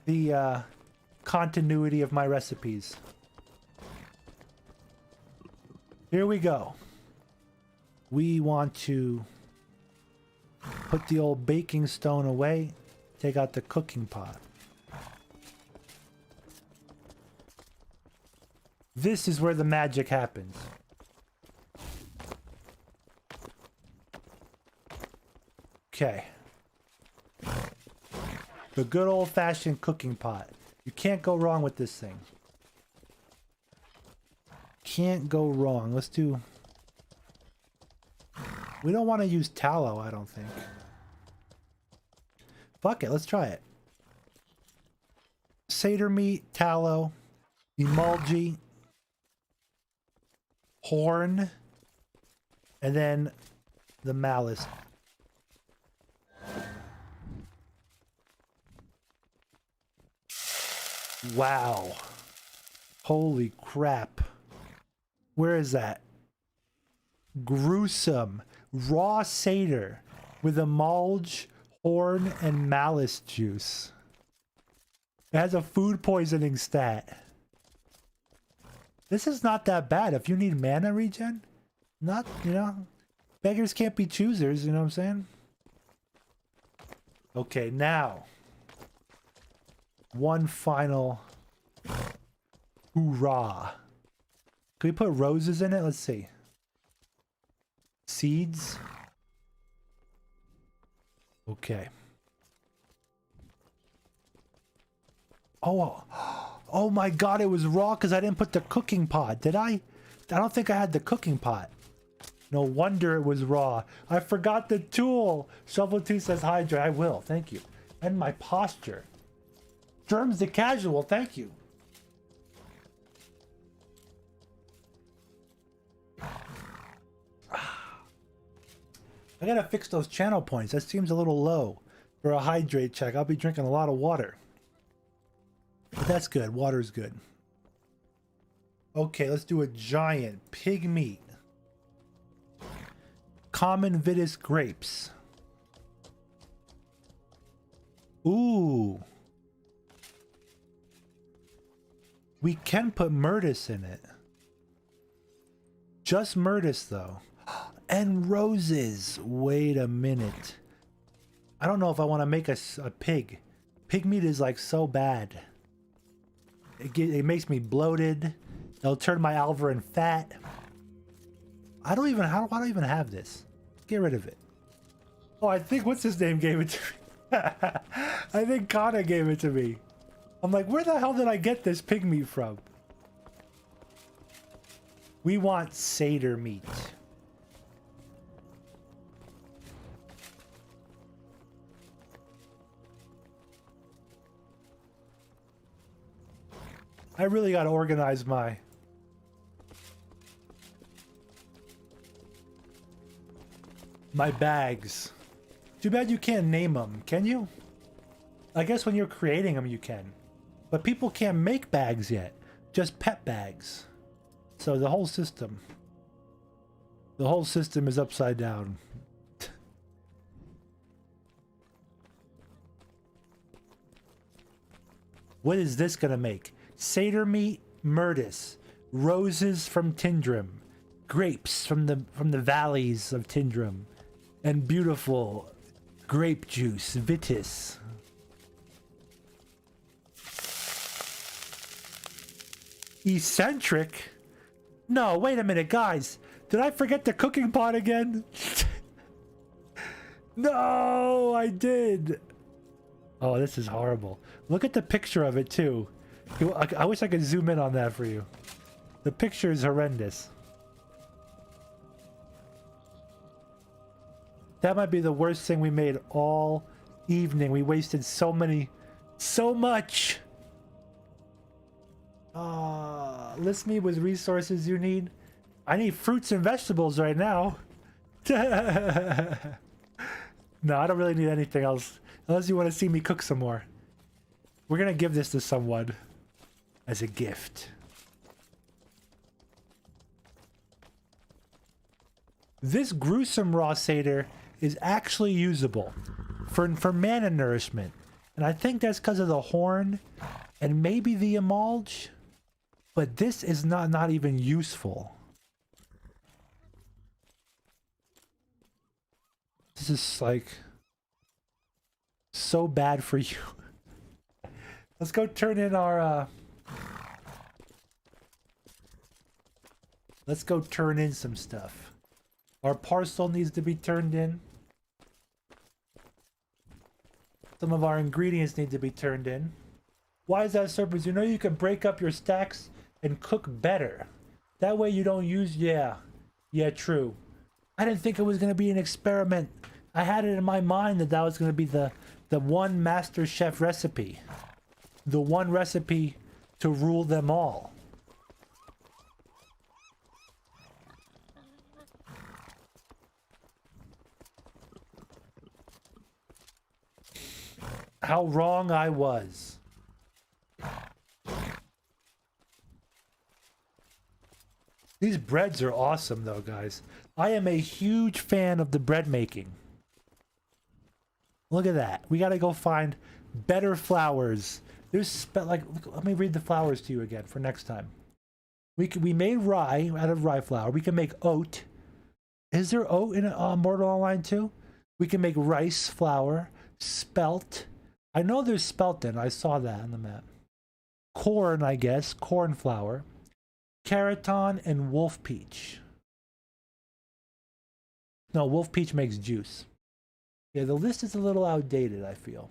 the continuity of my recipes. Here we go. We want to put the old baking stone away. Take out the cooking pot. This is where the magic happens. Okay. The good old-fashioned cooking pot. You can't go wrong with this thing. Can't go wrong. Let's do... We don't want to use tallow, I don't think. Fuck it, let's try it. Seder meat, tallow, emulgey, horn, and then the malice. Wow. Holy crap. Where is that? Gruesome. Raw seder with emulge, horn, and malice juice. It has a food poisoning stat. This is not that bad. If you need mana regen, not, you know, beggars can't be choosers, you know what I'm saying? Okay, now. One final hoorah. Can we put roses in it? Let's see. Seeds. Okay. Oh, oh my god, it was raw because I didn't put the cooking pot. Did I? I don't think I had the cooking pot. No wonder it was raw. I forgot the tool. Shovel 2 says hydrate. I will. Thank you. And my posture. Germs the casual, thank you. I gotta fix those channel points. That seems a little low for a hydrate check. I'll be drinking a lot of water. But that's good. Water's good. Okay, let's do a giant pig meat. Common vids grapes. Ooh. We can put myrtis in it. Just myrtis, though. And roses. Wait a minute. I don't know if I want to make a pig Pig meat is like so bad. It makes me bloated. It'll turn my alverin fat. I don't even have this. Get rid of it. Oh, I think what's his name gave it to me. I think Kana gave it to me. I'm like, where the hell did I get this pig meat from? We want seder meat. I really gotta organize my... my bags. Too bad you can't name them, can you? I guess when you're creating them you can. But people can't make bags yet. Just pet bags. So the whole system is upside down. What is this gonna make? Seder meat, myrtis, roses from Tindrum, grapes from the valleys of Tindrum, and beautiful grape juice, vitis. Eccentric? No, wait a minute, guys. Did I forget the cooking pot again? No, I did. Oh, this is horrible. Look at the picture of it, too. I wish I could zoom in on that for you. The picture is horrendous. That might be the worst thing we made all evening. We wasted so much. List me with resources you need. I need fruits and vegetables right now. No, I don't really need anything else. Unless you want to see me cook some more. We're gonna give this to someone as a gift. This gruesome raw seder is actually usable for mana nourishment. And I think that's because of the horn and maybe the emulge. But this is not even useful. This is like so bad for you. Let's go turn in our let's go turn in some stuff. Our parcel needs to be turned in. Some of our ingredients need to be turned in. Why is that, Serpents? You know you can break up your stacks and cook better. That way you don't use... Yeah, true. I didn't think it was going to be an experiment. I had it in my mind that was going to be the one master chef recipe. The one recipe to rule them all. How wrong I was. These breads are awesome though, guys. I am a huge fan of the bread making. Look at that. We gotta go find better flours. There's let me read the flours to you again for next time. We made rye out of rye flour. We can make oat. Is there oat in Mortal Online too? We can make rice flour, spelt. I know there's spelten. I saw that on the map. Corn, I guess. Corn flour. Caraton and wolf peach. No, wolf peach makes juice. Yeah, the list is a little outdated, I feel.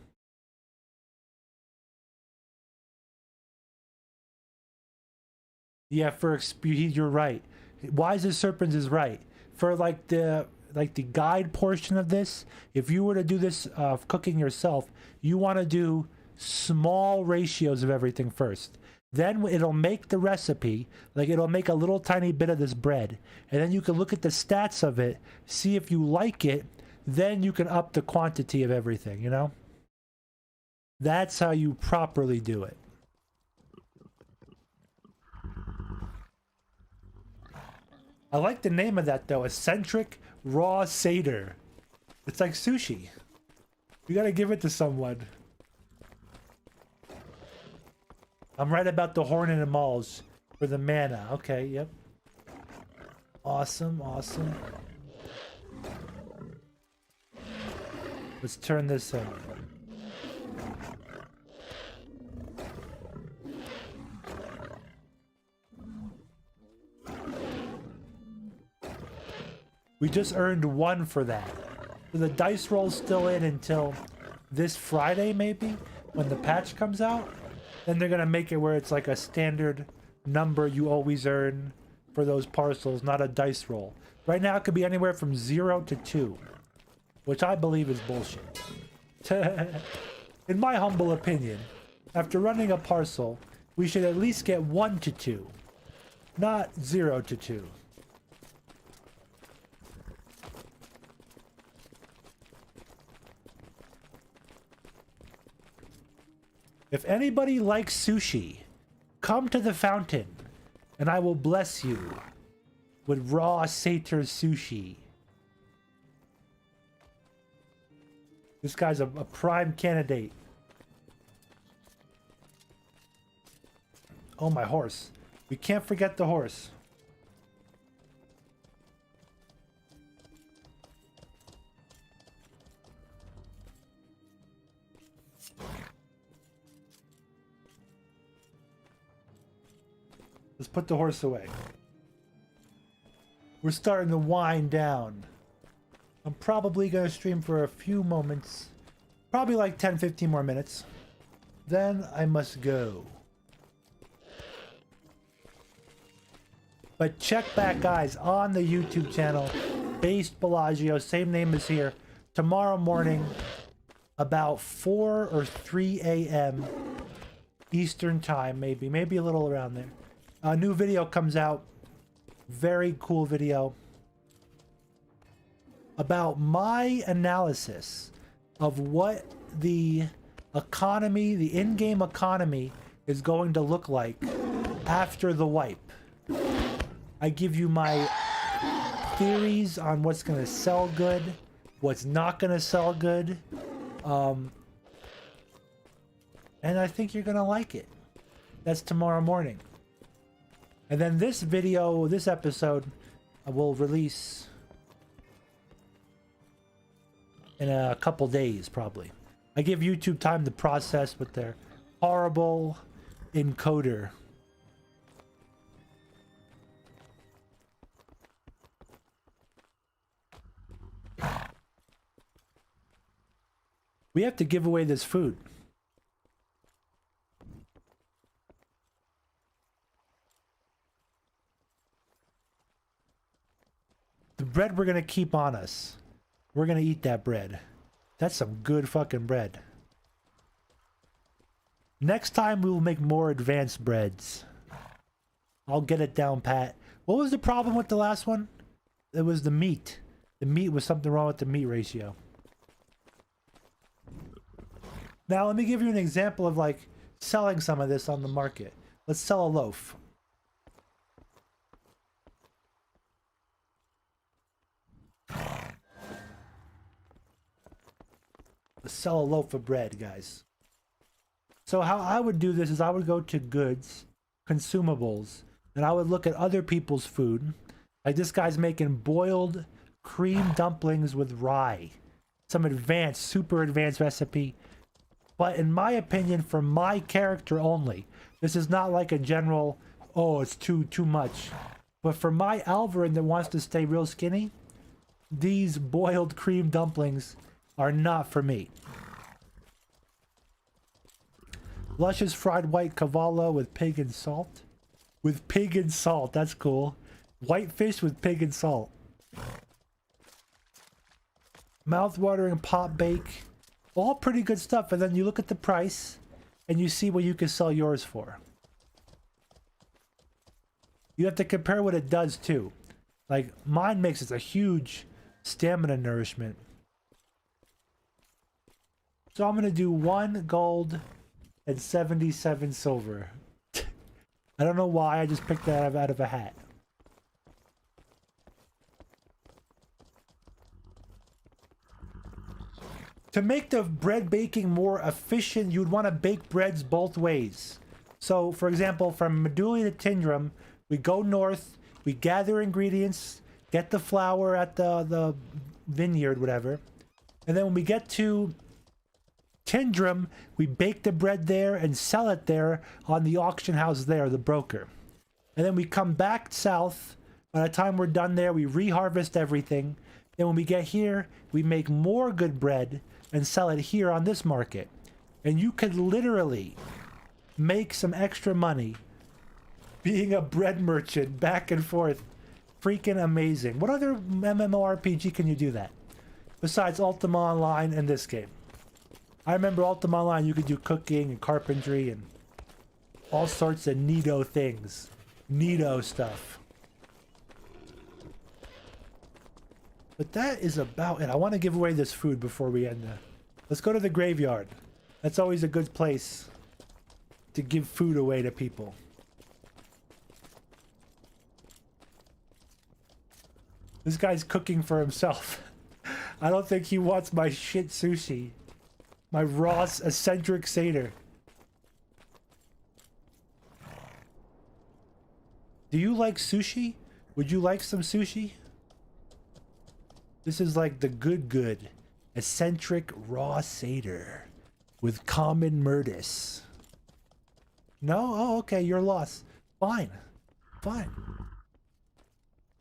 Yeah, you're right. Wise as Serpents is right. For like the guide portion of this, if you were to do this cooking yourself, you want to do small ratios of everything first. Then it'll make the recipe, like it'll make a little tiny bit of this bread. And then you can look at the stats of it, see if you like it, then you can up the quantity of everything, you know? That's how you properly do it. I like the name of that though, Eccentric Raw Seder. It's like sushi. You gotta give it to someone. I'm right about the horn and emulge for the mana. Okay, yep. Awesome, awesome. Let's turn this in. We just earned 1 for that. So the dice roll's still in until this Friday, maybe, when the patch comes out. Then they're gonna make it where it's like a standard number you always earn for those parcels, not a dice roll. Right now it could be anywhere from 0 to 2, which I believe is bullshit. In my humble opinion, after running a parcel, we should at least get 1 to 2, not 0 to 2. If anybody likes sushi, come to the fountain, and I will bless you with raw satyr sushi. This guy's a prime candidate. Oh, my horse. We can't forget the horse. Let's put the horse away. We're starting to wind down. I'm probably going to stream for a few moments. Probably like 10-15 more minutes. Then I must go. But check back, guys, on the YouTube channel. Based Bellagio, same name as here. Tomorrow morning, about 4 or 3 a.m. Eastern time, maybe a little around there. A new video comes out. Very cool video about my analysis of what the economy, the in-game economy, is going to look like after the wipe. I give you my theories on what's going to sell good, what's not going to sell good, and I think you're going to like it. That's tomorrow morning. And then this video, this episode, I will release in a couple days, probably. I give YouTube time to process with their horrible encoder. We have to give away this food. The bread we're gonna keep on us. We're gonna eat that bread. That's some good fucking bread. Next time we will make more advanced breads. I'll get it down pat. What was the problem with the last one? It was the meat. The meat was something wrong with the meat ratio. Now let me give you an example of like selling some of this on the market. Let's sell a loaf. Let's sell a loaf of bread, guys. So how I would do this is I would go to goods, consumables, and I would look at other people's food. Like this guy's making boiled cream dumplings with rye. Some advanced, super advanced recipe. But in my opinion, for my character only, this is not like a general, oh, it's too much. But for my Alvarin that wants to stay real skinny, these boiled cream dumplings are not for me. Luscious fried white cavallo with pig and salt. With pig and salt, that's cool. Whitefish with pig and salt. Mouth-watering pot bake. All pretty good stuff, and then you look at the price and you see what you can sell yours for. You have to compare what it does too. Like mine makes it a huge stamina nourishment. So I'm gonna do 1 gold and 77 silver. I don't know why, I just picked that out of a hat. To make the bread baking more efficient, you'd want to bake breads both ways. So, for example, from Medulli to Tindrum, we go north, we gather ingredients, get the flour at the vineyard, whatever. And then when we get to Tindrum, we bake the bread there and sell it there on the auction house there, the broker. And then we come back south By the time we're done there, we reharvest everything. Then when we get here, we make more good bread and sell it here on this market. And you could literally make some extra money being a bread merchant back and forth. Freaking amazing. What other MMORPG can you do that? Besides Ultima Online and this game. I remember Ultima Online, you could do cooking and carpentry and all sorts of neato things. Neato stuff. But that is about it. I want to give away this food before we end. Let's go to the graveyard. That's always a good place to give food away to people. This guy's cooking for himself. I don't think he wants my shit sushi. My raw eccentric satyr. Do you like sushi? Would you like some sushi? This is like the good eccentric raw satyr with common murtis. No? Oh, okay, you're lost. Fine. Fine.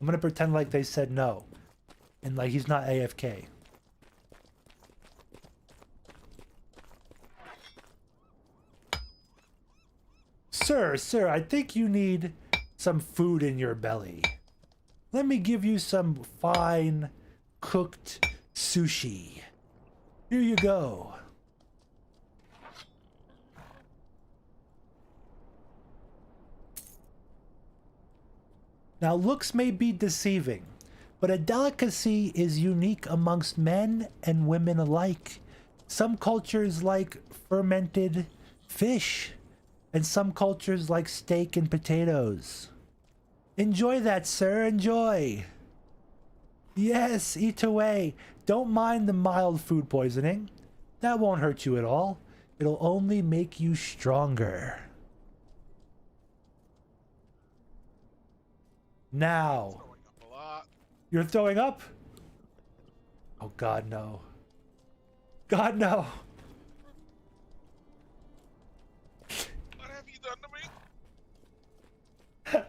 I'm gonna pretend like they said no. And like he's not AFK. Sir, I think you need some food in your belly. Let me give you some fine cooked sushi. Here you go. Now, looks may be deceiving, but a delicacy is unique amongst men and women alike. Some cultures like fermented fish, and some cultures like steak and potatoes. Enjoy that, sir, enjoy. Yes, eat away. Don't mind the mild food poisoning. That won't hurt you at all. It'll only make you stronger. Now. A lot. You're throwing up? Oh God, no. God, no. What have you done to me?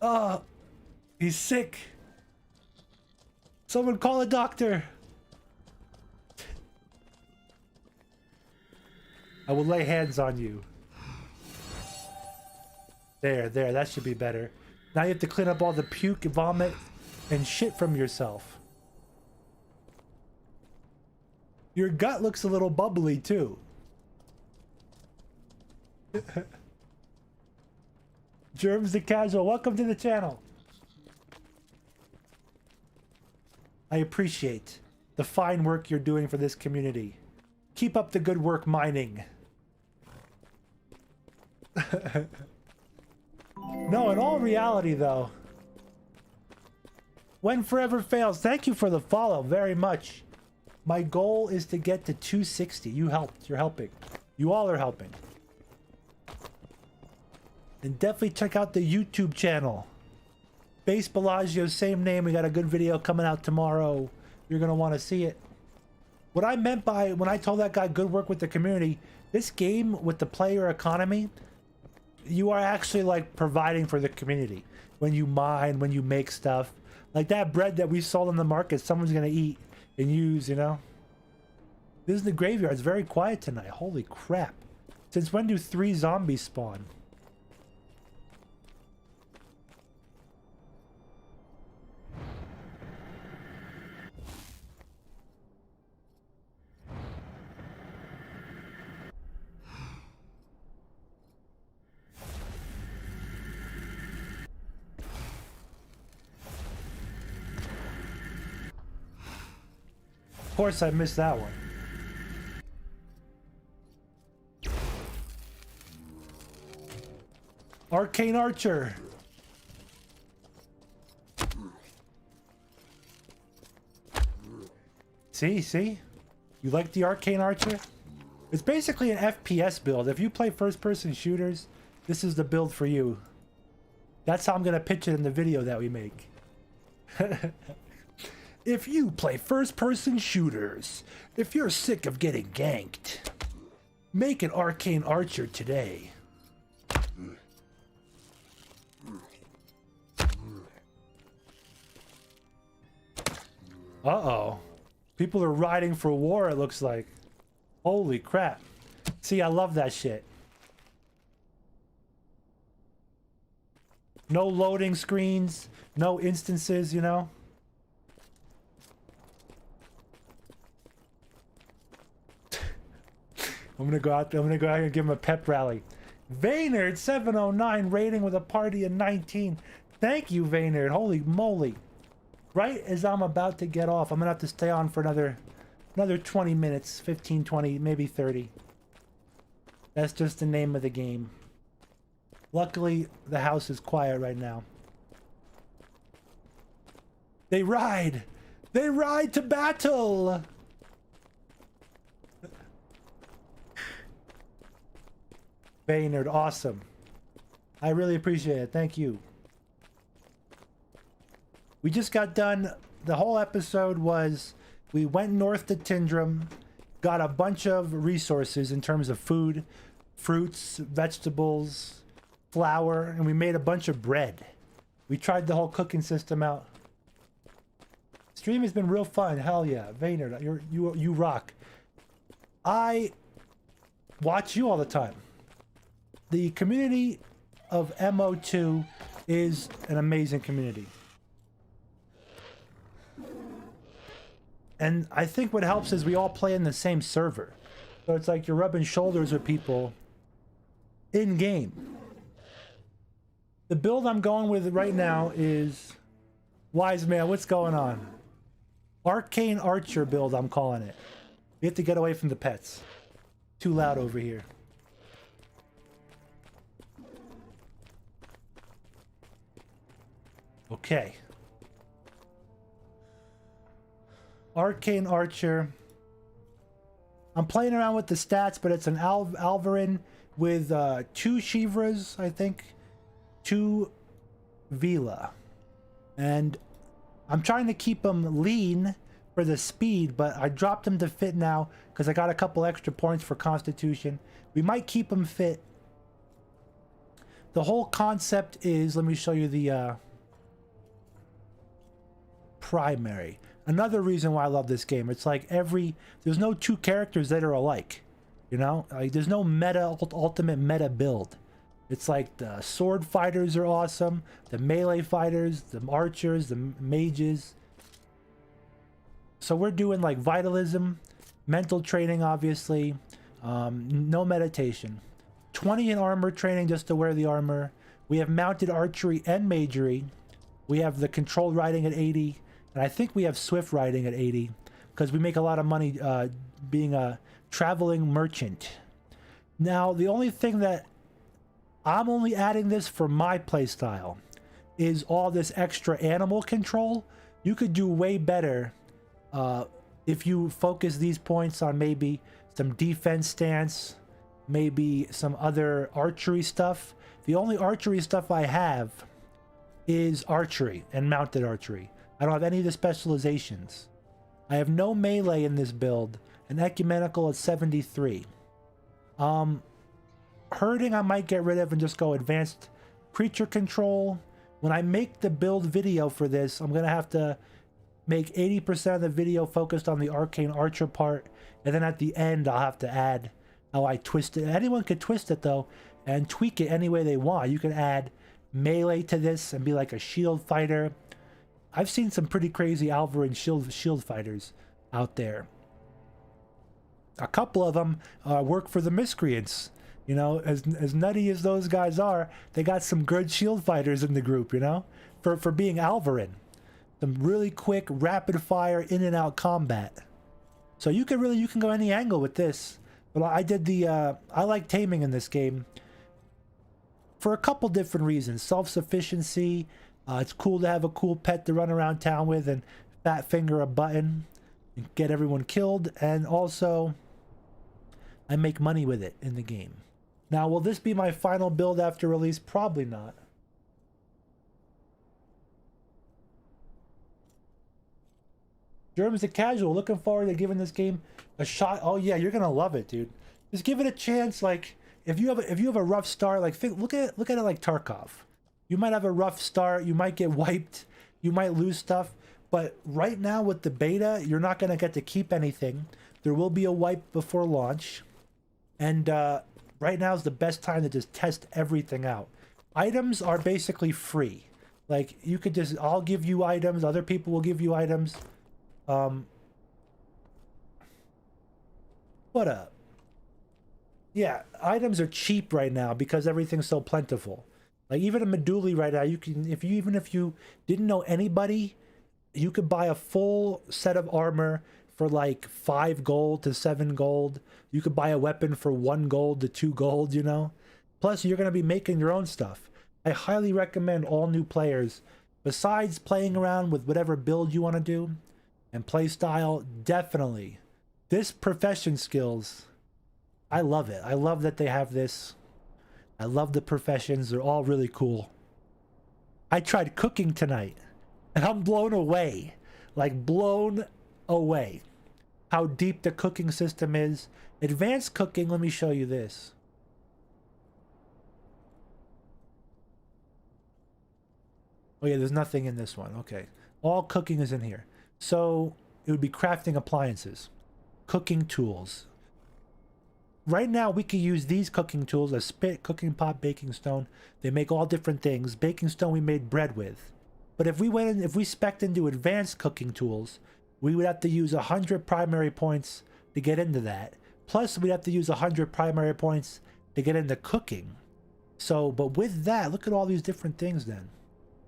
Oh, he's sick. Someone call a doctor. I will lay hands on you. There, that should be better. Now you have to clean up all the puke, vomit, and shit from yourself. Your gut looks a little bubbly, too. Germs the Casual, welcome to the channel. I appreciate the fine work you're doing for this community. Keep up the good work mining. No, in all reality, though, when forever fails, thank you for the follow very much. My goal is to get to 260. You helped. You're helping. You all are helping. And definitely check out the YouTube channel. Base Bellagio, same name. We got a good video coming out tomorrow. You're going to want to see it. What I meant by when I told that guy good work with the community, this game with the player economy, you are actually like providing for the community. When you mine, when you make stuff. Like that bread that we sold in the market, someone's going to eat and use, you know. This is the graveyard. It's very quiet tonight. Holy crap. Since when do 3 zombies spawn? Of course I missed that one. Arcane Archer. See? You like the Arcane Archer? It's basically an FPS build. If you play first-person shooters, this is the build for you. That's how I'm gonna pitch it in the video that we make. If you play first-person shooters, if you're sick of getting ganked, make an Arcane Archer today. Uh-oh. People are riding for war, it looks like. Holy crap. See, I love that shit. No loading screens, no instances, you know? I'm gonna go out there and give him a pep rally. Vaynard 709 rating with a party of 19. Thank you, Vaynard. Holy moly. Right as I'm about to get off, I'm gonna have to stay on for another 20 minutes, 15, 20, maybe 30. That's just the name of the game. Luckily, the house is quiet right now. They ride! They ride to battle! Baynard, awesome. I really appreciate it. Thank you. We just got done. The whole episode was we went north to Tindrum, got a bunch of resources in terms of food, fruits, vegetables, flour, and we made a bunch of bread. We tried the whole cooking system out. Stream has been real fun. Hell yeah, Vaynard, you rock. I watch you all the time. The community of MO2 is an amazing community. And I think what helps is we all play in the same server. So it's like you're rubbing shoulders with people in game. The build I'm going with right now is Wise Man, what's going on? Arcane Archer build, I'm calling it. We have to get away from the pets. Too loud over here. Okay. Arcane Archer. I'm playing around with the stats, but it's an Alvarin with 2 Shivras, I think. 2 Vila. And I'm trying to keep them lean for the speed, but I dropped them to fit now because I got a couple extra points for Constitution. We might keep them fit. The whole concept is, let me show you the primary. Another reason why I love this game. It's like there's no 2 characters that are alike. You know, like there's no ultimate meta build. It's like the sword fighters are awesome, the melee fighters, the archers, the mages. So we're doing like vitalism, mental training, obviously, no meditation. 20 in armor training just to wear the armor. We have mounted archery and magery. We have the controlled riding at 80. And I think we have swift riding at 80 because we make a lot of money being a traveling merchant. Now, the only thing that I'm only adding this for my playstyle is all this extra animal control. You could do way better if you focus these points on maybe some defense stance, maybe some other archery stuff. The only archery stuff I have is archery and mounted archery. I don't have any of the specializations. I have no melee in this build, and ecumenical at 73. Herding I might get rid of and just go advanced creature control. When I make the build video for this, I'm going to have to make 80% of the video focused on the Arcane Archer part, and then at the end I'll have to add how I twist it. Anyone could twist it though, and tweak it any way they want. You can add melee to this and be like a shield fighter. I've seen some pretty crazy Alvarin shield fighters out there. A couple of them work for the Miscreants. You know, as nutty as those guys are, they got some good shield fighters in the group, you know, for being Alvarin. Some really quick, rapid fire, in and out combat. So you can go any angle with this. But I did I like taming in this game for a couple different reasons. Self-sufficiency. It's cool to have a cool pet to run around town with and fat finger a button and get everyone killed. And also, I make money with it in the game. Now, will this be my final build after release? Probably not. Germ's a casual. Looking forward to giving this game a shot. Oh yeah, you're gonna love it, dude. Just give it a chance. Like if you have a rough start, like look at it like Tarkov. You might have a rough start. You might get wiped. You might lose stuff. But right now with the beta, you're not going to get to keep anything. There will be a wipe before launch. And right now is the best time to just test everything out. Items are basically free. Like, you could just, I'll give you items, other people will give you items. What up? Yeah, items are cheap right now because everything's so plentiful. Like, even a Medulli right now, you can, even if you didn't know anybody, you could buy a full set of armor for like 5 gold to 7 gold. You could buy a weapon for 1 gold to 2 gold, you know? Plus, you're going to be making your own stuff. I highly recommend all new players, besides playing around with whatever build you want to do and play style, definitely. This profession skills, I love it. I love that they have this. I love the professions. They're all really cool. I tried cooking tonight, and I'm blown away. Like, blown away. How deep the cooking system is. Advanced cooking, let me show you this. Oh yeah, there's nothing in this one. Okay. All cooking is in here. So it would be crafting appliances, cooking tools. Right now we could use these cooking tools: a spit, cooking pot, baking stone. They make all different things. Baking stone we made bread with. But if we went in, if we spec'd into advanced cooking tools, we would have to use 100 primary points to get into that. Plus we'd have to use 100 primary points to get into cooking. So, but with that, look at all these different things then.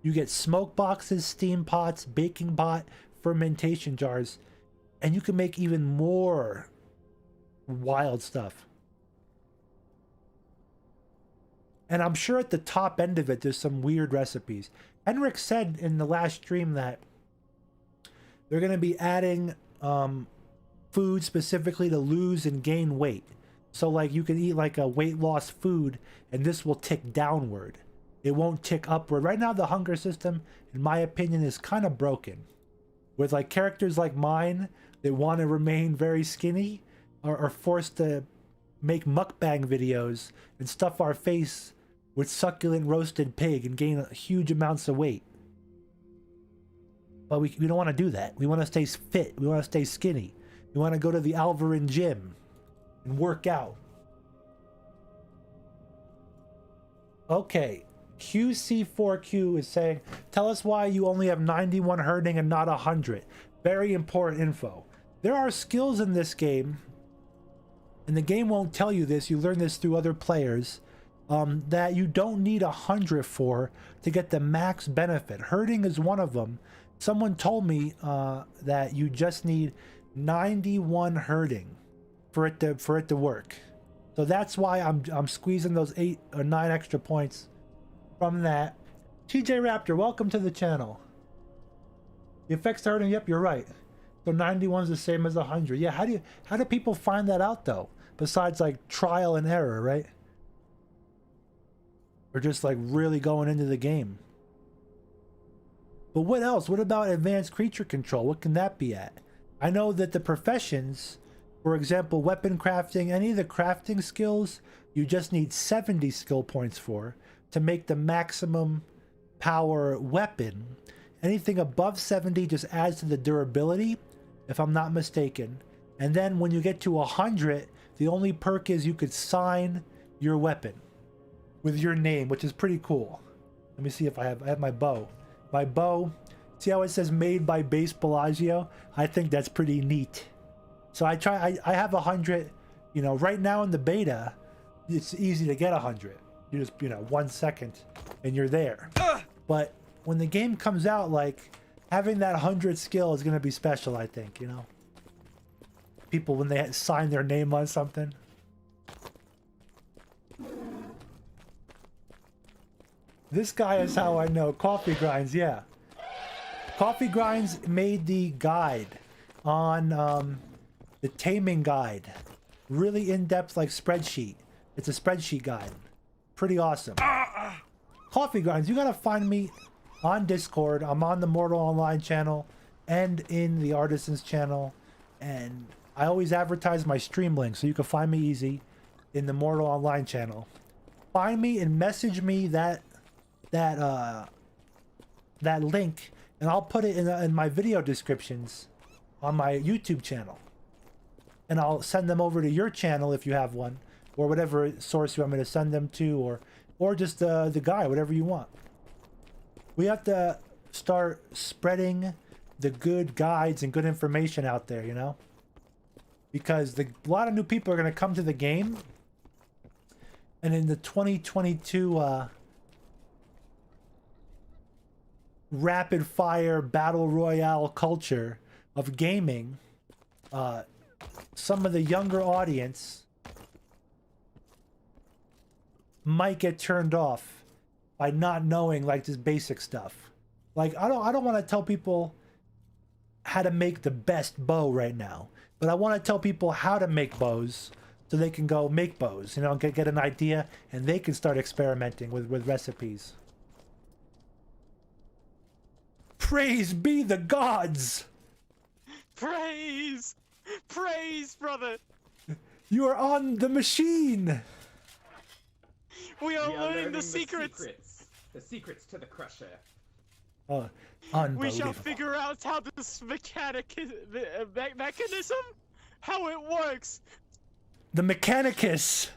You get smoke boxes, steam pots, baking pot, fermentation jars, and you can make even more wild stuff. And I'm sure at the top end of it, there's some weird recipes. Henrik said in the last stream that they're going to be adding food specifically to lose and gain weight. So like you can eat like a weight loss food and this will tick downward. It won't tick upward. Right now, the hunger system, in my opinion, is kind of broken. With like characters like mine that want to remain very skinny are forced to make mukbang videos and stuff our face with succulent roasted pig and gain huge amounts of weight. But we don't want to do that. We want to stay fit. We want to stay skinny. We want to go to the Alvarin gym and work out. Okay. QC4Q is saying, tell us why you only have 91 herding and not 100. Very important info. There are skills in this game, and the game won't tell you this, you learn this through other players, that you don't need 100 for to get the max benefit. Herding is one of them. Someone told me that you just need 91 herding for it to work. So that's why I'm squeezing those 8 or 9 extra points from that. TJ Raptor, welcome to the channel. The effects hurting, yep, you're right. So 91 is the same as 100. Yeah, how do people find that out though? Besides like trial and error, right? Or just like really going into the game. But what else? What about advanced creature control? What can that be at? I know that the professions, for example, weapon crafting, any of the crafting skills, you just need 70 skill points for to make the maximum power weapon. Anything above 70 just adds to the durability, if I'm not mistaken. And then when you get to 100, the only perk is you could sign your weapon with your name, which is pretty cool. Let me see if I have my bow. My bow, see how it says made by Base Bellagio? I think that's pretty neat. So I have 100, you know, right now in the beta, it's easy to get 100. You just, 1 second and you're there. But when the game comes out, like having that 100 skill is going to be special, I think, people when they sign their name on something. This guy is how I know. Coffee Grinds, yeah. Coffee Grinds made the guide on the taming guide. Really in-depth, like spreadsheet. It's a spreadsheet guide. Pretty awesome. Coffee Grinds, you gotta find me on Discord. I'm on the Mortal Online channel and in the Artisans channel. And I always advertise my stream link, so you can find me easy in the Mortal Online channel. Find me and message me that link, and I'll put it in my video descriptions on my YouTube channel. And I'll send them over to your channel if you have one, or whatever source you want me to send them to, or just the guy, whatever you want. We have to start spreading the good guides and good information out there, you know? Because a lot of new people are going to come to the game. And in the 2022 rapid fire battle royale culture of gaming, some of the younger audience might get turned off by not knowing like this basic stuff. Like I don't want to tell people how to make the best bow right now, but I want to tell people how to make bows so they can go make bows, you know, get an idea, and they can start experimenting with recipes. Praise be the gods! Praise! Praise, brother! You are on the machine! We are learning the secrets! The secrets to the crusher. Oh, unbelievable. We shall figure out how this mechanism, how it works! The Mechanicus!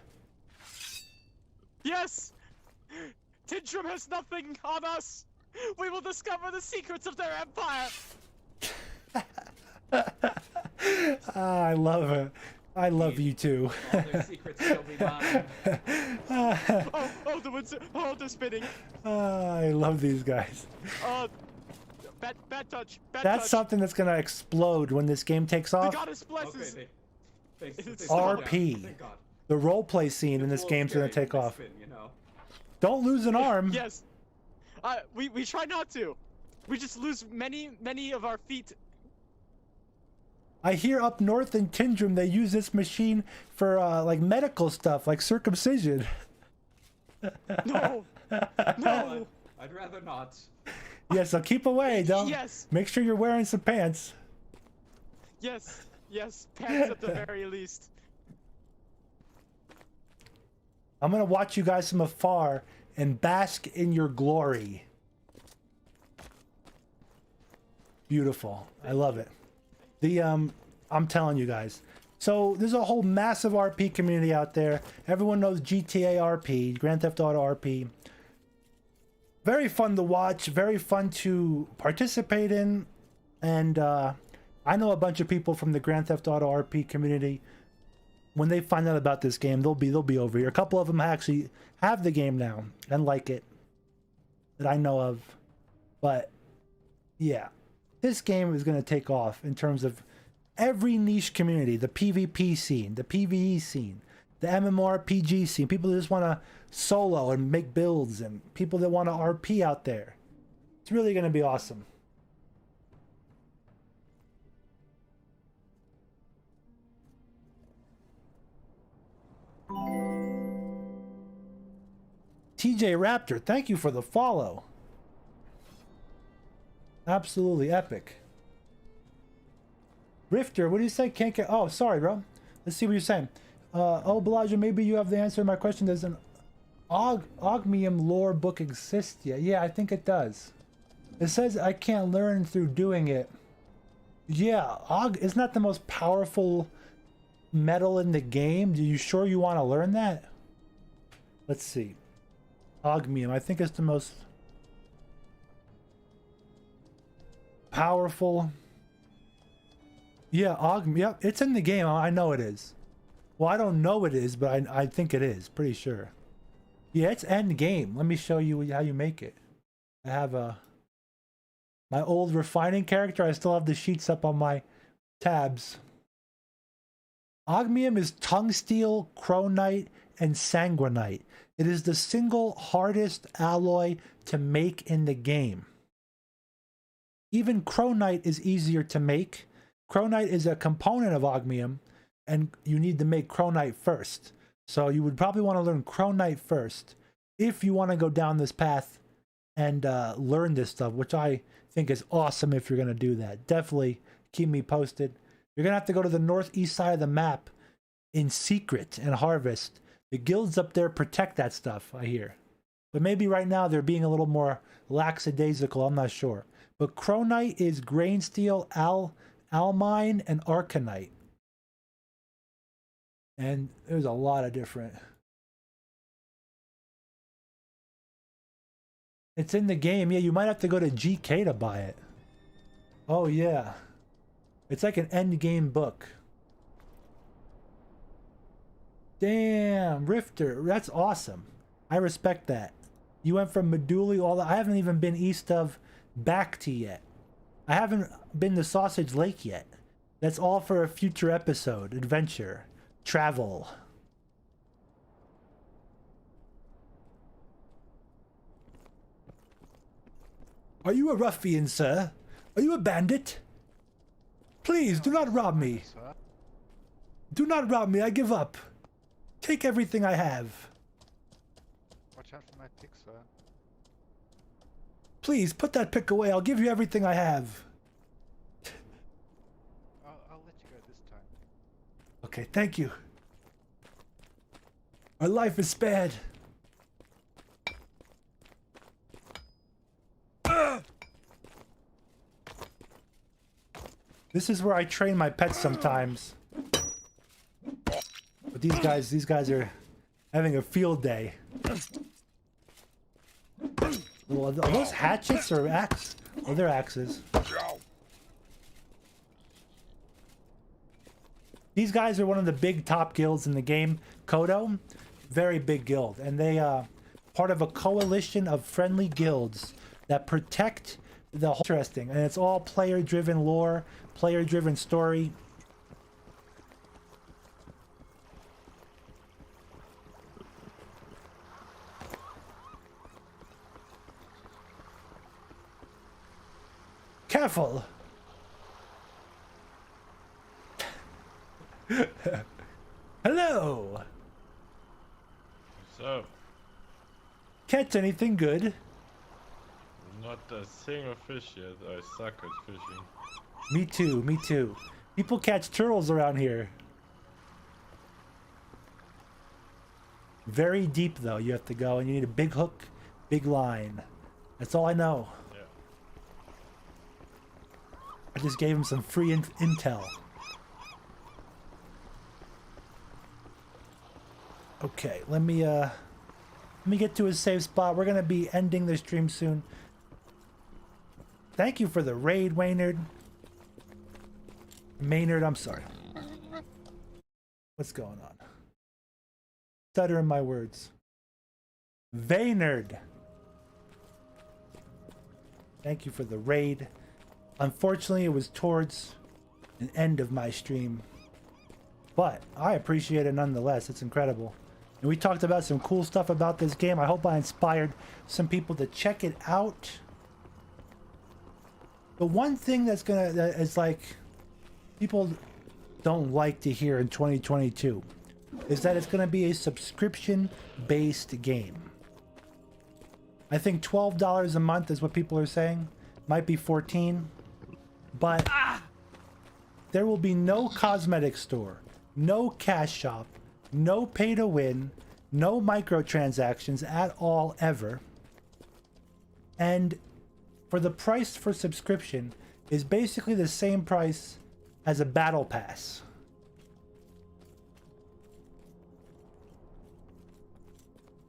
Yes! Tindrum has nothing on us! We will discover the secrets of their empire! I love it. I love you too. All their secrets shall be mine. They're spinning. I love these guys. Bad touch. That's something that's gonna explode when this game takes off. The goddess blesses. Okay, RP. Thank God. The roleplay scene in this game's gonna take off. Spin, you know? Don't lose an arm. Yes. We try not to. We just lose many of our feet. I hear up north in Tindrum they use this machine for like medical stuff, like circumcision. No. No. I'd rather not. Yeah, so keep away. Don't. Yes. Make sure you're wearing some pants. Yes. Pants at the very least. I'm gonna watch you guys from afar and bask in your glory. Beautiful. I love it. I'm telling you guys. So there's a whole massive RP community out there. Everyone knows GTA RP, Grand Theft Auto RP. Very fun to watch, very fun to participate in, and I know a bunch of people from the Grand Theft Auto RP community. When they find out about this game, they'll be over here. A couple of them actually have the game now and like it, that I know of. But yeah, this game is going to take off in terms of every niche community, the PvP scene, the PvE scene, the MMORPG scene, people that just want to solo and make builds, and people that want to RP out there. It's really going to be awesome. TJ Raptor, thank you for the follow. Absolutely epic. Rifter, what do you say? Can't get... Oh, sorry, bro. Let's see what you're saying. Oh, Bellagio, maybe you have the answer to my question. Does an Ogmium lore book exist yet? Yeah, I think it does. It says I can't learn through doing it. Yeah, isn't that the most powerful metal in the game? Are you sure you want to learn that? Let's see. Ogmium, I think it's the most powerful. Yeah, Ogmium. Yep, it's in the game. I know it is. Well, I don't know it is, but I think it is. Pretty sure. Yeah, it's end game. Let me show you how you make it. I have my old refining character. I still have the sheets up on my tabs. Ogmium is tungsteel, cronite, and sanguinite. It is the single hardest alloy to make in the game. Even cronite is easier to make. Cronite is a component of Ogmium, and you need to make cronite first. So you would probably want to learn cronite first if you want to go down this path and learn this stuff, which I think is awesome if you're going to do that. Definitely keep me posted. You're going to have to go to the northeast side of the map in secret and harvest. The guilds up there protect that stuff, I hear. But maybe right now they're being a little more lackadaisical, I'm not sure. But Cronite is grain steel, almine, and arcanite. And there's a lot of different. It's in the game. Yeah, you might have to go to GK to buy it. Oh, yeah. It's like an end game book. Damn, Rifter. That's awesome. I respect that. You went from Medulli all the... I haven't even been east of Bakhti yet. I haven't been to Sausage Lake yet. That's all for a future episode. Adventure. Travel. Are you a ruffian, sir? Are you a bandit? Please, do not rob me. Do not rob me, I give up. Take everything I have. Watch out for my pick, sir. Please, put that pick away. I'll give you everything I have. I'll let you go this time. Okay, thank you. Our life is spared. This is where I train my pets sometimes. But these guys are having a field day. Well, are those hatchets or axe? Oh, they're axes. These guys are one of the big top guilds in the game. Kodo, very big guild. And they part of a coalition of friendly guilds that protect the whole... Interesting. And it's all player-driven lore, player-driven story. Careful! Hello! So, Catch anything good? not a single fish yet. I suck at fishing. Me too, me too. People catch turtles around here. Very deep though, you have to go, and you need a big hook, big line. That's all I know. Yeah. I just gave him some free intel. Okay, let me get to a safe spot. We're gonna be ending the stream soon. Thank you for the raid, Maynard. Maynard, I'm sorry. What's going on? Stuttering my words. Vaynard. Thank you for the raid. Unfortunately, it was towards an end of my stream. But I appreciate it nonetheless. It's incredible. And we talked about some cool stuff about this game. I hope I inspired some people to check it out. The one thing that is like people don't like to hear in 2022 is that it's gonna be a subscription-based game. I think $12 a month is what people are saying. Might be $14. But there will be no cosmetic store, no cash shop, no pay to win, no microtransactions at all ever. And for the price for subscription is basically the same price as a battle pass.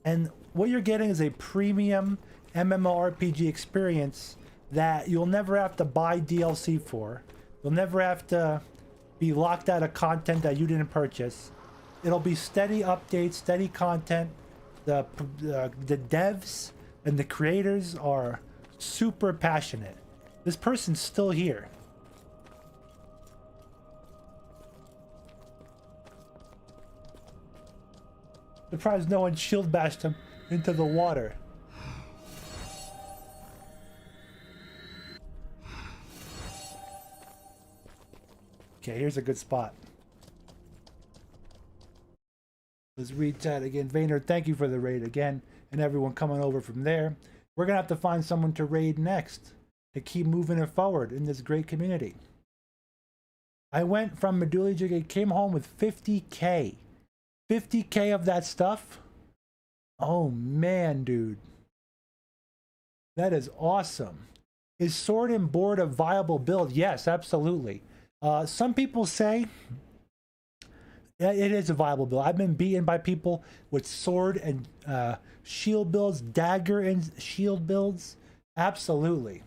And what you're getting is a premium MMORPG experience that you'll never have to buy DLC for. You'll never have to be locked out of content that you didn't purchase. It'll be steady updates, steady content. The devs and the creators are super passionate. This person's still here. Surprised no one shield bashed him into the water. Okay, here's a good spot. Let's read chat again. Vayner, thank you for the raid again. And everyone coming over from there. We're going to have to find someone to raid next to keep moving it forward in this great community. I went from Medulli, came home with 50K. 50K of that stuff? Oh man, dude. That is awesome. Is sword and board a viable build? Yes, absolutely. Some people say it is a viable build. I've been beaten by people with sword and shield builds, dagger and shield builds. Absolutely.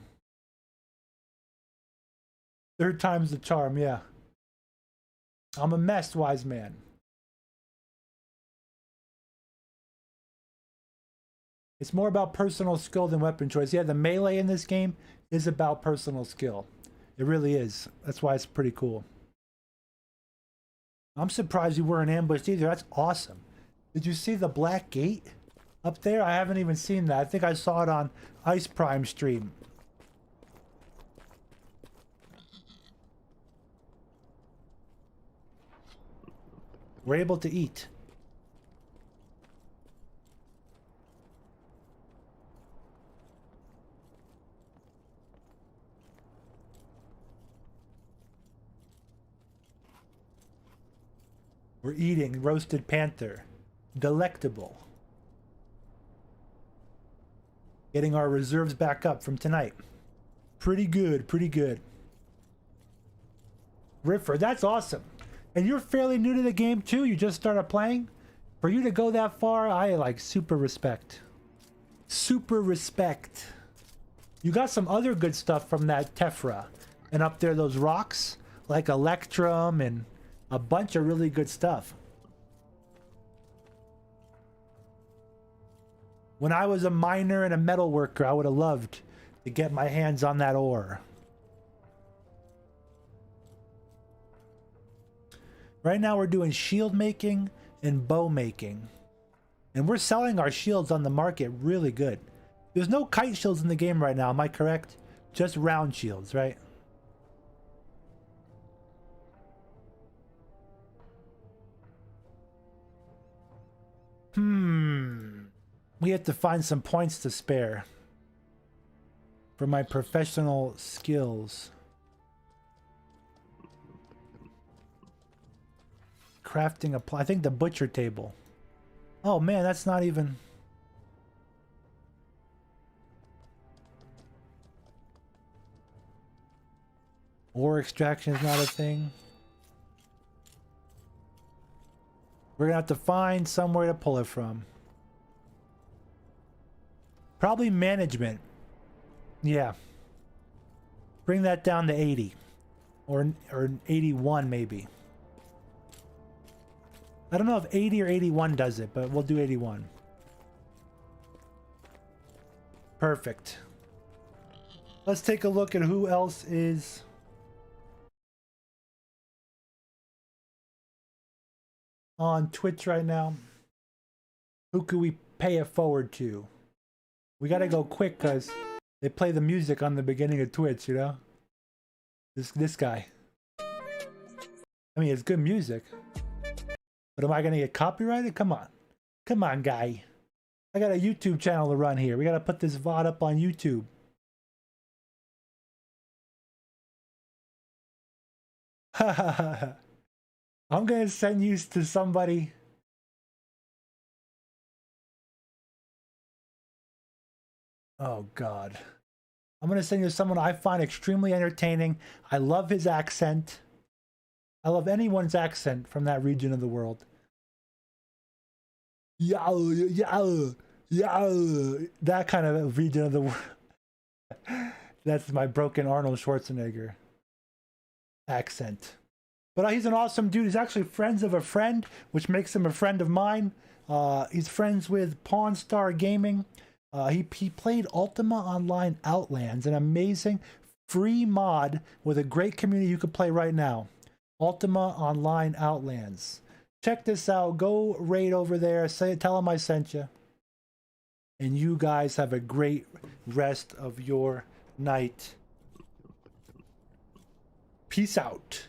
Third time's the charm, yeah. I'm a mess, wise man. It's more about personal skill than weapon choice. Yeah, the melee in this game is about personal skill. It really is. That's why it's pretty cool. I'm surprised you weren't ambushed either. That's awesome. Did you see the black gate up there? I haven't even seen that. I think I saw it on Ice Prime stream. We're able to eat. We're eating roasted panther. Delectable. Getting our reserves back up from tonight. Pretty good, pretty good. Riffer, that's awesome. And you're fairly new to the game too? You just started playing? For you to go that far, I like super respect. Super respect. You got some other good stuff from that Tephra. And up there, those rocks, like Electrum and a bunch of really good stuff. When I was a miner and a metal worker, I would have loved to get my hands on that ore. Right now we're doing shield making and bow making. And we're selling our shields on the market really good. There's no kite shields in the game right now, am I correct? Just round shields, right? We have to find some points to spare for my professional skills. Crafting I think the butcher table. Oh man, that's not even... Ore extraction is not a thing. We're gonna have to find somewhere to pull it from. Probably management. Yeah. Bring that down to 80. Or 81 maybe. I don't know if 80 or 81 does it, but we'll do 81. Perfect. Let's take a look at who else is... on Twitch right now. Who could we pay it forward to? We gotta go quick because they play the music on the beginning of Twitch, you know? This guy. I mean, it's good music. But am I gonna get copyrighted? Come on. Come on, guy. I got a YouTube channel to run here. We gotta put this VOD up on YouTube. I'm gonna send you to somebody. Oh God. I'm gonna send you to someone I find extremely entertaining. I love his accent. I love anyone's accent from that region of the world. Yeah, that kind of region of the world. That's my broken Arnold Schwarzenegger accent. But he's an awesome dude. He's actually friends of a friend, which makes him a friend of mine. He's friends with Pawn Star Gaming. He played Ultima Online Outlands, an amazing free mod with a great community you could play right now. Ultima Online Outlands. Check this out. Go raid over there. Tell him I sent you. And you guys have a great rest of your night. Peace out.